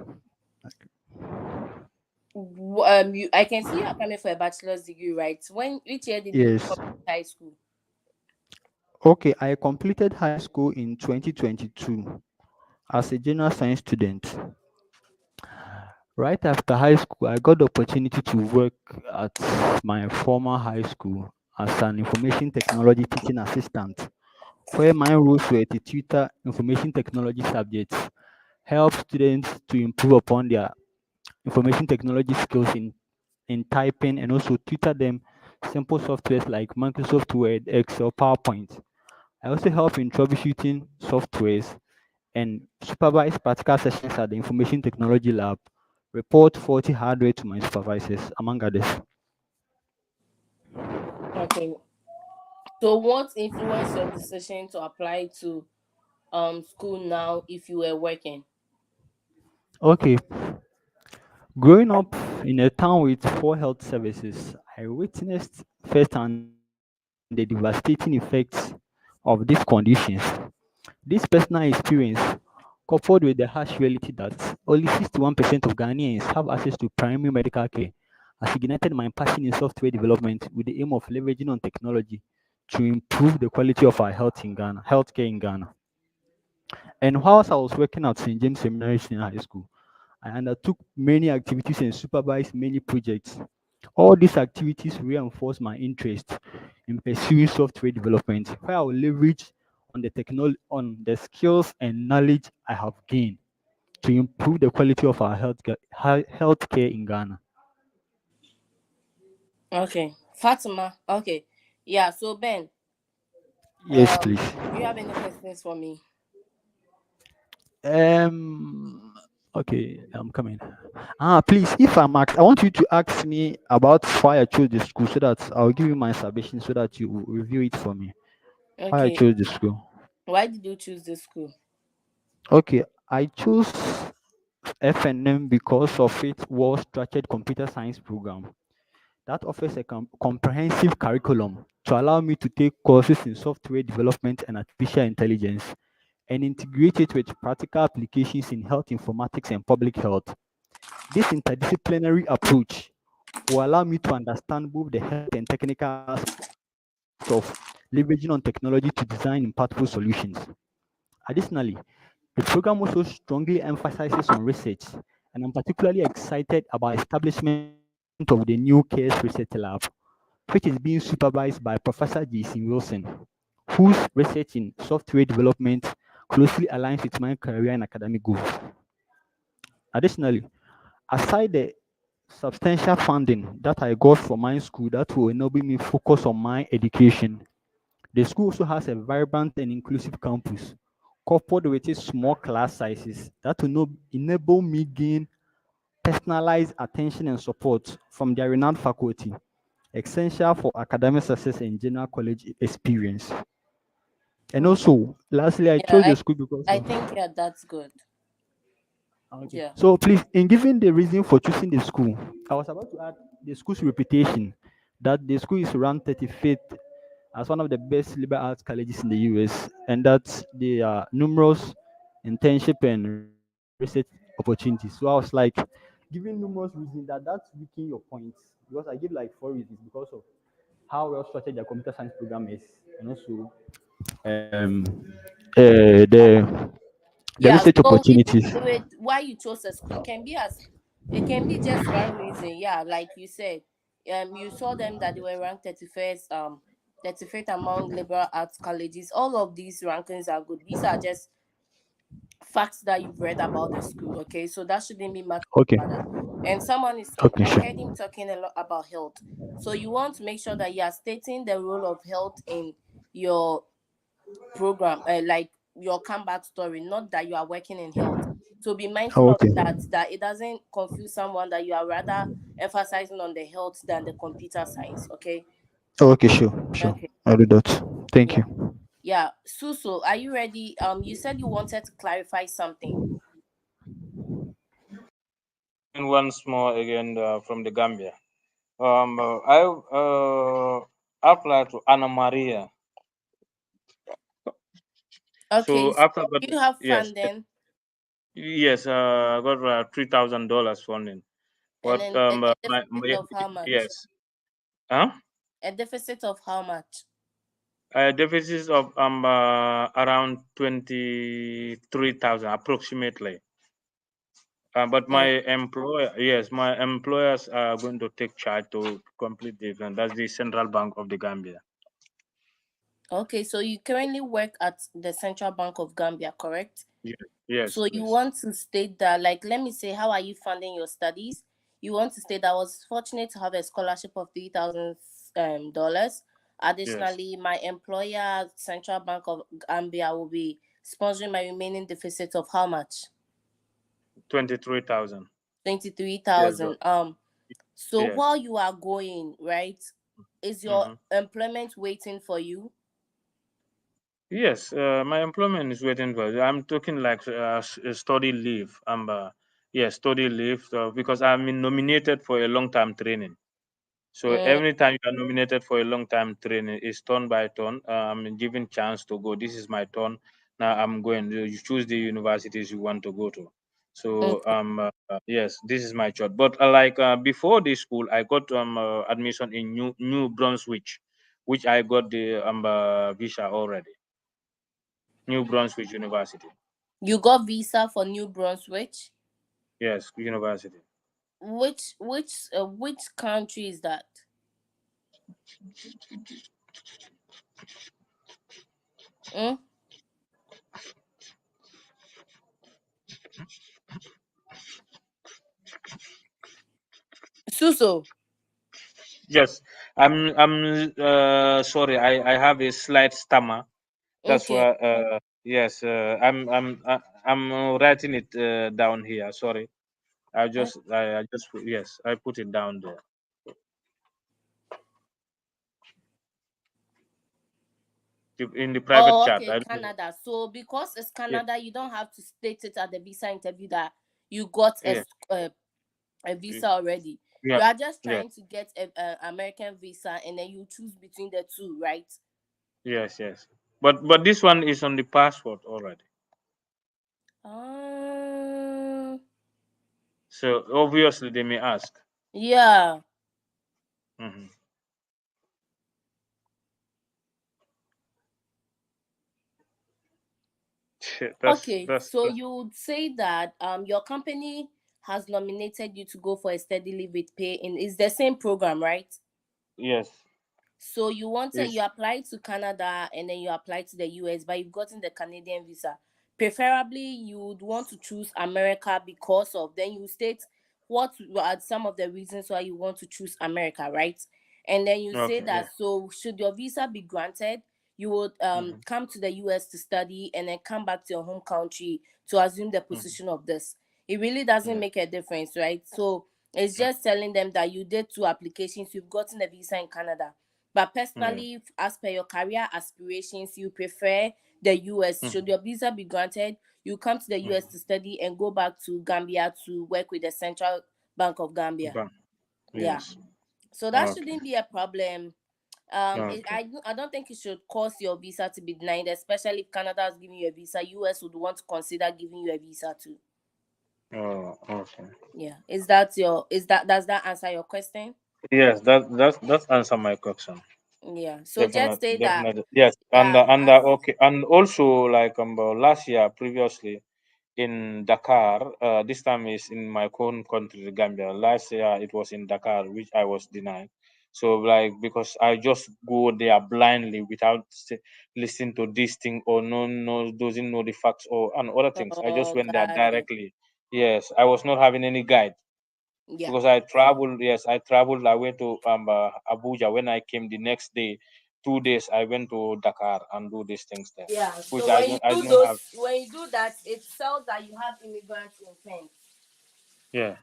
I can see you are coming for a bachelor's degree, right? Which year did you Yes. complete high school? Okay, I completed high school in 2022 as a general science student. Right after high school, I got the opportunity to work at my former high school as an information technology teaching assistant, where my roles were to tutor information technology subjects, help students to improve upon their information technology skills in in typing, and also tutor them simple softwares like Microsoft Word, Excel, PowerPoint. I also help in troubleshooting softwares and supervise practical sessions at the Information Technology Lab, report faulty hardware to my supervisors, among others. Okay. So what influenced your decision to apply to school now if you were working? Okay, growing up in a town with poor health services, I witnessed firsthand the devastating effects of these conditions. This personal experience, coupled with the harsh reality that only 61% of Ghanaians have access to primary medical care, has ignited my passion in software development with the aim of leveraging on technology to improve the quality of our healthcare in Ghana. And whilst I was working at St. James Seminary Senior High School, I undertook many activities and supervised many projects. All these activities reinforced my interest in pursuing software development, where I will leverage on the on the skills and knowledge I have gained to improve the quality of our healthcare in Ghana. Okay. Fatima. Okay. Yeah, so Ben, Yes, please. do you have any questions for me? Um. Okay, I'm coming. Please, if I'm asked, I want you to ask me about why I chose the school, so that I'll give you my submission, so that you will review it for me. Why I Okay. chose the school? Why did you choose this school? Okay, I chose FNM because of its well-structured computer science program that offers a comprehensive curriculum to allow me to take courses in software development and artificial intelligence and integrate it with practical applications in health informatics and public health. This interdisciplinary approach will allow me to understand both the health and technical aspects of leveraging on technology to design impactful solutions. Additionally, the program also strongly emphasizes on research, and I'm particularly excited about establishment of the new CARES Research Lab, which is being supervised by Professor Jason Wilson, whose research in software development closely aligns with my career and academic goals. Additionally, aside the substantial funding that I got from my school that will enable me focus on my education, the school also has a vibrant and inclusive campus, coupled with its small class sizes that will enable me gain personalized attention and support from their renowned faculty, essential for academic success and general college experience. And Okay. also, lastly, I Yeah, chose the school because I of. think yeah, that's good. Okay. Yeah. So please, in giving the reason for choosing the school, I was about to add the school's reputation, that the school is ranked 35th as one of the best liberal arts colleges in the US, and that there are numerous internship and research opportunities. So I was like, giving numerous reasons that's weakening your points, because I give like 4 reasons because of how well structured their computer science program is, and also the Yeah, research so opportunities. with why you chose a school, it can be just one reason. Yeah, like you said, you saw them that they were ranked 31st, 35th among liberal arts colleges. All of these rankings are good. These are just facts that you've read about the school. Okay, so that shouldn't be matter Okay. further. And someone is saying, Okay, I sure. heard him talking a lot about health. So you want to make sure that you are stating the role of health in your program, like your comeback story, not that you are working in health. So be mindful Oh, of okay. that it doesn't confuse someone that you are rather emphasizing on the health than the computer science. Okay. Oh, okay, sure, sure. Okay. I'll do that. Thank Yeah. you. Yeah. Suso, are you ready? You said you wanted to clarify something. And once more again from the Gambia. I applied to Anna Maria. Okay. So So after that, do you have yes, funding? yes, I got $3,000 funding. And But then a deficit my of how much? yes, huh? A deficit of how much? A deficit of around 23,000 approximately. But my Oh, employers are going to take charge to complete this, and that's the Central Bank of the Gambia. okay. So you currently work at the Central Bank of Gambia, correct? Yes, yes, So you please. want to state that, like, let me say, how are you funding your studies? you want to state that I was fortunate to have a scholarship of $3,000. Yes. Additionally, my employer, Central Bank of Gambia, will be sponsoring my remaining deficit of how much? 23,000. 23,000. So Yes. while you are going, right, is your employment waiting for you? Yes, my employment is waiting for. I'm talking like study leave. Yes, study leave because I'm nominated for a long-term training. So Mm, every time you are nominated for a long-term training, it's turn by turn. I'm given chance to go. This is my turn. Now I'm going. You choose the universities you want to go to. So okay. yes, this is my choice. But before this school, I got admission in New Brunswick, which I got the visa already. New Brunswick University. You got visa for New Brunswick? Yes, university. Which country is that? Mm? Suso. Yes, I'm sorry. I have a slight stammer. That's Okay. why. Yes. I'm writing it down here. Sorry. I just yes. I put it down there in the private Oh, chat. okay, Canada. So because it's Yeah. Canada, you don't have to state it at the visa interview that you got Yeah. a visa already. Yeah. You are just Yeah. trying to get a American visa, and then you choose between the two, right? Yes. Yes. But this one is on the passport already. Um. So obviously they may ask. Yeah. Hmm. Okay. That's So you would say that your company has nominated you to go for a steady leave with pay, and it's the same program, right? yes. So you Is applied to Canada and then you applied to the US, but you've gotten the Canadian visa. Preferably, you would want to choose America because of, then you state what are some of the reasons why you want to choose America, right? And then you say okay. Yeah. that, so should your visa be granted, you would Hmm. come to the US to study and then come back to your home country to assume the Hmm. position of this. It really doesn't Yeah. make a difference, right? So it's just telling them that you did two applications, you've gotten a visa in Canada, but Yeah. personally, as per your career aspirations, you prefer the US. Should Hmm. your visa be granted, you come to the US to study and go back to Gambia to work with the Central Bank of Gambia. Hmm. Yeah. Yes. So that Okay. shouldn't be a problem. Okay. I don't think it should cause your visa to be denied, especially if Canada is giving you a visa. US would want to consider giving you a visa too. Oh, okay. Yeah. Does that answer your question? Yes, that's answer my question. Yeah. So just Definitely, say that. definitely. Yes, Yeah. As okay, and also like last year previously in Dakar. This time is in my own country, Gambia. Last year it was in Dakar, which I was denied. So like because I just go there blindly without listening to this thing or doesn't know the facts or and other things. I just oh, went there got it. directly. Yes, I was not having any guide Yeah. because I traveled. Yes, I traveled. I went to Abuja. When I came the next day, 2 days, I went to Dakar and do these things there, Yeah. which So when you I do don't have. when you do that, it tells that you have immigrant intent. Yeah,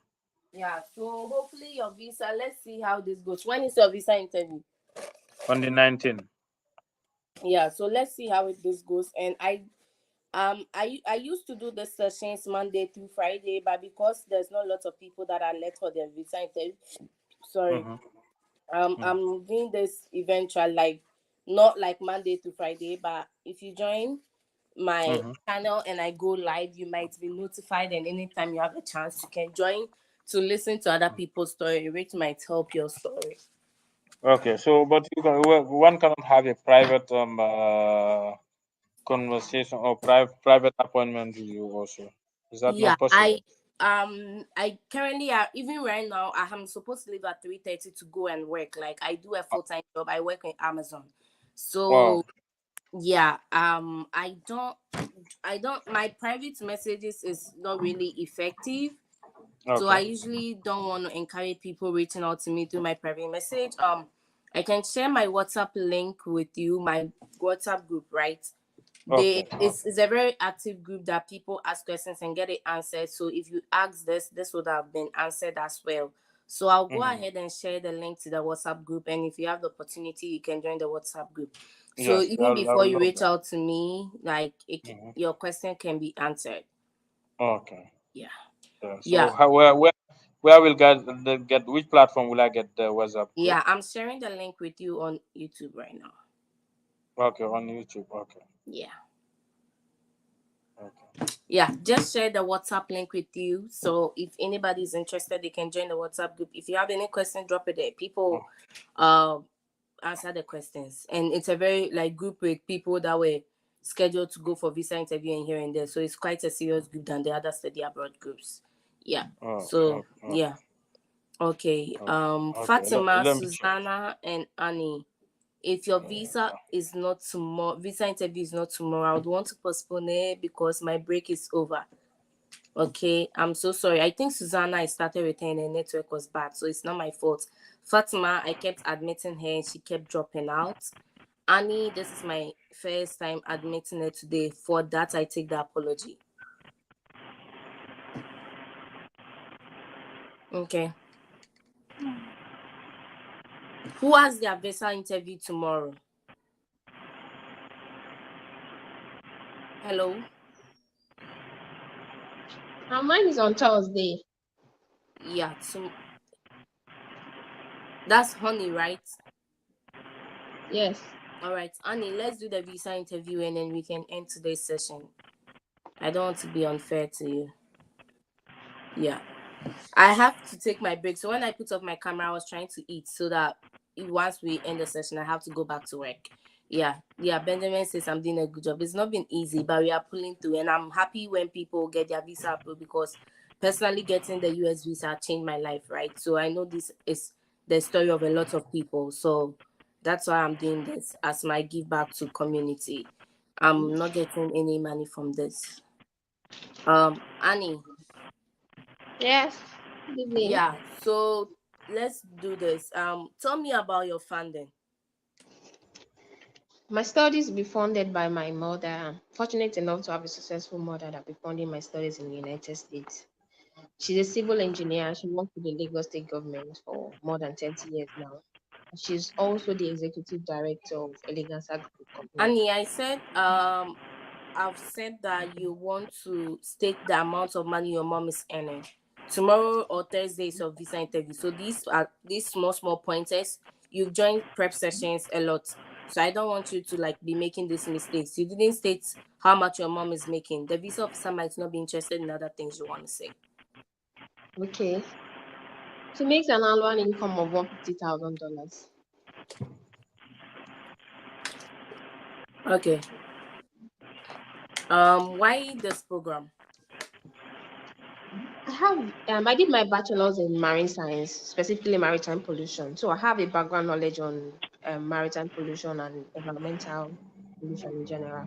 Yeah. So hopefully your visa. Let's see how this goes. When is your visa interview? on the 19th. Yeah. So let's see how this goes. And I used to do the sessions Monday through Friday, but because there's not lots of people that are late for their visa interview, sorry, Mm-hmm. I'm doing this eventual, like not like Monday to Friday, but if you join my Mm-hmm. channel and I go live, you might be notified, and anytime you have a chance, you can join to listen to other people's story, which might help your story. Okay, so but one cannot have a private conversation or private appointment with you also. Is that Yeah, not possible? I currently even right now I'm supposed to leave at 3:30 to go and work. Like I do a full-time job. I work in Amazon. Wow. So yeah, I don't my private messages is not really effective. So I Okay. usually don't want to encourage people reaching out to me through my private message. I can share my WhatsApp link with you, my WhatsApp group, right? Okay. It's a very active group that people ask questions and get it answered. So if you ask this would have been answered as well. So I'll go Mhm. ahead and share the link to the WhatsApp group, and if you have the opportunity, you can join the WhatsApp group. So Yes, even I before will you love reach that. out to me, like Mhm. your question can be answered. Okay. Yeah. So Yeah. how where will get which platform will I get the WhatsApp group? Yeah, I'm sharing the link with you on YouTube right now. Okay, on YouTube. Okay. Yeah. Okay. Yeah, just share the WhatsApp link with you. So if anybody's interested, they can join the WhatsApp group. If you have any question, drop it there. People answer the questions. And it's a very like group with people that were scheduled to go for visa interview and here and there. So it's quite a serious group than the other study abroad groups. Yeah. Oh, So okay. yeah. Okay. Okay. Okay. Fatima, Let me check. Susanna, and Annie. If your visa interview is not tomorrow, I would want to postpone it because my break is over. Okay, I'm so sorry. I think Susanna, I started with her and her network was bad, so it's not my fault. Fatima, I kept admitting her and she kept dropping out. Annie, this is my first time admitting her today. For that, I take the apology. Okay. Who has their visa interview tomorrow? Hello? Mine is on Thursday. Yeah, that's Honey, right? Yes. All right, Annie, let's do the visa interview and then we can end today's session. I don't want to be unfair to you. Yeah. I have to take my break. So when I put off my camera, I was trying to eat so that once we end the session, I have to go back to work. Yeah. Yeah. Benjamin says I'm doing a good job. It's not been easy, but we are pulling through. And I'm happy when people get their visa approved because personally getting the US visa changed my life, right? So I know this is the story of a lot of people. So that's why I'm doing this as my give back to community. I'm not getting any money from this. Annie. Yes. Good evening. Yeah, so let's do this. Tell me about your funding. My studies will be funded by my mother. I'm fortunate enough to have a successful mother that will be funding my studies in the United States. She's a civil engineer. She worked with the Lagos State government for more than 30 years now. She's also the executive director of Eleganza Group of Company. Annie, I've said that you want to state the amount of money your mom is earning. Tomorrow or Thursday is your visa interview. So these are these small pointers. You've joined prep sessions a lot. So I don't want you to like be making these mistakes. You didn't state how much your mom is making. The visa officer might not be interested in other things you want to say. Okay. She makes an annual income of $150,000. Okay. Why this program? I did my bachelor's in marine science, specifically maritime pollution. So I have a background knowledge on maritime pollution and environmental pollution in general.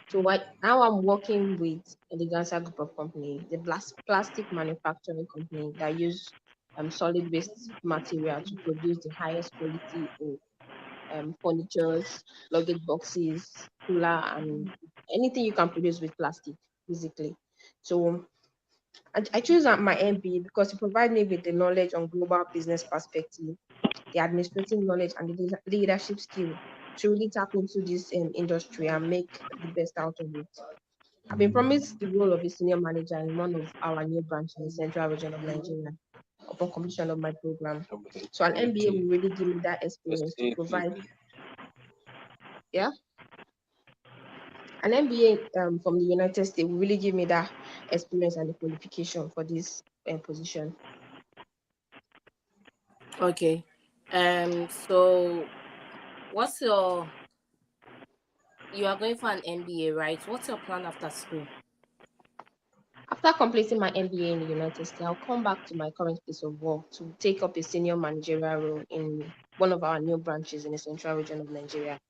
So now I'm working with Eleganza Group of Company, the plastic manufacturing company that use solid waste material to produce the highest quality of furnitures, luggage boxes, cooler, and anything you can produce with plastic, basically. So I choose my MBA because it provides me with the knowledge on global business perspective, the administrative knowledge, and the leadership skill to really tap into this industry and make the best out of it. I've been promised the role of a senior manager in one of our new branches in the central region of Nigeria upon completion of my program. So an MBA will really give me that experience to provide, yeah. An MBA from the United States will really give me that experience and the qualification for this position. Okay. So what's you are going for an MBA, right? What's your plan after school? After completing my MBA in the United States, I'll come back to my current place of work to take up a senior managerial role in one of our new branches in the central region of Nigeria,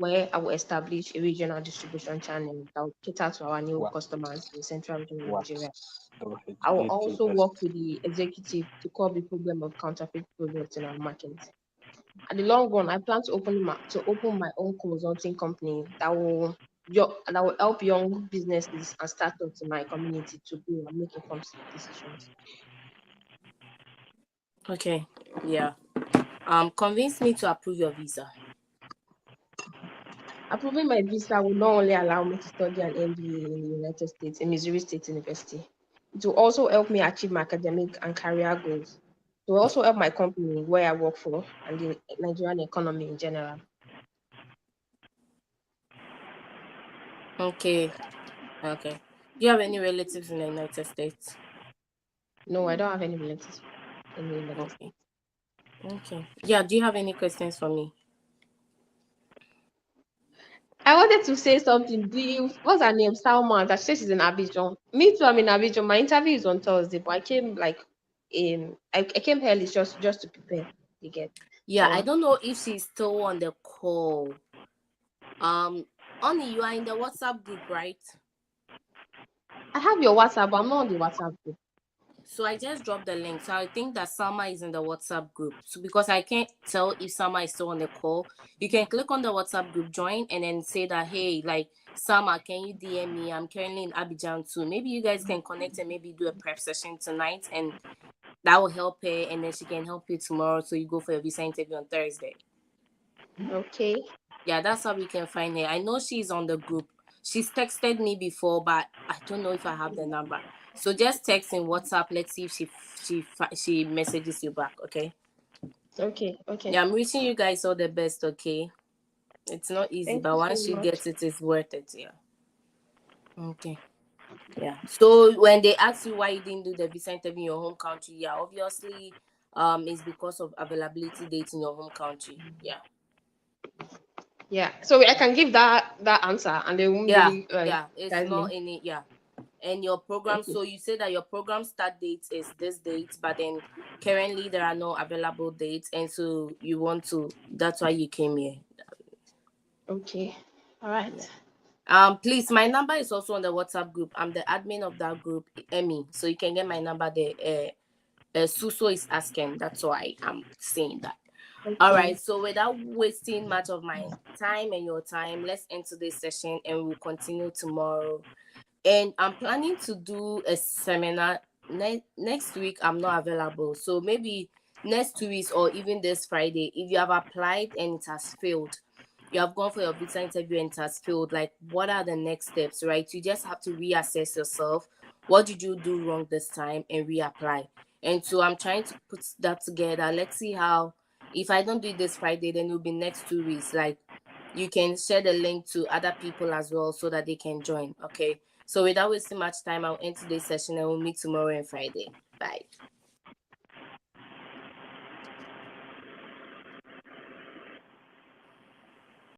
where I will establish a regional distribution channel that will cater to our new customers in central region of Nigeria. I will also work with the executive to curb the problem of counterfeit products in our market. At the long run, I plan to open my own consulting company that will help young businesses and startups in my community to grow and make informed decisions. Okay. Yeah. Convince me to approve your visa. Approving my visa will not only allow me to study an MBA in the United States, in Missouri State University, it will also help me achieve my academic and career goals. It will also help my company where I work for and the Nigerian economy in general. Okay. Okay. Do you have any relatives in the United States? No, I don't have any relatives in the United States. Okay. Yeah. Do you have any questions for me? I wanted to say something. What's her name? Salma. That says she's in Abidjan. Me too. I'm in Abidjan. My interview is on Thursday, but I came I came early just to prepare. You get? Yeah. So I don't know if she's still on the call. Only you are in the WhatsApp group, right? I have your WhatsApp, but I'm not on the WhatsApp group. So I just dropped the link. So I think that Sama is in the WhatsApp group. So because I can't tell if Sama is still on the call, you can click on the WhatsApp group, join, and then say that, hey, like, Sama, can you DM me? I'm currently in Abidjan too. Maybe you guys can connect and maybe do a prep session tonight, and that will help her, and then she can help you tomorrow. So you go for your visa interview on Thursday. Okay. Yeah, that's how we can find her. I know she's on the group. She's texted me before, but I don't know if I have the number. So just text in WhatsApp. Let's see if she messages you back. Okay. Okay. Okay. Yeah, I'm wishing you guys all the best. Okay. It's not easy, Thank but you once so she much. gets it, it's worth it. Yeah. Okay. Yeah. So when they ask you why you didn't do the visa interview in your home country, yeah, obviously, it's because of availability dates in your home country. Yeah. Yeah. So I can give that answer, and they won't Yeah. really Yeah. It's guide not me. any. Yeah. And your program, Okay. so you say that your program start date is this date, but then currently there are no available dates, and so you want to, that's why you came here. Okay. All right. Please, my number is also on the WhatsApp group. I'm the admin of that group, Emmy, so you can get my number there. Suso is asking, that's why I'm saying that. Okay. All right, so without wasting much of my time and your time, let's end today's session and we'll continue tomorrow. And I'm planning to do a seminar next week. I'm not available, so maybe next 2 weeks or even this Friday. If you have applied and it has failed, you have gone for your visa interview and it has failed, like, what are the next steps, right? You just have to reassess yourself. What did you do wrong this time, and reapply. And so I'm trying to put that together. Let's see how, if I don't do it this Friday, then it'll be next 2 weeks. Like, you can share the link to other people as well so that they can join. Okay. So without wasting much time, I'll end today's session and we'll meet tomorrow and Friday. Bye.